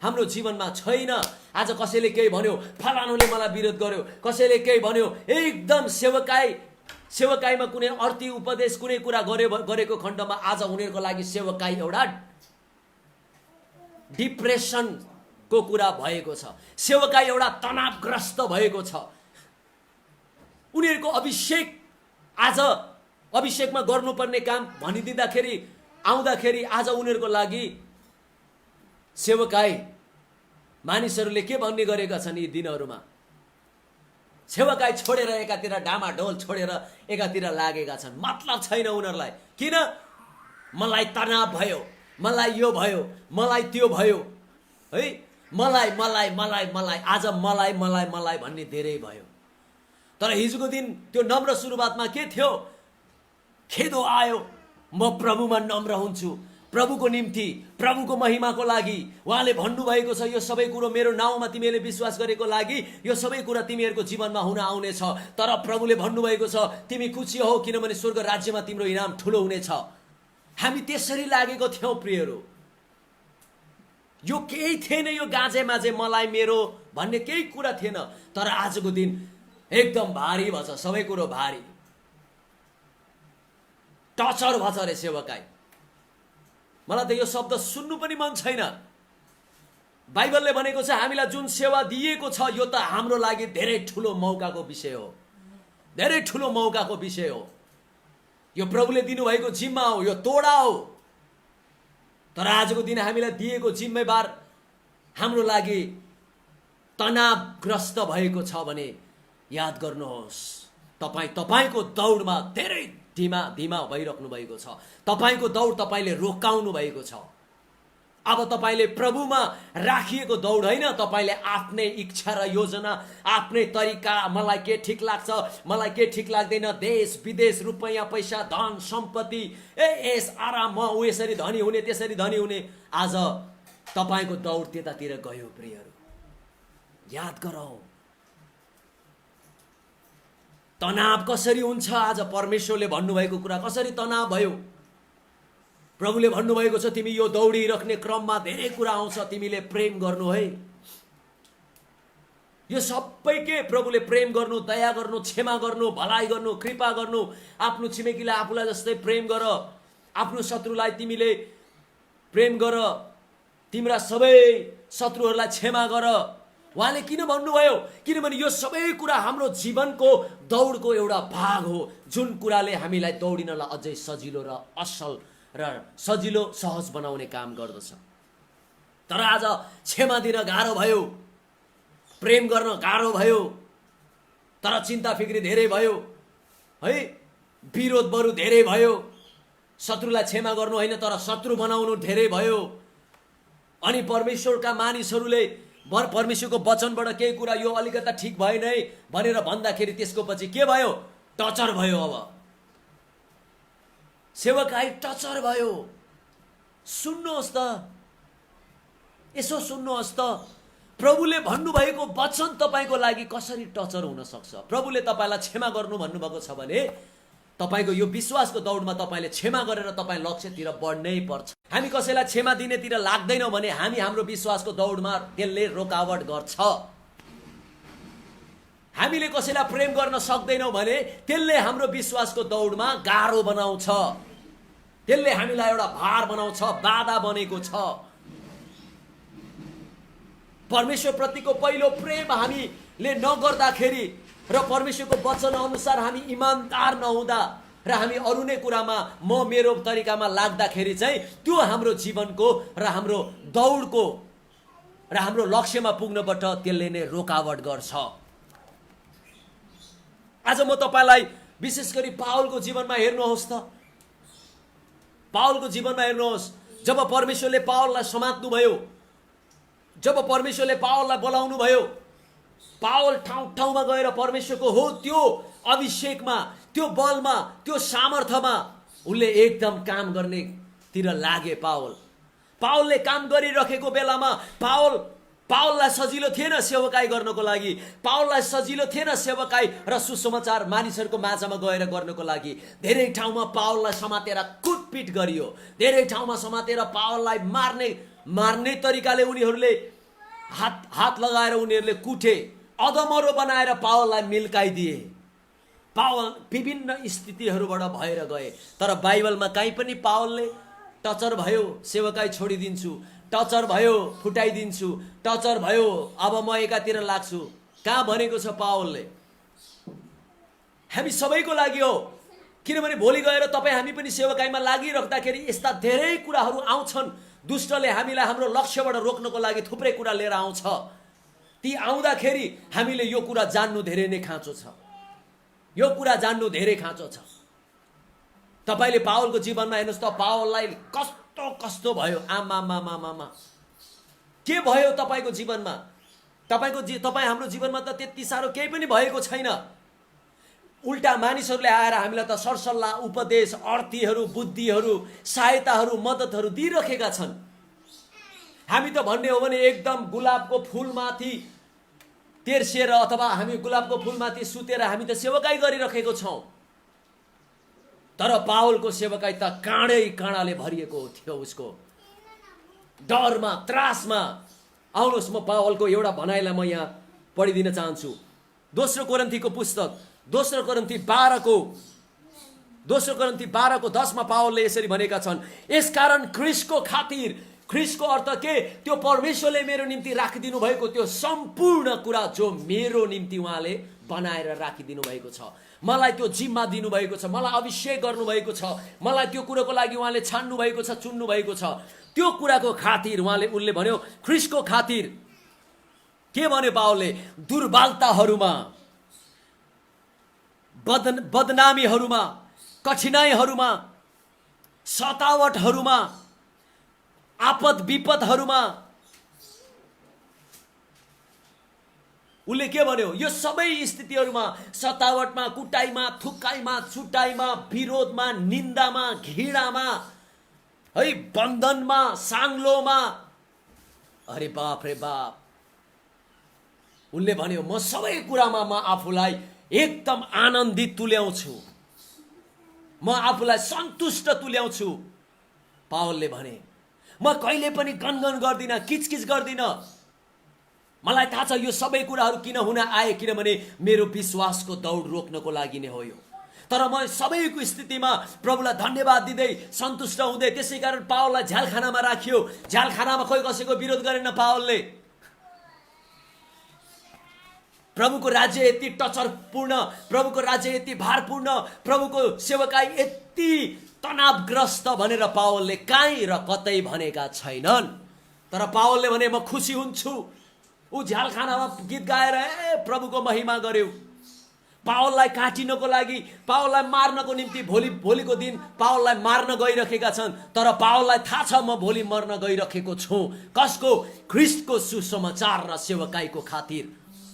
हाम्रो जीवनमा छैन। आज कसैले केही भन्यो, फलानुले मलाई विरोध गर्यो, कसैले केही भन्यो, एकदम सेवकाईमा कुनै अर्थी उपदेश कुनै कुरा गरेको खण्डमा आज उनीहरूको लागि सेवकाई एउटा डिप्रेसनको कुरा भएको छ, सेवकाई एउटा तनावग्रस्त भएको छ। उनीहरूको अभिषेकमा गर्नुपर्ने काम भनिदिँदाखेरि आउँदाखेरि आज उनीहरूको लागि सेवकाई मानिसहरूले के भन्ने गरेका छन् यी दिनहरूमा, सेवकाई छोडेर एकातिर डामाडोल छोडेर एकातिर लागेका छन्। मतलब छैन उनीहरूलाई। किन? मलाई तनाव भयो, मलाई यो भयो, मलाई त्यो भयो, है मलाई मलाई मलाई मलाई आज मलाई मलाई मलाई भन्ने धेरै भयो। तर हिजोको दिन त्यो नम्र सुरुवातमा के थियो? खेदो आयो, म प्रभुमा नम्र हुन्छु, प्रभुको निम्ति, प्रभुको महिमाको लागि। उहाँले भन्नुभएको छ यो सबै कुरो मेरो नाउँमा तिमीहरूले विश्वास गरेको लागि यो सबै कुरा तिमीहरूको जीवनमा हुन आउनेछ। तर प्रभुले भन्नुभएको छ तिमी खुसी हो किनभने स्वर्ग राज्यमा तिम्रो इनाम ठुलो हुनेछ। हामी त्यसरी लागेको थियौँ प्रियहरू। यो केही थिएन, यो गाजे माजे मलाई मेरो भन्ने केही कुरा थिएन। तर आजको दिन एकदम भारी भछ, सबै कुरो भारी, टचर भछ रे सेवकाई। मलाई त यो शब्द सुन्नु पनि मन छैन। बाइबलले भनेको छ हामीलाई जुन सेवा दिएको छ यो त हाम्रो लागि धेरै ठुलो मौकाको विषय हो, धेरै ठुलो मौकाको विषय हो। यो प्रभुले दिनुभएको जिम्मा हो, यो तोडा हो। तर आजको दिन हामीलाई दिएको जिम्मेवार हाम्रो लागि तनावग्रस्त भएको छ भने याद गर्नुहोस्, तपाईको दौडमा धेरै धीमा भइराख्नु भएको छ। तपाईको दौड तपाईले रोकाउनु भएको छ। अब तपाईले प्रभुमा राखिएको दौड होइन, तपाईले आफ्नै इच्छा र योजना, आफ्नै तरिका, मलाई के ठिक लाग्छ, मलाई के ठिक लाग्दैन, देश विदेश, रुपैयाँ पैसा, धन सम्पत्ति, यस आराम, म यसरी धनी हुने त्यसरी धनी हुने। आज तपाईको दौड त्यतातिर गयो प्रियहरू। याद गरौँ तनाव कसरी हुन्छ। आज परमेश्वरले भन्नुभएको कुरा कसरी तनाव भयो। प्रभुले भन्नुभएको छ तिमी यो दौडिराख्ने क्रममा धेरै कुरा आउँछ, तिमीले प्रेम गर्नु है। यो सबै के प्रभुले प्रेम गर्नु, दया गर्नु, क्षमा गर्नु, भलाइ गर्नु, कृपा गर्नु, आफ्नो छिमेकीलाई आफूलाई जस्तै प्रेम गर, आफ्नो शत्रुलाई तिमीले प्रेम गर, तिम्रा सबै शत्रुहरूलाई क्षमा गर। उहाँले किन भन्नुभयो? किनभने यो सबै कुरा हाम्रो जीवनको दौडको एउटा भाग हो, जुन कुराले हामीलाई दौडिनलाई अझै सजिलो र असल र सजिलो सहज बनाउने काम गर्दछ। तर आज क्षमा दिन गाह्रो भयो, प्रेम गर्न गाह्रो भयो, तर चिन्ता फिक्री धेरै भयो है, विरोध बरु धेरै भयो। शत्रुलाई क्षमा गर्नु होइन तर शत्रु बनाउनु धेरै भयो। अनि परमेश्वरका मानिसहरूले परमेश्वरको वचनबाट केही कुरा यो अलिकता ठिक भएन है भनेर भन्दाखेरि त्यसको पछि के भयो? टचर भयो। अब सेवकाई टचर भयो। सुन्नुहोस् त, यसो सुन्नुहोस् त, प्रभुले भन्नुभएको वचन तपाईको लागि कसरी टचर हुन सक्छ। प्रभुले तपाईलाई क्षमा गर्नु भन्नुभएको छ भने तपाईको यो विश्वासको दौडमा तपाईले क्षमा गरेर तपाईँ लक्ष्यतिर बढ्नै पर्छ। हामी कसैलाई क्षमा दिनेतिर लाग्दैनौँ भने हामी हाम्रो विश्वासको दौडमा त्यसले रोकावट गर्छ। हामीले कसैलाई प्रेम गर्न सक्दैनौँ भने त्यसले हाम्रो विश्वासको दौडमा गाह्रो बनाउँछ, त्यसले हामीलाई एउटा भार बनाउँछ, बाधा बनेको छ। परमेश्वर प्रतिको पहिलो प्रेम हामीले नगर्दाखेरि र परमेश्वरको वचन अनुसार हामी इमानदार नहुँदा र हामी अरू नै कुरामा म मेरो तरिकामा लाग्दाखेरि चाहिँ त्यो हाम्रो जीवनको र हाम्रो दौडको र हाम्रो लक्ष्यमा पुग्नबाट त्यसले नै रोकावट गर्छ। आज म तपाईलाई विशेष गरी पावलको जीवनमा हेर्नुहोस् त, पावलको जीवनमा हेर्नुहोस्। जब परमेश्वरले पावललाई समात्नु भयो, जब परमेश्वरले पावललाई बोलाउनु भयो, पावल ठाउँ ठाउँमा गएर परमेश्वरको हो त्यो अभिषेकमा, त्यो बलमा, त्यो सामर्थ्यमा उनले एकदम काम गर्नेतिर लागे। पावलले काम गरिरहेको बेलामा पावललाई सजिलो थिएन सेवकाई गर्नको लागि, पावललाई सजिलो थिएन सेवकाई र सुसमाचार मानिसहरूको माझमा गएर गर्नको लागि। धेरै ठाउँमा पावललाई समातेर कुटपिट गरियो, धेरै ठाउँमा समातेर पावललाई मार्ने तरिकाले उनीहरूले हात लगाएर उनीहरूले कुटे, अधमरो बनाएर पावललाई मिल्काइदिए। पावल विभिन्न स्थितिहरूबाट भएर गए, तर बाइबलमा कहीँ पनि पावलले टचर भयो सेवकाई छोडिदिन्छु, टचर भयो फुटाइदिन्छु, टचर भयो अब म एकातिर लाग्छु, कहाँ भनेको छ पावलले? हामी सबैको लागि हो, किनभने भोलि गएर तपाईँ हामी पनि सेवकाईमा लागिराख्दाखेरि यस्ता धेरै कुराहरू आउँछन्। दुष्टले हामीलाई हाम्रो लक्ष्यबाट रोक्नको लागि थुप्रै कुरा लिएर आउँछ। ती आउँदाखेरि हामीले यो कुरा जान्नु धेरै नै खाँचो छ, यो कुरा जान्नु धेरै खाँचो छ। तपाईँले पावलको जीवनमा हेर्नुहोस् त, पावललाई कस्तो कस्तो भयो, आमा के भयो तपाईँको जीवनमा? तपाईँ हाम्रो जीवनमा त त्यति साह्रो केही पनि भएको छैन। उल्टा मानिसहरूले आएर हामीलाई त सरसल्लाह, उपदेश, अर्थीहरू, बुद्धिहरू, सहायताहरू, मद्दतहरू दिइरहेका छन्। हामी त भन्ने हो भने एकदम गुलाबको फुलमाथि तेर्सिएर अथवा हामी गुलाबको फुलमाथि सुतेर हामी त सेवकाई गरिरहेको छौँ। तर पावलको सेवकाई त काँडाले भरिएको थियो, उसको डरमा, त्रासमा। आउनुहोस् म पावलको एउटा भनाइलाई म यहाँ पढिदिन चाहन्छु। दोस्रो कोरिन्थीको पुस्तक, दोस्रो कोरिन्थी 12को 10 पावलले यसरी भनेका छन्, यसकारण ख्रीष्टको खातिर, ख्रीष्टको अर्थ के? त्यो परमेश्वरले मेरो निम्ति राखिदिनु भएको त्यो सम्पूर्ण कुरा जो मेरो निम्ति उहाँले बनाएर राखिदिनु भएको छ, मलाई त्यो जिम्मा दिनुभएको छ, मलाई अभिषेक गर्नुभएको छ, मलाई त्यो कुरोको लागि उहाँले छान्नु भएको छ, चुन्नु भएको छ। त्यो कुराको खातिर उनले भन्यो, ख्रीष्टको खातिर के भन्यो पावलले? दुर्बलताहरूमा, बदनामीहरूमा, कठिनाइहरूमा, सतावटहरूमा, आपद विपदहरूमा उसले के भन्यो? यो सबै स्थितिहरूमा, सतावटमा, कुटाइमा, थुकाइमा, चुटाइमा, विरोधमा, निन्दामा, घृणामा, है बन्धनमा, साङ्लोमा, अरे बाप रे बाप, उनले भन्यो म सबै कुरामा म आफूलाई एकदम आनन्दित तुल्याउँछु, म आफूलाई सन्तुष्ट तुल्याउँछु। पावलले भने म कहिले पनि गनगन गर्दिनँ, किचकिच गर्दिनँ। मलाई थाहा छ यो सबै कुराहरू किन हुन आए, किनभने मेरो विश्वासको दौड रोक्नको लागि नै हो यो। तर म सबैको स्थितिमा प्रभुलाई धन्यवाद दिँदै सन्तुष्ट हुँदै, त्यसै कारण पावललाई झ्यालखानामा राखियो। झ्यालखानामा खोइ कसैको विरोध गरेन पावलले। प्रभुको राज्य यति टचरपूर्ण, प्रभुको राज्य यति भारपूर्ण, प्रभुको सेवकाई यति तनावग्रस्त भनेर पावलले काहीँ र कतै भनेका छैनन्। तर पावलले भने म खुसी हुन्छु। ऊ झ्यालखानामा गीत गाएर प्रभुको महिमा गर्यो। पावललाई काटिनको लागि, पावललाई मार्नको निम्ति भोलिको दिन पावललाई मार्न गइरहेका छन्। तर पावललाई थाहा छ म भोलि मर्न गइरहेको छु। कसको? ख्रीष्टको सुसमाचार र सेवकाईको खातिर।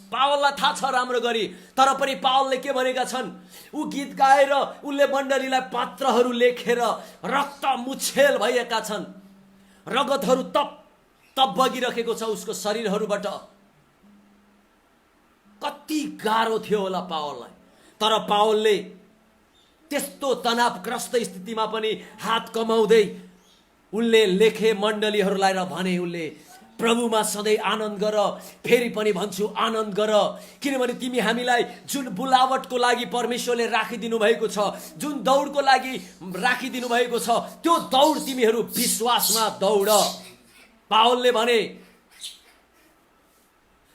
पावललाई थाहा छ राम्रो गरी। तर पनि पावलले के भनेका छन्? ऊ गीत गाएर उसले मण्डलीलाई पत्रहरू लेखेर रक्त मुछेल भएका छन्, रगतहरू तप बगिरहेको छ उसको शरीरहरूबाट। कति गाह्रो थियो होला पावललाई। तर पावलले त्यस्तो तनावग्रस्त स्थितिमा पनि हात कमाउँदै उनले लेखे मण्डलीहरूलाई र भने, उनले प्रभुमा सधैँ आनन्द गर। फेरि पनि भन्छु आनन्द गर, किनभने तिमी हामीलाई जुन बुलावटको लागि परमेश्वरले राखिदिनु भएको छ, जुन दौडको लागि राखिदिनु भएको छ, त्यो दौड तिमीहरू विश्वासमा दौड। पावलले भने,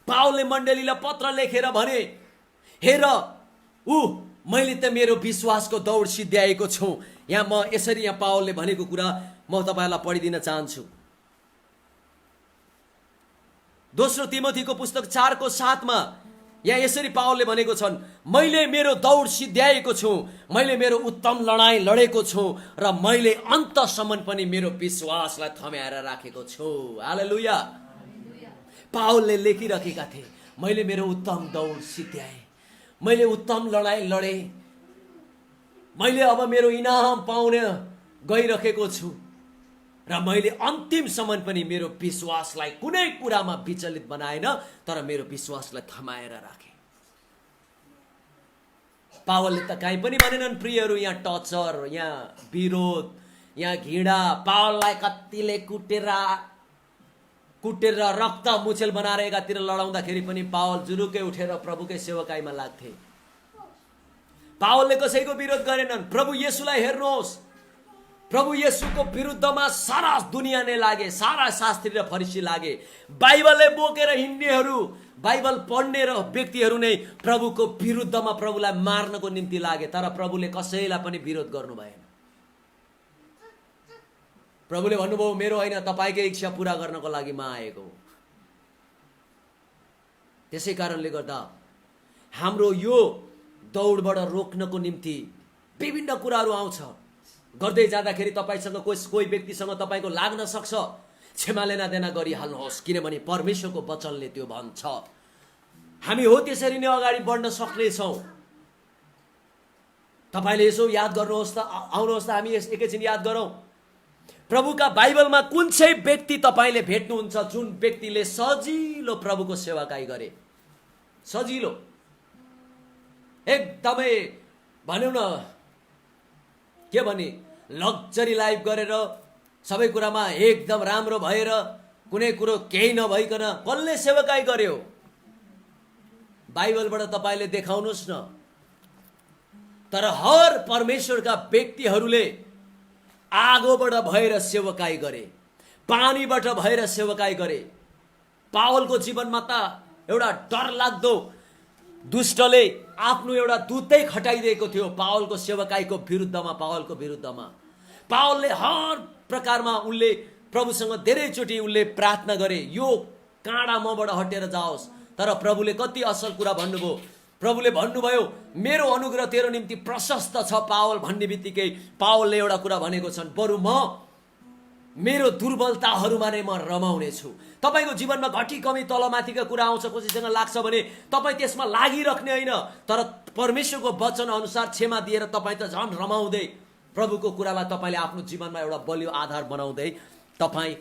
पावलले मण्डलीलाई पत्र लेखेर भने, हेर मैले त मेरो विश्वासको दौड सिद्ध्याएको छु। यहाँ म यसरी यहाँ पावलले भनेको कुरा म तपाईँलाई पढिदिन चाहन्छु। दोस्रो तिमोथीको पुस्तक 4:7 यहाँ यसरी पावलले भनेको छन्, मैले मेरो दौड सिद्ध्याएको छु, मैले मेरो उत्तम लडाईँ लडेको छु र मैले अन्तसम्म पनि मेरो विश्वासलाई थम्याएर राखेको छु। हालेलुया। पावलले लेखिरहेका थिए, मैले मेरो उत्तम दौड सिद्ध्याएँ, मैले उत्तम लडाईँ लडेँ, मैले अब मेरो इनाम पाउने गइरहेको छु। र मैले अन्तिमसम्म पनि मेरो विश्वासलाई कुनै कुरामा विचलित बनाएन, तर मेरो विश्वासलाई थमाएर राखेँ। पावलले त काहीँ पनि भनेनन् प्रियहरू, यहाँ टर्चर, यहाँ विरोध, यहाँ घृणा, पावललाई कतिले कुटेर रक्त मुछेल बनाएर एकातिर लडाउँदाखेरि पनि पावल जुरुकै उठेर प्रभुकै सेवकाईमा लाग्थे। पावलले कसैको विरोध गरेनन्। प्रभु येशूलाई हेर्नुहोस्, प्रभु येशूको विरुद्धमा सारा दुनियाँ नै लागे, सारा शास्त्री र फरिसी लागे। बाइबलले बोकेर हिँड्नेहरू, बाइबल पढ्ने र व्यक्तिहरू नै प्रभुको विरुद्धमा प्रभुलाई मार्नको निम्ति लागे, तर प्रभुले कसैलाई पनि विरोध गर्नु भएन। प्रभुले भन्नुभयो, मेरो होइन, तपाईँकै इच्छा पूरा गर्नको लागि म आएको हो। त्यसै कारणले गर्दा हाम्रो यो दौडबाट रोक्नको निम्ति विभिन्न कुराहरू आउँछ। गर्दै जाँदाखेरि तपाईँसँग कोही व्यक्तिसँग तपाईँको लाग्न सक्छ, क्षमा लेना देना गरिहाल्नुहोस्, किनभने परमेश्वरको वचनले त्यो भन्छ। हामी हो त्यसरी नै अगाडि बढ्न सक्नेछौँ। तपाईँले यसो याद गर्नुहोस् त, आउनुहोस् त हामी एकैछिन याद गरौँ। प्रभुका बाइबलमा कुन चाहिँ व्यक्ति तपाईँले भेट्नुहुन्छ जुन व्यक्तिले सजिलो प्रभुको सेवाकाई गरे? सजिलो, एकदमै भनौँ न के भने लग्जरी लाइफ गरेर सबै कुरामा एकदम राम्रो भएर कुनै कुरो केही नभइकन कसले सेवाकाई गर्यो? बाइबलबाट तपाईँले देखाउनुहोस् न। तर हर परमेश्वरका व्यक्तिहरूले आगोबाट भएर सेवकाई गरे, पानीबाट भएर सेवकाई गरे। पावलको जीवनमा त एउटा डरलाग्दो दुष्टले आफ्नो एउटा दूतै खटाइदिएको थियो पावलको सेवकाईको विरुद्धमा, पावलको विरुद्धमा। पावलले हर प्रकारमा उनले प्रभुसँग धेरैचोटि उनले प्रार्थना गरे, यो काँडा मबाट हटेर जाओस्। तर प्रभुले कति असल कुरा भन्नुभयो। प्रभुले भन्नुभयो, मेरो अनुग्रह तेरो निम्ति प्रशस्त छ पावल भन्ने बित्तिकै पावलले एउटा कुरा भनेको छन्, बरु म मेरो दुर्बलताहरूमा नै म रमाउने छु। तपाईँको जीवनमा घटी कमी तलमाथिका कुरा आउँछ, कसैसँग लाग्छ भने तपाईँ त्यसमा लागिराख्ने होइन, तर परमेश्वरको वचन अनुसार क्षमा दिएर तपाईँ त झन् रमाउँदै प्रभुको कुरालाई तपाईँले आफ्नो जीवनमा एउटा बलियो आधार बनाउँदै तपाईँ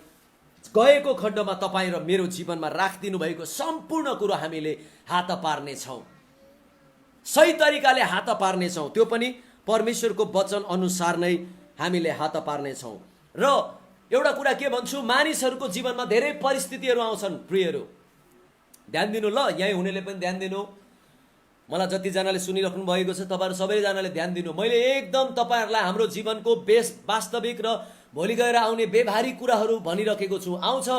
गएको खण्डमा तपाईँ र मेरो जीवनमा राखिदिनु भएको सम्पूर्ण कुरो हामीले हात पार्नेछौँ, सही तरिकाले हात पार्नेछौँ। त्यो पनि परमेश्वरको वचन अनुसार नै हामीले हात पार्नेछौँ। र एउटा कुरा के भन्छु, मानिसहरूको जीवनमा धेरै परिस्थितिहरू आउँछन्। प्रियहरू ध्यान दिनु ल, यहीँ हुनेले पनि ध्यान दिनु, मलाई जतिजनाले सुनिराख्नु भएको छ तपाईँहरू सबैजनाले ध्यान दिनु। मैले एकदम तपाईँहरूलाई हाम्रो जीवनको वास्तविक र भोलि गएर आउने व्यवहारिक कुराहरू भनिराखेको छु। आउँछ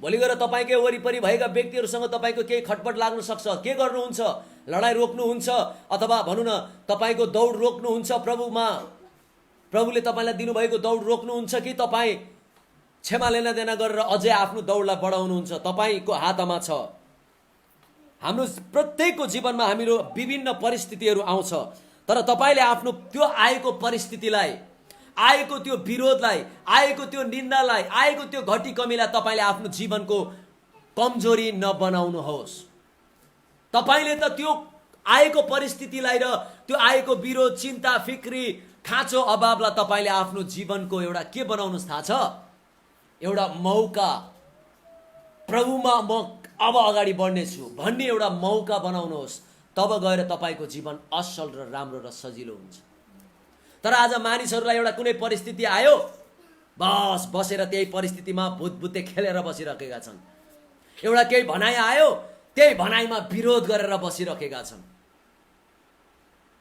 भोलि गएर तपाईँकै वरिपरि भएका व्यक्तिहरूसँग तपाईँको केही खटपट लाग्न सक्छ। के गर्नुहुन्छ? लडाइँ रोक्नुहुन्छ अथवा भनौँ न तपाईँको दौड रोक्नुहुन्छ प्रभुमा, प्रभुले तपाईँलाई दिनुभएको दौड रोक्नुहुन्छ कि तपाईँ क्षमा लेना देना गरेर अझै आफ्नो दौडलाई बढाउनुहुन्छ? तपाईँको हातमा छ। हाम्रो प्रत्येकको जीवनमा हाम्रो विभिन्न परिस्थितिहरू आउँछ, तर तपाईँले आफ्नो त्यो आएको परिस्थितिलाई, आएको त्यो विरोधलाई, आएको त्यो निन्दालाई, आएको त्यो घटी कमीलाई तपाईँले आफ्नो जीवनको कमजोरी नबनाउनुहोस्। तपाईँले त त्यो आएको परिस्थितिलाई र त्यो आएको विरोध, चिन्ता, फिक्री, खाँचो, अभावलाई तपाईँले आफ्नो जीवनको एउटा के बनाउनुहोस् थाहा छ? एउटा मौका, प्रभुमा म अब अगाडि बढ्नेछु भन्ने एउटा मौका बनाउनुहोस्। तब गएर तपाईँको जीवन असल र राम्रो र सजिलो हुन्छ। तर आज मानिसहरूलाई एउटा कुनै परिस्थिति आयो, बसेर त्यही परिस्थितिमा भूतभूते खेलेर बसिरहेका छन्। एउटा केही भनाइ आयो, त्यही भनाइमा विरोध गरेर बसिरहेका छन्।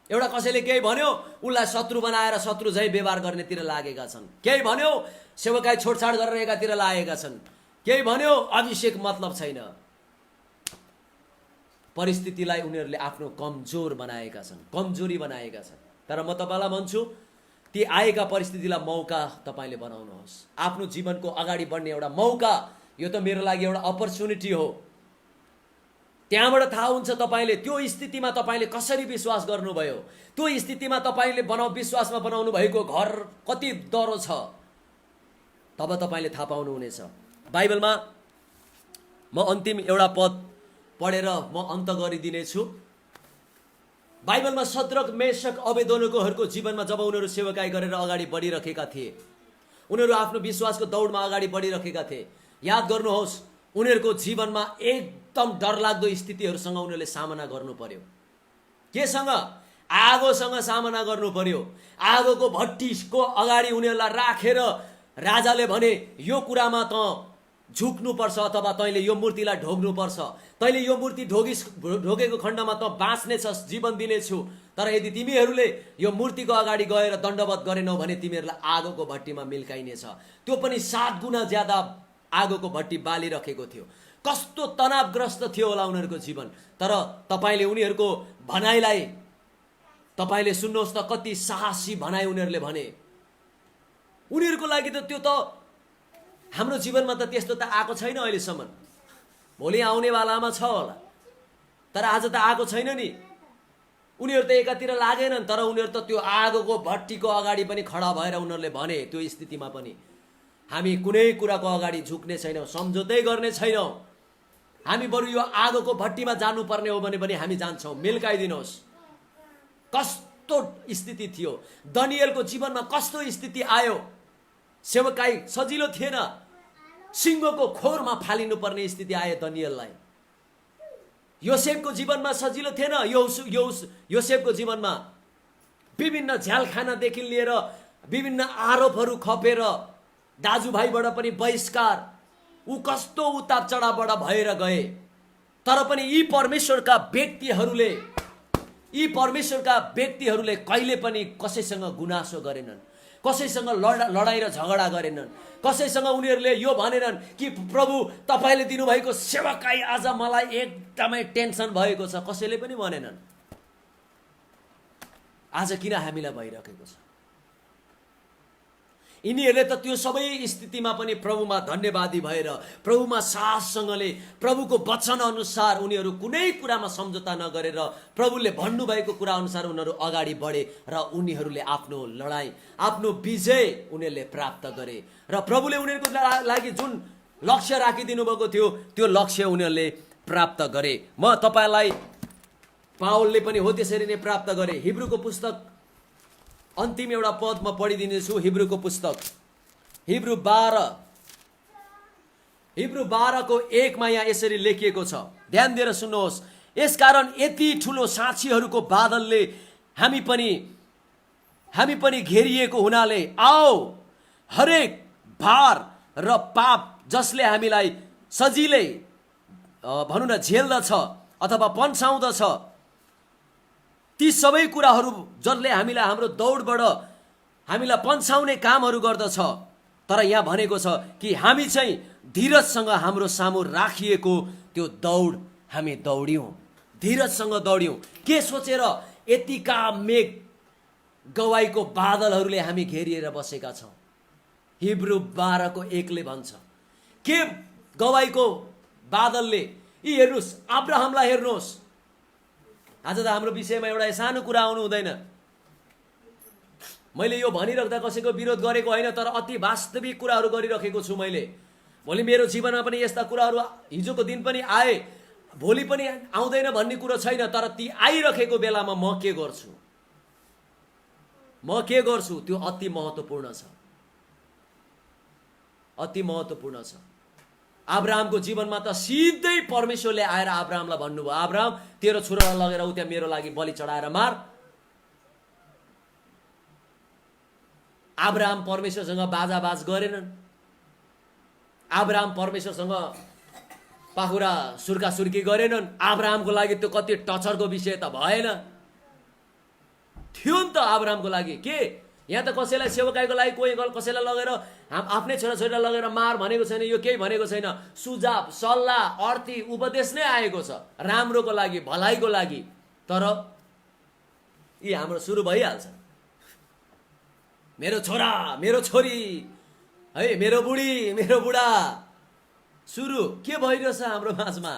एउटा कसैले केही भन्यो, उसलाई शत्रु बनाएर शत्रु झै व्यवहार गर्नेतिर लागेका छन्। केही भन्यो, सेवकाई छोडछाड गरेर एकातिर लागेका छन्। केही भन्यो, अभिषेक मतलब छैन। परिस्थितिलाई उनीहरूले आफ्नो कमजोर बनाएका छन्, कमजोरी बनाएका छन्। तर म तपाईँलाई भन्छु, ती आएका परिस्थितिलाई मौका तपाईँले बनाउनुहोस्। आफ्नो जीवनको अगाडि बढ्ने एउटा मौका, यो त मेरो लागि एउटा अपर्च्युनिटी हो। त्यहाँबाट थाहा हुन्छ तपाईँले त्यो स्थितिमा तपाईँले कसरी विश्वास गर्नुभयो, त्यो स्थितिमा तपाईँले विश्वासमा बनाउनु भएको घर कति डह्रो छ, तब तपाईँले थाहा पाउनुहुनेछ। बाइबलमा म अन्तिम एउटा पद पढेर म अन्त गरिदिनेछु। बाइबलमा सद्रक, मेशक, अबेदनोगोहरूको जीवनमा जब उनीहरू सेवकाई गरेर अगाडि बढिरहेका थिए, उनीहरू आफ्नो विश्वासको दौडमा अगाडि बढिरहेका थिए। याद गर्नुहोस्, उनीहरूको जीवनमा एकदम डरलाग्दो स्थितिहरूसँग उनीहरूले सामना गर्नु पर्यो। केसँग? आगोसँग सामना गर्नु पर्यो। आगोको भट्टीको अगाडि उनीहरूलाई राखेर राजाले भने यो कुरामा त झुक्नुपर्छ अथवा तैँले यो मूर्तिलाई ढोग्नुपर्छ। तैँले यो मूर्ति ढोगेको खण्डमा त बाँच्नेछस्, जीवन दिनेछु। तर यदि तिमीहरूले यो मूर्तिको अगाडि गएर दण्डवत गरेनौ भने तिमीहरूलाई आगोको भट्टीमा मिल्काइनेछ। त्यो पनि 7 गुणा ज्यादा आगोको भट्टी बालिरहेको थियो। कस्तो तनावग्रस्त थियो होला उनीहरूको जीवन। तर तपाईँले उनीहरूको भनाइलाई तपाईँले सुन्नुहोस् त, कति साहसी भनाइ उनीहरूले भने। उनीहरूको लागि त त्यो त हाम्रो जीवनमा त त्यस्तो त आएको छैन अहिलेसम्म। भोलि आउनेवालामा छ होला, तर आज त आएको छैन नि। उनीहरू त एकातिर लागेनन्, तर उनीहरू त त्यो आगोको भट्टीको अगाडि पनि खडा भएर उनीहरूले भने त्यो स्थितिमा पनि, हामी कुनै कुराको अगाडि झुक्ने छैनौँ, सम्झौतै गर्ने छैनौँ। हामी बरु यो आगोको भट्टीमा जानुपर्ने हो भने पनि हामी जान्छौँ, मिल्काइदिनुहोस्। कस्तो स्थिति थियो दनिएलको जीवनमा, कस्तो स्थिति आयो। सेवकाई सजिलो थिएन, सिंहको खोरमा फालिनु पर्ने स्थिति आयो दनिएललाई। योसेफको जीवनमा सजिलो थिएन। योसेफको जीवनमा विभिन्न झ्यालखानादेखि लिएर विभिन्न आरोपहरू खपेर दाजुभाइबाट पनि बहिष्कार, ऊ कस्तो उताप चढावबाट भएर गए। तर पनि यी परमेश्वरका व्यक्तिहरूले कहिले पनि कसैसँग गुनासो गरेनन्, कसैसँग लडाई र झगडा गरेनन्, कसैसँग उनीहरूले यो भनेनन् कि प्रभु तपाईँले दिनुभएको सेवाकाई आज मलाई एकदमै टेन्सन भएको छ। कसैले पनि भनेनन्। आज किन हामीलाई भइरहेको छ? यिनीहरूले त त्यो सबै स्थितिमा पनि प्रभुमा धन्यवादी भएर, प्रभुमा साहससँगले, प्रभुको वचन अनुसार उनीहरू कुनै कुरामा सम्झौता नगरेर प्रभुले भन्नुभएको कुरा अनुसार उनीहरू अगाडि बढे र उनीहरूले आफ्नो लडाई, आफ्नो विजय उनीहरूले प्राप्त गरे। र प्रभुले उनीहरूको लागि जुन लक्ष्य राखिदिनु भएको थियो त्यो लक्ष्य उनीहरूले प्राप्त गरे। म तपाईँलाई पावलले पनि हो त्यसरी नै प्राप्त गरे। हिब्रूको पुस्तक अन्तिम एउटा पद म पढिदिनेछु। हिब्रूको पुस्तक हिब्रू 12:1 यहाँ यसरी लेखिएको छ, ध्यान दिएर सुन्नुहोस्। यसकारण यति ठुलो साक्षीहरूको बादलले हामी पनि घेरिएको हुनाले आओ हरेक भार र पाप जसले हामीलाई सजिलै भनौँ न झेल्दछ अथवा पन्छाउँदछ, ती सबै कुराहरू जसले हामीलाई हाम्रो दौडबाट हामीलाई पन्छाउने कामहरू गर्दछ। तर यहाँ भनेको छ कि हामी चाहिँ धीरजसँग हाम्रो सामु राखिएको त्यो दौड हामी दौड्यौँ, धीरजसँग दौड्यौँ। के सोचेर? यतिका मेघ गवाईको बादलहरूले हामी घेरिएर बसेका छौँ। हिब्रू 12:1 भन्छ के गवाईको बादलले? यी हेर्नुहोस्, अब्राहमलाई हेर्नुहोस्। आज त हाम्रो विषयमा एउटा सानो कुरा आउनु हुँदैन। मैले यो भनिराख्दा कसैको विरोध गरेको होइन, तर अति वास्तविक कुराहरू गरिरहेको छु मैले। भोलि मेरो जीवनमा पनि यस्ता कुराहरू हिजोको दिन पनि आए, भोलि पनि आउँदैन भन्ने कुरो छैन। तर ती आइरहेको बेलामा म के गर्छु त्यो अति महत्त्वपूर्ण छ, अति महत्त्वपूर्ण छ। अब्राहमको जीवनमा त सिधै परमेश्वरले आएर अब्राहमलाई भन्नुभयो, अब्राहम तेरो छोरालाई लगेर उ त्यहाँ मेरो लागि बलि चढाएर मार। अब्राहम परमेश्वरसँग बाजाबाज गरेनन्। अब्राहम परमेश्वरसँग पाखुरा सुर्की गरेनन्। अब्राहमको लागि त्यो कति टचरको विषय त भएन थियो नि त अब्राहमको लागि। के यहाँ त कसैलाई सेवकाईको लागि कोही कसैलाई लगेर आफ्नै छोराछोरीलाई लगेर मार भनेको छैन, यो केही भनेको छैन। सुझाव, सल्लाह, अर्थी, उपदेश नै आएको छ राम्रोको लागि, भलाइको लागि। तर यी हाम्रो सुरु भइहाल्छ, मेरो छोरा, मेरो छोरी, है मेरो बुढी, मेरो बुढा, सुरु के भइरहेछ हाम्रो माझमा।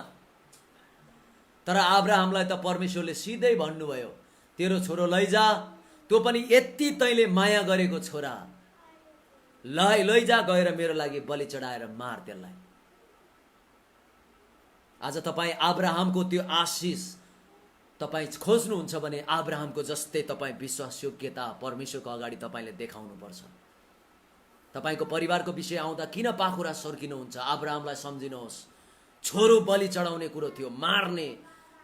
तर अब्राहमलाई त परमेश्वरले सिधै भन्नुभयो, तेरो छोरो लैजा, त्यो पनि यति तैँले माया गरेको छोरा, लैजा गएर मेरो लागि बलि चढाएर मार त्यसलाई। आज तपाईँ अब्राहमको त्यो आशिष तपाईँ खोज्नुहुन्छ भने अब्राहमको जस्तै तपाईँ विश्वास योग्यता परमेश्वरको अगाडि तपाईँले देखाउनुपर्छ। तपाईँको परिवारको विषय आउँदा किन पाखुरा सर्किनुहुन्छ? अब्राहमलाई सम्झिनुहोस्, छोरो बलि चढाउने कुरो थियो, मार्ने।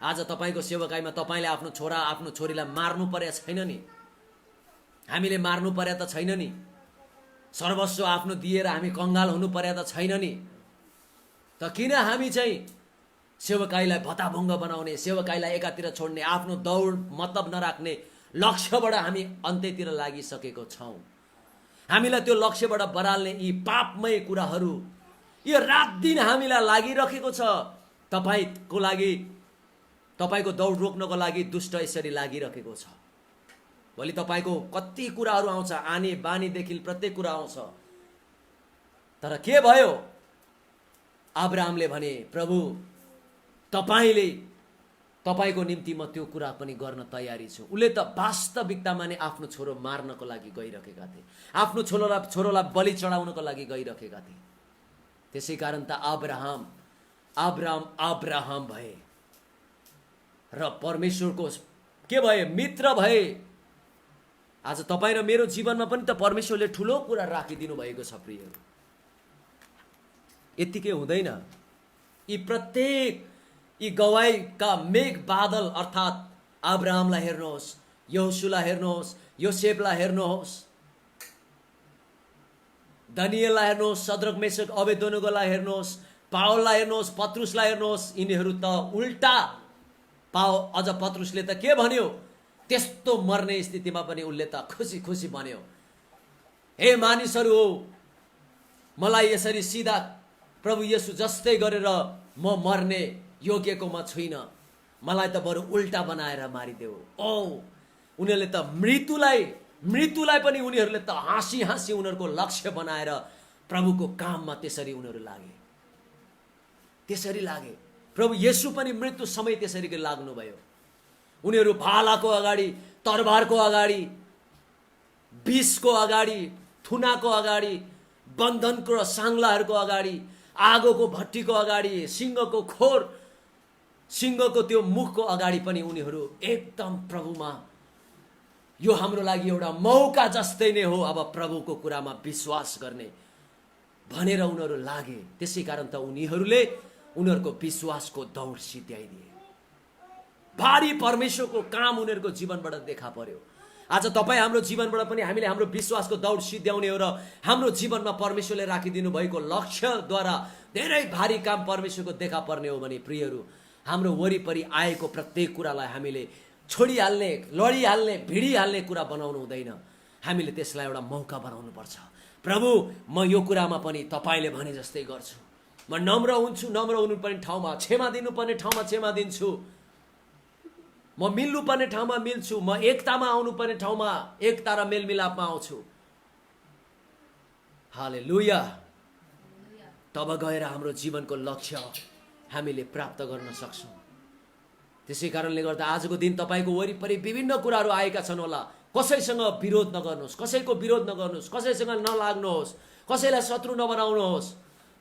आज तपाईँको सेवकाईमा तपाईँले आफ्नो छोरा आफ्नो छोरीलाई मार्नु परेको छैन नि? हामीले मार्नु परे त छैन नि? सर्वस्व आफ्नो दिएर हामी कङ्गाल हुनु परे त छैन नि? त किन हामी चाहिँ सेवकाईलाई भताभङ्ग बनाउने, सेवकाईलाई एकातिर छोड्ने, आफ्नो दौड मतलब नराख्ने लक्ष्यबाट हामी अन्त्यतिर लागिसकेको छौँ। हामीलाई त्यो लक्ष्यबाट बराल्ने यी पापमय कुराहरू यो रात दिन हामीलाई लागिरहेको छ। तपाईँको लागि, तपाईँको दौड रोक्नको लागि दुष्ट यसरी लागिरहेको छ। भोलि तपाईँको कति कुराहरू आउँछ, आने बानीदेखि प्रत्येक कुरा आउँछ। तर के भयो? अब्राहमले भने, प्रभु तपाईँको निम्ति म त्यो कुरा पनि गर्न तयारी छु। उसले त वास्तविकतामा नै आफ्नो छोरो मार्नको लागि गइरहेका थिए, आफ्नो छोरोलाई बलि चढाउनको लागि गइरहेका थिए। त्यसै कारण त अब्राहम भए र परमेश्वरको के भए? मित्र भए। आज तपाईँ र मेरो जीवनमा पनि त परमेश्वरले ठुलो कुरा राखिदिनु भएको छ प्रियहरू। यतिकै हुँदैन। यी गवाईका मेघ बादल अर्थात् अब्राहमलाई हेर्नुहोस्, यहोशूलाई हेर्नुहोस्, योसेफलाई हेर्नुहोस्, दानिएललाई हेर्नुहोस्, सद्रक मेशक अबेदनोगोलाई हेर्नुहोस्, पावललाई हेर्नुहोस्, पत्रुसलाई हेर्नुहोस्। यिनीहरू त उल्टा। अझ पत्रुसले त के भन्यो? त्यस्तो मर्ने स्थितिमा पनि उसले त खुसी खुसी भन्यो, हे मानिसहरू हो, मलाई यसरी सिधा प्रभु येशू जस्तै गरेर म मर्ने योग्यको म छुइनँ, मलाई त बरु उल्टा बनाएर मारिदेऊ। उनीहरूले त मृत्युलाई पनि उनीहरूले त हाँसी हाँसी उनीहरूको लक्ष्य बनाएर प्रभुको काममा त्यसरी उनीहरू लागे। प्रभु येशू पनि मृत्यु समय त्यसरी लाग्नुभयो। उनीहरू भालाको अगाडि, तरबारको अगाडि, विषको अगाडि, थुनाको अगाडि, बन्धनको र साङ्लाहरूको अगाडि, आगोको भट्टीको अगाडि, सिंहको त्यो मुखको अगाडि पनि उनीहरू एकदम प्रभुमा, यो हाम्रो लागि एउटा मौका जस्तै नै हो अब प्रभुको कुरामा विश्वास गर्ने भनेर उनीहरू लागे। त्यसै कारण त उनीहरूको विश्वासको दौड सिध्याइदिए। भारी परमेश्वरको काम उनीहरूको जीवनबाट देखा पर्यो। आज तपाईँ हाम्रो जीवनबाट पनि हामीले हाम्रो विश्वासको दौड सिध्याउने हो र हाम्रो जीवनमा परमेश्वरले राखिदिनु भएको लक्ष्यद्वारा धेरै भारी काम परमेश्वरको देखा पर्ने हो भने प्रियहरू, हाम्रो वरिपरि आएको प्रत्येक कुरालाई हामीले छोडिहाल्ने, लडिहाल्ने, भिडिहाल्ने कुरा बनाउनु हुँदैन। हामीले त्यसलाई एउटा मौका बनाउनु पर्छ। प्रभु, म यो कुरामा पनि तपाईँले भने जस्तै गर्छु। म नम्र हुन्छु, नम्र हुनुपर्ने ठाउँमा क्षमा दिनुपर्ने ठाउँमा क्षमा दिन्छु। म मिल्नुपर्ने ठाउँमा मिल्छु। म एकतामा आउनुपर्ने ठाउँमा एकता र मेलमिलापमा आउँछु। हालेलुया। तब गएर हाम्रो जीवनको लक्ष्य हामीले प्राप्त गर्न सक्छौँ। त्यसै कारणले गर्दा आजको दिन तपाईँको वरिपरि विभिन्न कुराहरू आएका छन् होला। कसैसँग विरोध नगर्नुहोस्, कसैको विरोध नगर्नुहोस्, कसैसँग नलाग्नुहोस्, कसैलाई शत्रु नबनाउनुहोस्।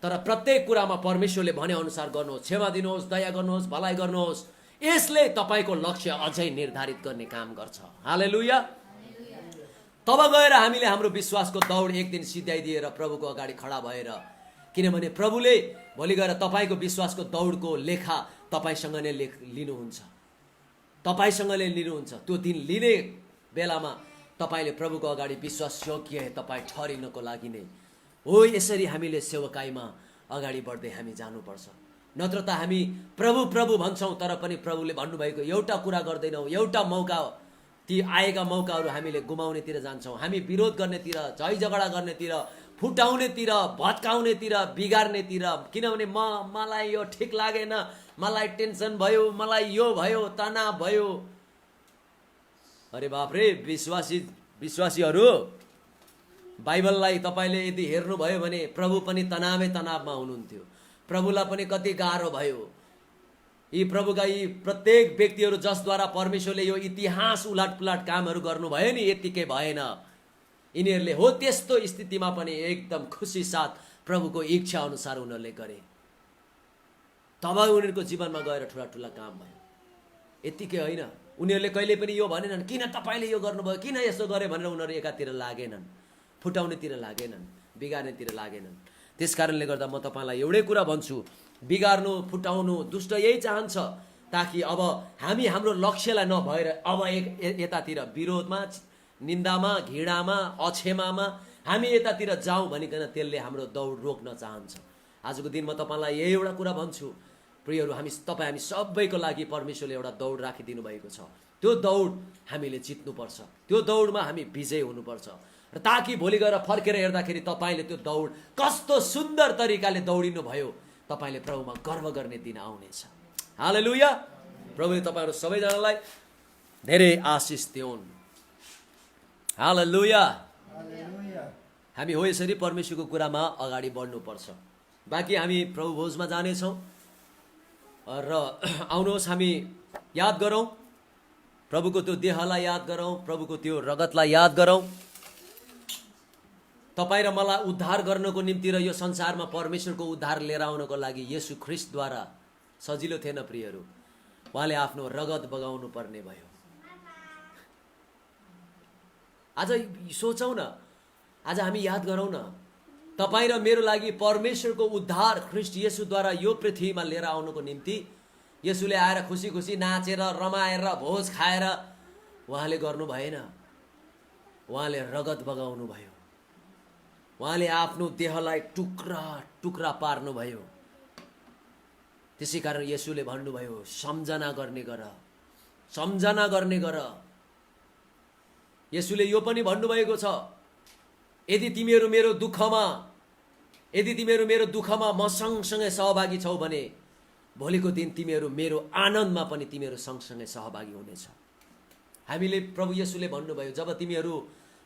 तर प्रत्येक कुरामा परमेश्वरले भने अनुसार गर्नुहोस्, क्षमा दिनुहोस्, दया गर्नुहोस्, भलाइ गर्नुहोस्। यसले तपाईँको लक्ष्य अझै निर्धारित गर्ने काम गर्छ। हालेलुया। तब गएर हामीले हाम्रो विश्वासको दौड एक दिन सिध्याइदिएर प्रभुको अगाडि खडा भएर, किनभने प्रभुले भोलि गएर तपाईँको विश्वासको दौडको लेखा तपाईँसँग नै लिनुहुन्छ, तपाईँसँगले लिनुहुन्छ। त्यो दिन लिने बेलामा तपाईँले प्रभुको अगाडि विश्वास योग्य तपाईँ ठहरिनको लागि नै हो। यसरी हामीले सेवकाईमा अगाडि बढ्दै हामी जानुपर्छ। नत्र त हामी प्रभु प्रभु भन्छौँ तर पनि प्रभुले भन्नुभएको एउटा कुरा गर्दैनौँ। एउटा मौका, ती आएका मौकाहरू हामीले गुमाउनेतिर जान्छौँ। हामी विरोध गर्नेतिर, झै झगडा गर्नेतिर, फुटाउनेतिर, भत्काउनेतिर, बिगार्नेतिर। किनभने मलाई यो ठिक लागेन, मलाई टेन्सन भयो, मलाई यो भयो, तनाव भयो। अरे बापरे, विश्वासीहरू, बाइबललाई तपाईँले यदि हेर्नुभयो भने प्रभु पनि तनावमा हुनुहुन्थ्यो। प्रभुलाई पनि कति गाह्रो भयो। यी प्रभुका यी प्रत्येक व्यक्तिहरू जसद्वारा परमेश्वरले यो इतिहास उलाटपुलाट कामहरू गर्नुभयो नि, यतिकै भएन। यिनीहरूले हो त्यस्तो स्थितिमा पनि एकदम खुसी साथ प्रभुको इच्छा अनुसार उनीहरूले गरे। तब उनीहरूको जीवनमा गएर ठुला ठुला काम भयो। यतिकै होइन, उनीहरूले कहिले पनि यो भनेनन् किन तपाईँले यो गर्नुभयो, किन यसो गरे भनेर उनीहरू एकातिर लागेनन्, फुटाउनेतिर लागेनन्। बिगार्नेतिर लागेनन्। त्यस कारणले गर्दा म तपाईँलाई एउटै कुरा भन्छु, बिगार्नु फुटाउनु दुष्ट यही चाहन्छ ताकि अब हामी हाम्रो लक्ष्यलाई नभएर अब यतातिर विरोधमा, निन्दामा, घृणामा, अक्षमामा हामी यतातिर जाउँ भनिकन त्यसले हाम्रो दौड रोक्न चाहन्छ। आजको दिन म तपाईँलाई यही एउटा कुरा भन्छु प्रियहरू, हामी सबैको लागि परमेश्वरले एउटा दौड राखिदिनु भएको छ। त्यो दौड हामीले जित्नुपर्छ, त्यो दौडमा हामी विजय हुनुपर्छ र ताकि भोलि गएर फर्केर हेर्दाखेरि तपाईँले त्यो दौड कस्तो सुन्दर तरिकाले दौडिनु भयो, तपाईँले प्रभुमा गर्व गर्ने दिन आउनेछ। हालेलुया। प्रभुले तपाईँहरू सबैजनालाई धेरै आशिष दिउन्। हालेलुया। हामी हो यसरी परमेश्वरको कुरामा अगाडि बढ्नुपर्छ। बाँकी हामी प्रभु भोजमा जानेछौँ र आउनुहोस् हामी याद गरौँ प्रभुको त्यो देहलाई, याद गरौँ प्रभुको त्यो रगतलाई, याद गरौँ। तपाईँ र मलाई उद्धार गर्नको निम्ति र यो संसारमा परमेश्वरको उद्धार लिएर आउनको लागि येशू ख्रिस्टद्वारा सजिलो थिएन प्रियहरू, उहाँले आफ्नो रगत बगाउनु पर्ने भयो। आज सोचौँ न, आज हामी याद गरौँ न, तपाईँ र मेरो लागि परमेश्वरको उद्धार ख्रिस्ट येशूद्वारा यो पृथ्वीमा लिएर आउनुको निम्ति येशूले आएर खुसी खुसी नाचेर रमाएर भोज खाएर उहाँले गर्नु भएन। उहाँले रगत बगाउनु भयो, उहाँले आफ्नो देहलाई टुक्रा टुक्रा पार्नुभयो। त्यसै कारण येशूले भन्नुभयो, सम्झना गर्ने गर, सम्झना गर्ने गर। येशूले यो पनि भन्नुभएको छ, यदि तिमीहरू मेरो दुःखमा म सँगसँगै सहभागी छौ भने भोलिको दिन तिमीहरू मेरो आनन्दमा पनि तिमीहरू सँगसँगै सहभागी हुनेछ। हामीले प्रभु येशूले भन्नुभयो, जब तिमीहरू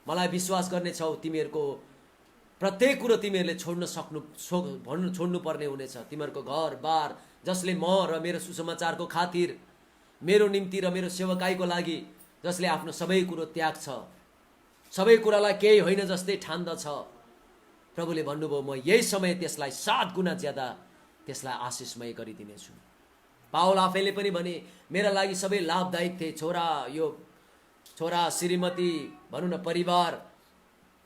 मलाई विश्वास गर्नेछौ तिमीहरूको प्रत्येक कुरो तिमीहरूले छोड्नु पर्ने हुनेछ। तिमीहरूको घर बार जसले म र मेरो सुसमाचारको खातिर, मेरो निम्ति र मेरो सेवकाईको लागि जसले आफ्नो सबै कुरो त्याग्छ, सबै कुरालाई केही होइन जस्तै ठान्दछ, प्रभुले भन्नुभयो म यही समय त्यसलाई 7 गुणा ज्यादा त्यसलाई आशिषमय गरिदिनेछु। पावल आफैले पनि भने, मेरा लागि सबै लाभदायक थिए, छोरा श्रीमती, भनौँ न परिवार,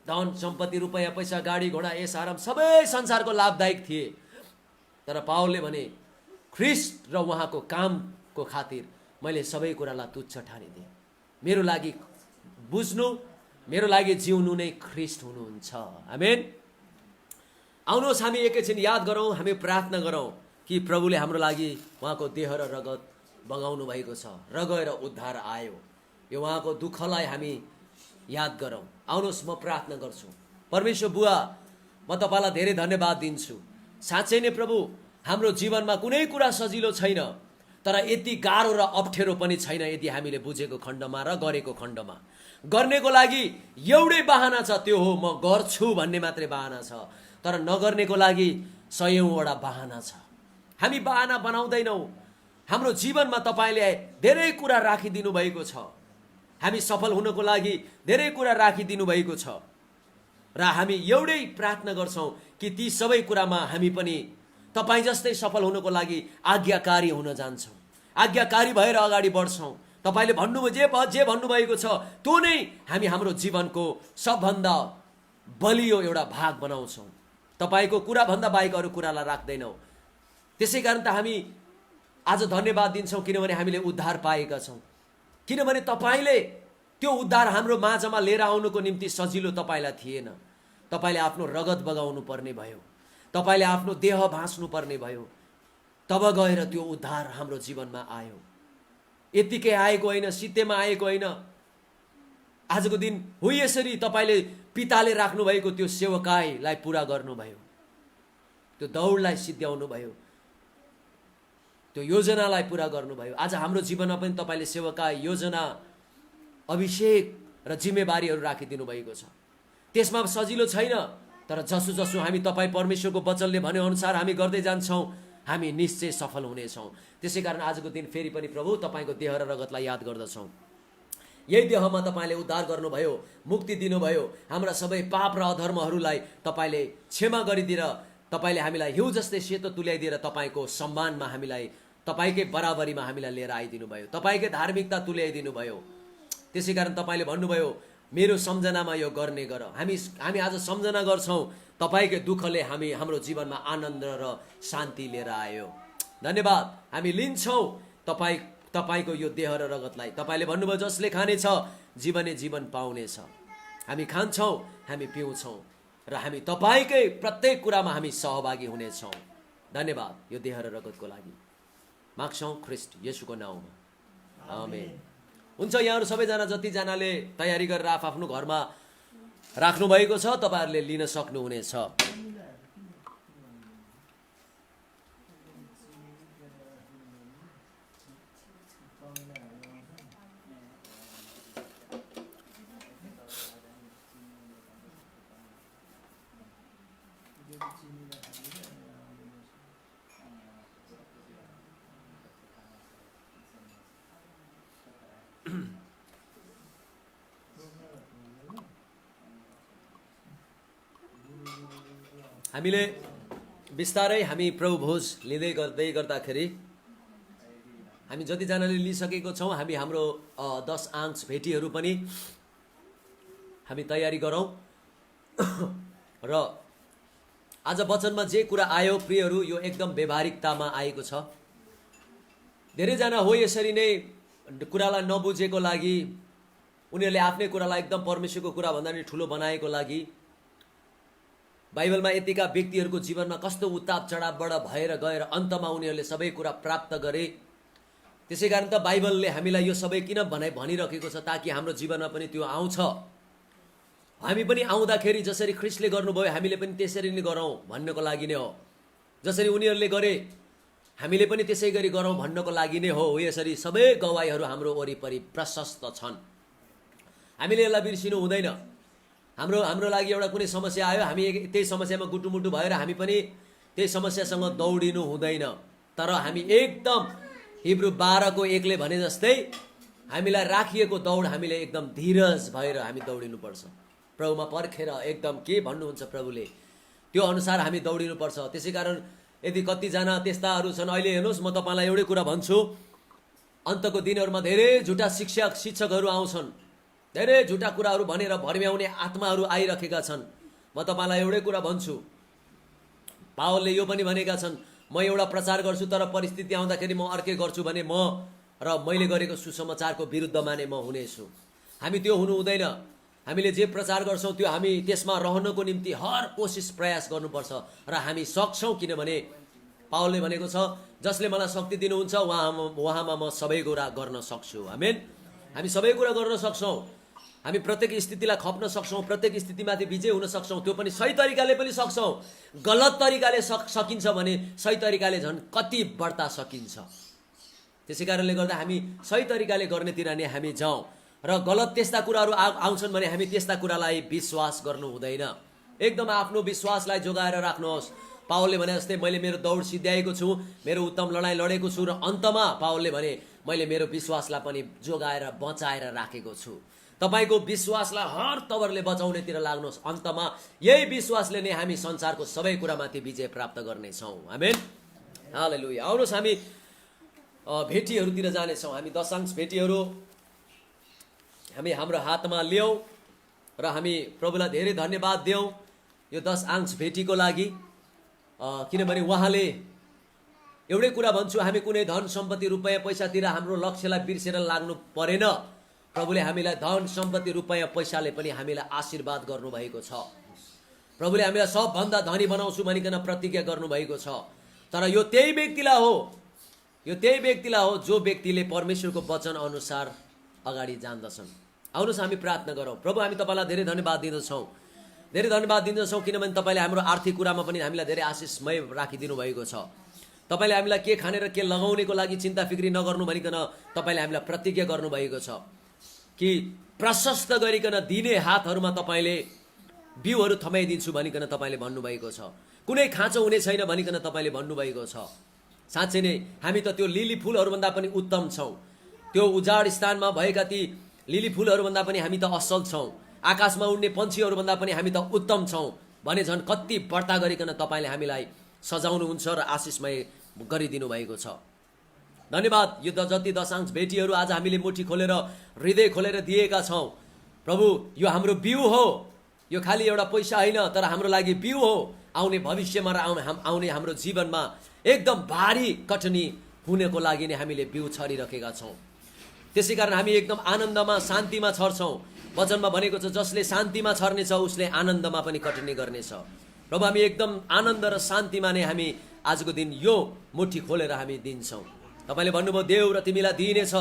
धन सम्पत्ति, रुपैयाँ पैसा, गाडी घोडा, यस आराम सबै संसारको लाभदायक थिए। तर पावलले भने ख्रिस्ट र उहाँको कामको खातिर मैले सबै कुरालाई तुच्छ ठानिदिएँ। मेरो लागि बुझ्नु, मेरो लागि जिउनु नै ख्रिस्ट हुनुहुन्छ। आमेन। आउनुहोस् हामी एकैछिन याद गरौँ, हामी प्रार्थना गरौँ कि प्रभुले हाम्रो लागि उहाँको देह र रगत बगाउनु भएको छ र गएर उद्धार आयो। यो उहाँको दुःखलाई हामी याद गरौँ। आउनुहोस् म प्रार्थना गर्छु। परमेश्वर बुवा, म तपाईँलाई धेरै धन्यवाद दिन्छु। साँच्चै नै प्रभु, हाम्रो जीवनमा कुनै कुरा सजिलो छैन, तर यति गाह्रो र अप्ठ्यारो पनि छैन यदि हामीले बुझेको खण्डमा र गरेको खण्डमा। गर्नेको लागि एउटै बहाना छ, त्यो हो म गर्छु भन्ने मात्रै बहाना छ। तर नगर्नेको लागि 100औँवटा बहाना छ। हामी बहाना बनाउँदैनौँ। हाम्रो जीवनमा तपाईँले धेरै कुरा राखिदिनु भएको छ। हामी सफल हुनको लागि धेरै कुरा राखिदिनु भएको छ र हामी एउटै प्रार्थना गर्छौँ कि ती सबै कुरामा हामी पनि तपाईँ जस्तै सफल हुनको लागि आज्ञाकारी हुन जान्छौँ, आज्ञाकारी भएर अगाडि बढ्छौँ। तपाईँले भन्नुभयो जे भन्नुभएको छ त्यो नै हामी हाम्रो जीवनको सबभन्दा बलियो एउटा भाग बनाउँछौँ। तपाईँको कुराभन्दा बाहेक अरू कुरालाई राख्दैनौँ। त्यसै कारण त हामी आज धन्यवाद दिन्छौँ, किनभने हामीले उद्धार पाएका छौँ। किनभने तपाईँले त्यो उद्धार हाम्रो माझमा लिएर आउनुको निम्ति सजिलो तपाईँलाई थिएन। तपाईँले आफ्नो रगत बगाउनु पर्ने भयो, तपाईँले आफ्नो देह भाँच्नु पर्ने भयो, तब गएर त्यो उद्धार हाम्रो जीवनमा आयो। यतिकै आएको होइन, सित्तेमा आएको होइन। आजको दिन हो यसरी तपाईँले पिताले राख्नुभएको त्यो सेवकाईलाई पुरा गर्नुभयो, त्यो दौडलाई सिद्ध्याउनु भयो, त्यो योजनालाई पुरा गर्नुभयो। आज हाम्रो जीवनमा पनि तपाईँले सेवकाई, योजना, अभिषेक र जिम्मेवारीहरू राखिदिनु भएको छ। त्यसमा सजिलो छैन, तर जसो जसो हामी तपाईँ परमेश्वरको वचनले भनेअनुसार हामी गर्दै जान्छौँ, हामी निश्चय सफल हुनेछौँ। त्यसै कारण आजको दिन फेरि पनि प्रभु तपाईँको देह र रगतलाई याद गर्दछौँ। यही देहमा तपाईँले उद्धार गर्नुभयो, मुक्ति दिनुभयो। हाम्रा सबै पाप र अधर्महरूलाई तपाईँले क्षमा गरिदिएर तपाईँले हामीलाई हिउँ जस्तै सेतो तुल्याइदिएर तपाईँको सम्मानमा हामीलाई, तपाईँकै बराबरीमा हामीलाई लिएर आइदिनु भयो, तपाईँकै धार्मिकता तुल्याइदिनु भयो। त्यसै कारण तपाईँले भन्नुभयो मेरो सम्झनामा यो गर्ने गर। हामी आज सम्झना गर्छौँ तपाईँकै दुःखले हाम्रो जीवनमा आनन्द र शान्ति लिएर आयो। धन्यवाद। हामी लिन्छौँ तपाईँको यो देह र रगतलाई। तपाईँले भन्नुभयो जसले खानेछ जीवनै जीवन पाउनेछ। हामी खान्छौँ, हामी पिउँछौँ र हामी तपाईँकै प्रत्येक कुरामा हामी सहभागी हुनेछौँ। धन्यवाद यो देह र रगतको लागि माग्छौँ ख्रिस्ट येशूको नाउँमा, आमेन। हुन्छ, यहाँहरू सबैजना जतिजनाले तयारी गरेर आफ्नो घरमा राख्नु भएको छ तपाईँहरूले लिन सक्नुहुनेछ। हामीले बिस्तारै हामी प्रभु भोज लिँदै गर्दाखेरि हामी जतिजनाले लिइसकेको छौँ हामी हाम्रो 10 आंश भेटीहरू पनि हामी तयारी गरौँ। र आज वचनमा जे कुरा आयो प्रियहरू, यो एकदम व्यवहारिकतामा आएको छ। धेरैजना हो यसरी नै कुरालाई नबुझेको लागि, उनीहरूले आफ्नै कुरालाई एकदम परमेश्वरको कुरा भन्दा नि ठुलो बनाएको लागि, बाइबलमा यतिका व्यक्तिहरूको जीवनमा कस्तो उताप चढावबाट भएर गएर अन्तमा उनीहरूले सबै कुरा प्राप्त गरे। त्यसै कारण त बाइबलले हामीलाई यो सबै किन भनिरहेको छ, ताकि हाम्रो जीवनमा पनि त्यो आउँछ। हामी पनि आउँदाखेरि जसरी ख्रिस्टले गर्नुभयो हामीले पनि त्यसरी नै गरौँ भन्नको लागि नै हो। जसरी उनीहरूले गरे हामीले पनि त्यसै गरी गरौँ भन्नको लागि नै हो। यसरी सबै गवाईहरू हाम्रो वरिपरि प्रशस्त छन्। हामीले यसलाई बिर्सिनु हुँदैन। हाम्रो लागि एउटा कुनै समस्या आयो, हामी त्यही समस्यामा गुटुमुटु भएर हामी पनि त्यही समस्यासँग दौडिनु हुँदैन। तर हामी एकदम हिब्रू 12:1 भने जस्तै हामीलाई राखिएको दौड हामीले एकदम धीरज भएर हामी दौडिनुपर्छ। प्रभुमा पर्खेर एकदम के भन्नुहुन्छ प्रभुले त्यो अनुसार हामी दौडिनुपर्छ। त्यसै कारण यदि कतिजना त्यस्ताहरू छन्, अहिले हेर्नुहोस् म तपाईँलाई एउटै कुरा भन्छु, अन्तको दिनहरूमा धेरै झुटा शिक्षकहरू आउँछन्, धेरै झुटा कुराहरू भनेर भर्म्याउने आत्माहरू आइरहेका छन्। म तपाईँलाई एउटै कुरा भन्छु, पावलले यो पनि भनेका छन्, म एउटा प्रचार गर्छु तर परिस्थिति आउँदाखेरि म अर्कै गर्छु भने मैले गरेको सुसमाचारको विरुद्धमा नै म हुनेछु। हामी त्यो हुनु हुँदैन। हामीले जे प्रचार गर्छौँ त्यो हामी त्यसमा रहनको निम्ति हर कोसिस प्रयास गर्नुपर्छ र हामी सक्छौँ। किनभने पावलले भनेको छ, जसले मलाई शक्ति दिनुहुन्छ उहाँमा म सबै कुरा गर्न सक्छु। आमेन। हामी सबै कुरा गर्न सक्छौँ। हामी प्रत्येक स्थितिलाई खप्न सक्छौँ, प्रत्येक स्थितिमाथि विजय हुन सक्छौँ। त्यो पनि सही तरिकाले पनि सक्छौँ। गलत तरिकाले सकिन्छ भने सही तरिकाले झन् कति बढ्ता सकिन्छ। त्यसै कारणले गर्दा हामी सही तरिकाले गर्नेतिर नै हामी जाउँ र गलत त्यस्ता कुराहरू आउँछन् भने हामी त्यस्ता कुरालाई विश्वास गर्नु हुँदैन। एकदम आफ्नो विश्वासलाई जोगाएर राख्नुहोस्। पावलले भने जस्तै मैले मेरो दौड सिध्याएको छु, मेरो उत्तम लडाइँ लडेको छु र अन्तमा पावलले भने मैले मेरो विश्वासलाई पनि जोगाएर बचाएर राखेको छु। तपाईँको विश्वासलाई हर तवरले बचाउनेतिर लाग्नुहोस्। अन्तमा यही विश्वासले नै हामी संसारको सबै कुरामाथि विजय प्राप्त गर्नेछौँ। आमेन। हालेलुया। आउनुहोस् हामी भेटीहरूतिर जानेछौँ। हामी 10 अंश भेटीहरू हामी हाम्रो हातमा लियौँ र हामी प्रभुलाई धेरै धन्यवाद दियौँ यो 10 अंश भेटीको लागि। किनभने उहाँले एउटै कुरा भन्छु, हामी कुनै धन सम्पत्ति रुपैयाँ पैसातिर हाम्रो लक्ष्यलाई बिर्सेर लाग्नु परेन। प्रभुले हामीलाई धन सम्पत्ति रुपैयाँ पैसाले पनि हामीलाई आशीर्वाद गर्नुभएको छ। प्रभुले हामीलाई सबभन्दा धनी बनाउँछु भनिकन प्रतिज्ञा गर्नुभएको छ। तर यो त्यही व्यक्तिलाई हो जो व्यक्तिले परमेश्वरको वचन अनुसार अगाडि जान्दछन्। आउनुहोस् हामी प्रार्थना गरौँ। प्रभु हामी तपाईँलाई धेरै धन्यवाद दिँदछौँ, किनभने तपाईँले हाम्रो आर्थिक कुरामा पनि हामीलाई धेरै आशिषमय राखिदिनु भएको छ। तपाईँले हामीलाई के खाने र के लगाउनेको लागि चिन्ता फिक्री नगर्नु भनिकन तपाईँले हामीलाई प्रतिज्ञा गर्नुभएको छ कि प्रशस्त गरिकन दिने हातहरूमा तपाईँले बिउहरू थमाइदिन्छु भनिकन तपाईँले भन्नुभएको छ। कुनै खाँचो हुने छैन भनिकन तपाईँले भन्नुभएको छ। साँच्चै नै हामी त त्यो लिली फुलहरूभन्दा पनि उत्तम छौँ। त्यो उजाड स्थानमा भएका ती लिली फुलहरूभन्दा पनि हामी त असल छौँ। आकाशमा उड्ने पन्छीहरूभन्दा पनि हामी त उत्तम छौँ भने झन् कति बढ्ता गरिकन तपाईँले हामीलाई सजाउनुहुन्छ र आशिषमय गरिदिनु भएको छ। धन्यवाद। यो जति 10 अंश भेटीहरू आज हामीले मुठी खोलेर हृदय खोलेर दिएका छौँ, प्रभु यो हाम्रो बिउ हो, यो खालि एउटा पैसा होइन तर हाम्रो लागि बिउ हो। आउने भविष्यमा र आउने हाम्रो जीवनमा एकदम भारी कठिनी हुनेको लागि नै हामीले बिउ छरिरहेका छौँ। त्यसै कारण हामी एकदम आनन्दमा शान्तिमा छर्छौँ। वचनमा भनेको छ जसले शान्तिमा छर्नेछ उसले आनन्दमा पनि कटिनी गर्नेछ। प्रभु हामी एकदम आनन्द र शान्तिमा नै हामी आजको दिन यो मुठी खोलेर हामी दिन्छौँ। तपाईँले भन्नुभयो देव र तिमीलाई दिइनेछ,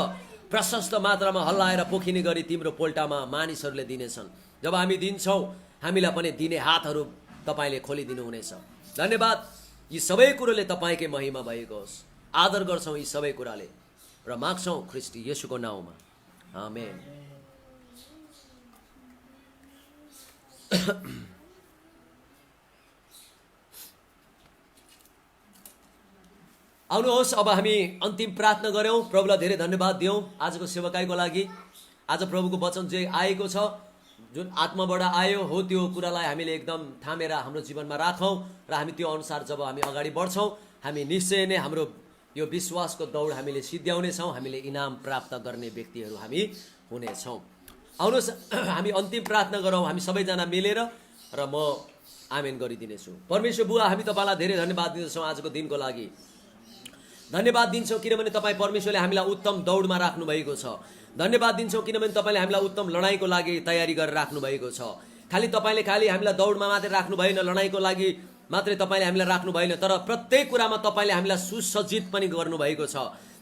प्रशस्त मात्रामा हल्लाएर पोखिने गरी तिम्रो पोल्टामा मानिसहरूले दिनेछन्। जब हामी दिन्छौँ हामीलाई पनि दिने हातहरू तपाईँले खोलिदिनु हुनेछ। धन्यवाद, यी सबै कुरोले तपाईँकै महिमा भएको होस्। आदर गर्छौँ यी सबै कुराले र माग्छौँ ख्रीष्ट येशूको नाउँमा, आमेन। आउनुहोस् अब हामी अन्तिम प्रार्थना गऱ्यौँ, प्रभुलाई धेरै धन्यवाद दियौँ आजको सेवकाईको लागि। आज प्रभुको वचन जे आएको छ, जुन आत्माबाट आयो हो, त्यो कुरालाई हामीले एकदम थामेर हाम्रो जीवनमा राखौँ र हामी त्यो अनुसार जब हामी अगाडि बढ्छौँ हामी निश्चय नै हाम्रो यो विश्वासको दौड हामीले सिद्ध्याउनेछौँ, हामीले इनाम प्राप्त गर्ने व्यक्तिहरू हामी हुनेछौँ। आउनुहोस् हामी अन्तिम प्रार्थना गरौँ हामी सबैजना मिलेर र म आमेन गरिदिनेछु। परमेश्वर बुवा, हामी तपाईँलाई धेरै धन्यवाद दिन्छौँ आजको दिनको लागि। धन्यवाद दिन्छौँ किनभने तपाईँ परमेश्वरले हामीलाई उत्तम दौडमा राख्नु भएको छ। धन्यवाद दिन्छौँ किनभने तपाईँले हामीलाई उत्तम लडाइँको लागि तयारी गरेर राख्नु भएको छ। खालि तपाईँले हामीलाई दौडमा मात्रै राख्नु भएन, लडाइँको लागि मात्रै तपाईँले हामीलाई राख्नु भएन, तर प्रत्येक कुरामा तपाईँले हामीलाई सुसज्जित पनि गर्नुभएको छ।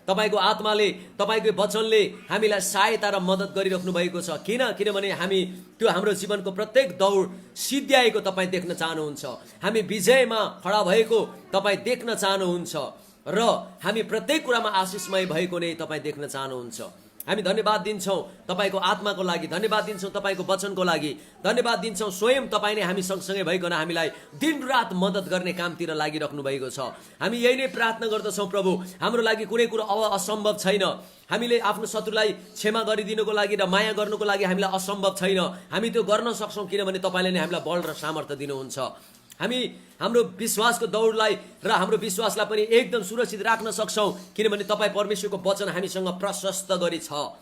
तपाईँको आत्माले, तपाईँको वचनले हामीलाई सहायता र मद्दत गरिराख्नु भएको छ। किनभने हामी त्यो हाम्रो जीवनको प्रत्येक दौड सिद्ध्याएको तपाईँ देख्न चाहनुहुन्छ। हामी विजयमा खडा भएको तपाईँ देख्न चाहनुहुन्छ र हामी प्रत्येक कुरामा आशिषमय भएको नै तपाईँ देख्न चाहनुहुन्छ। हामी धन्यवाद दिन्छौँ तपाईँको आत्माको लागि, धन्यवाद दिन्छौँ तपाईँको वचनको लागि, धन्यवाद दिन्छौँ स्वयं तपाईँ नै हामी सँगसँगै भइकन हामीलाई दिनरात मद्दत गर्ने कामतिर लागिराख्नु भएको छ। हामी यही नै प्रार्थना गर्दछौँ प्रभु, हाम्रो लागि कुनै कुरो अब असम्भव छैन। हामीले आफ्नो शत्रुलाई क्षमा गरिदिनुको लागि र माया गर्नुको लागि हामीलाई असम्भव छैन। हामी त्यो गर्न सक्छौँ किनभने तपाईँले नै हामीलाई बल र सामर्थ्य दिनुहुन्छ। हामी हाम्रो विश्वासको दौडलाई र हाम्रो विश्वासलाई पनि एकदम सुरक्षित राख्न सक्छौँ किनभने तपाईँ परमेश्वरको वचन हामीसँग प्रशस्त गरी छ।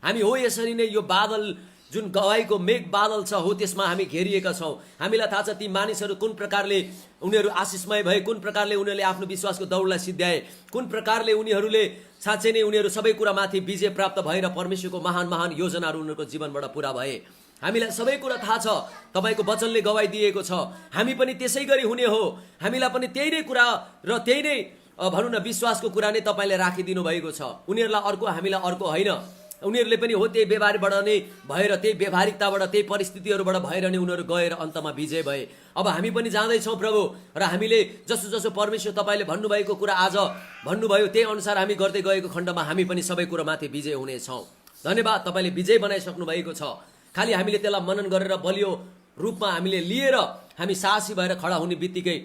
हामी हो यसरी नै यो बादल जुन गवाईको मेघ बादल छ हो त्यसमा हामी घेरिएका छौँ। हामीलाई थाहा छ ती मानिसहरू कुन प्रकारले उनीहरू आशिषमय भए, कुन प्रकारले उनीहरूले आफ्नो विश्वासको दौडलाई सिद्ध्याए, कुन प्रकारले उनीहरूले साँच्चै नै उनीहरू सबै कुरामाथि विजय प्राप्त भएर परमेश्वरको महान महान योजनाहरू उनीहरूको जीवनबाट पुरा भए। हामीलाई सबै कुरा थाहा छ, तपाईँको वचनले गवाई दिएको छ। हामी पनि त्यसै गरी हुने हो। हामीलाई पनि त्यही नै कुरा र त्यही नै भनौँ न विश्वासको कुरा नै तपाईँले राखिदिनु भएको छ। उनीहरूलाई अर्को, हामीलाई अर्को होइन। उनीहरूले पनि हो त्यही व्यवहारबाट नै भएर, त्यही व्यवहारिकताबाट, त्यही परिस्थितिहरूबाट भएर नै उनीहरू गएर अन्तमा विजय भए। अब हामी पनि जाँदैछौँ प्रभु र हामीले जसो जसो परमेश्वर तपाईँले भन्नुभएको कुरा आज भन्नुभयो त्यही अनुसार हामी गर्दै गएको खण्डमा हामी पनि सबै कुरामाथि विजय हुनेछौँ। धन्यवाद, तपाईँले विजय बनाइसक्नु भएको छ। खालि हामीले त्यसलाई मनन गरेर बलियो रूपमा हामीले लिएर हामी साहसी भएर खडा हुने बित्तिकै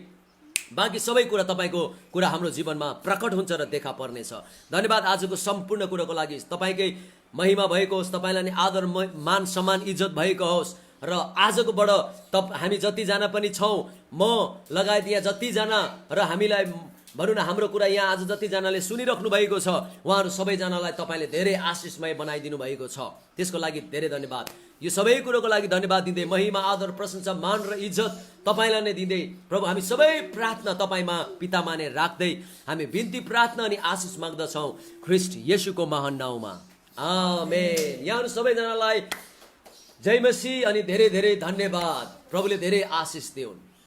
बाँकी सबै कुरा तपाईँको कुरा हाम्रो जीवनमा प्रकट हुन्छ र देखा पर्नेछ। धन्यवाद आजको सम्पूर्ण कुरोको लागि। तपाईँकै महिमा भएको होस्, तपाईँलाई नै आदर मान सम्मान इज्जत भएको होस् र आजकोबाट हामी जतिजना पनि छौँ, म लगायत यहाँ जतिजना र हामीलाई भनौँ न हाम्रो कुरा यहाँ आज जतिजनाले सुनिराख्नु भएको छ उहाँहरू सबैजनालाई तपाईँले धेरै आशिषमय बनाइदिनु भएको छ। त्यसको लागि धेरै धन्यवाद। यो सबै कुरोको लागि धन्यवाद दिँदै महिमा आदर प्रशंसा मान र इज्जत तपाईँलाई नै दिँदै प्रभु हामी सबै प्रार्थना तपाईँमा पितामा नै राख्दै हामी बिन्ती प्रार्थना अनि आशिष माग्दछौँ ख्रीष्ट येशूको महान नाउँमा, आमेन। यहाँहरू सबैजनालाई जय मसीह अनि धेरै धेरै धन्यवाद। प्रभुले धेरै आशिष दिउन्।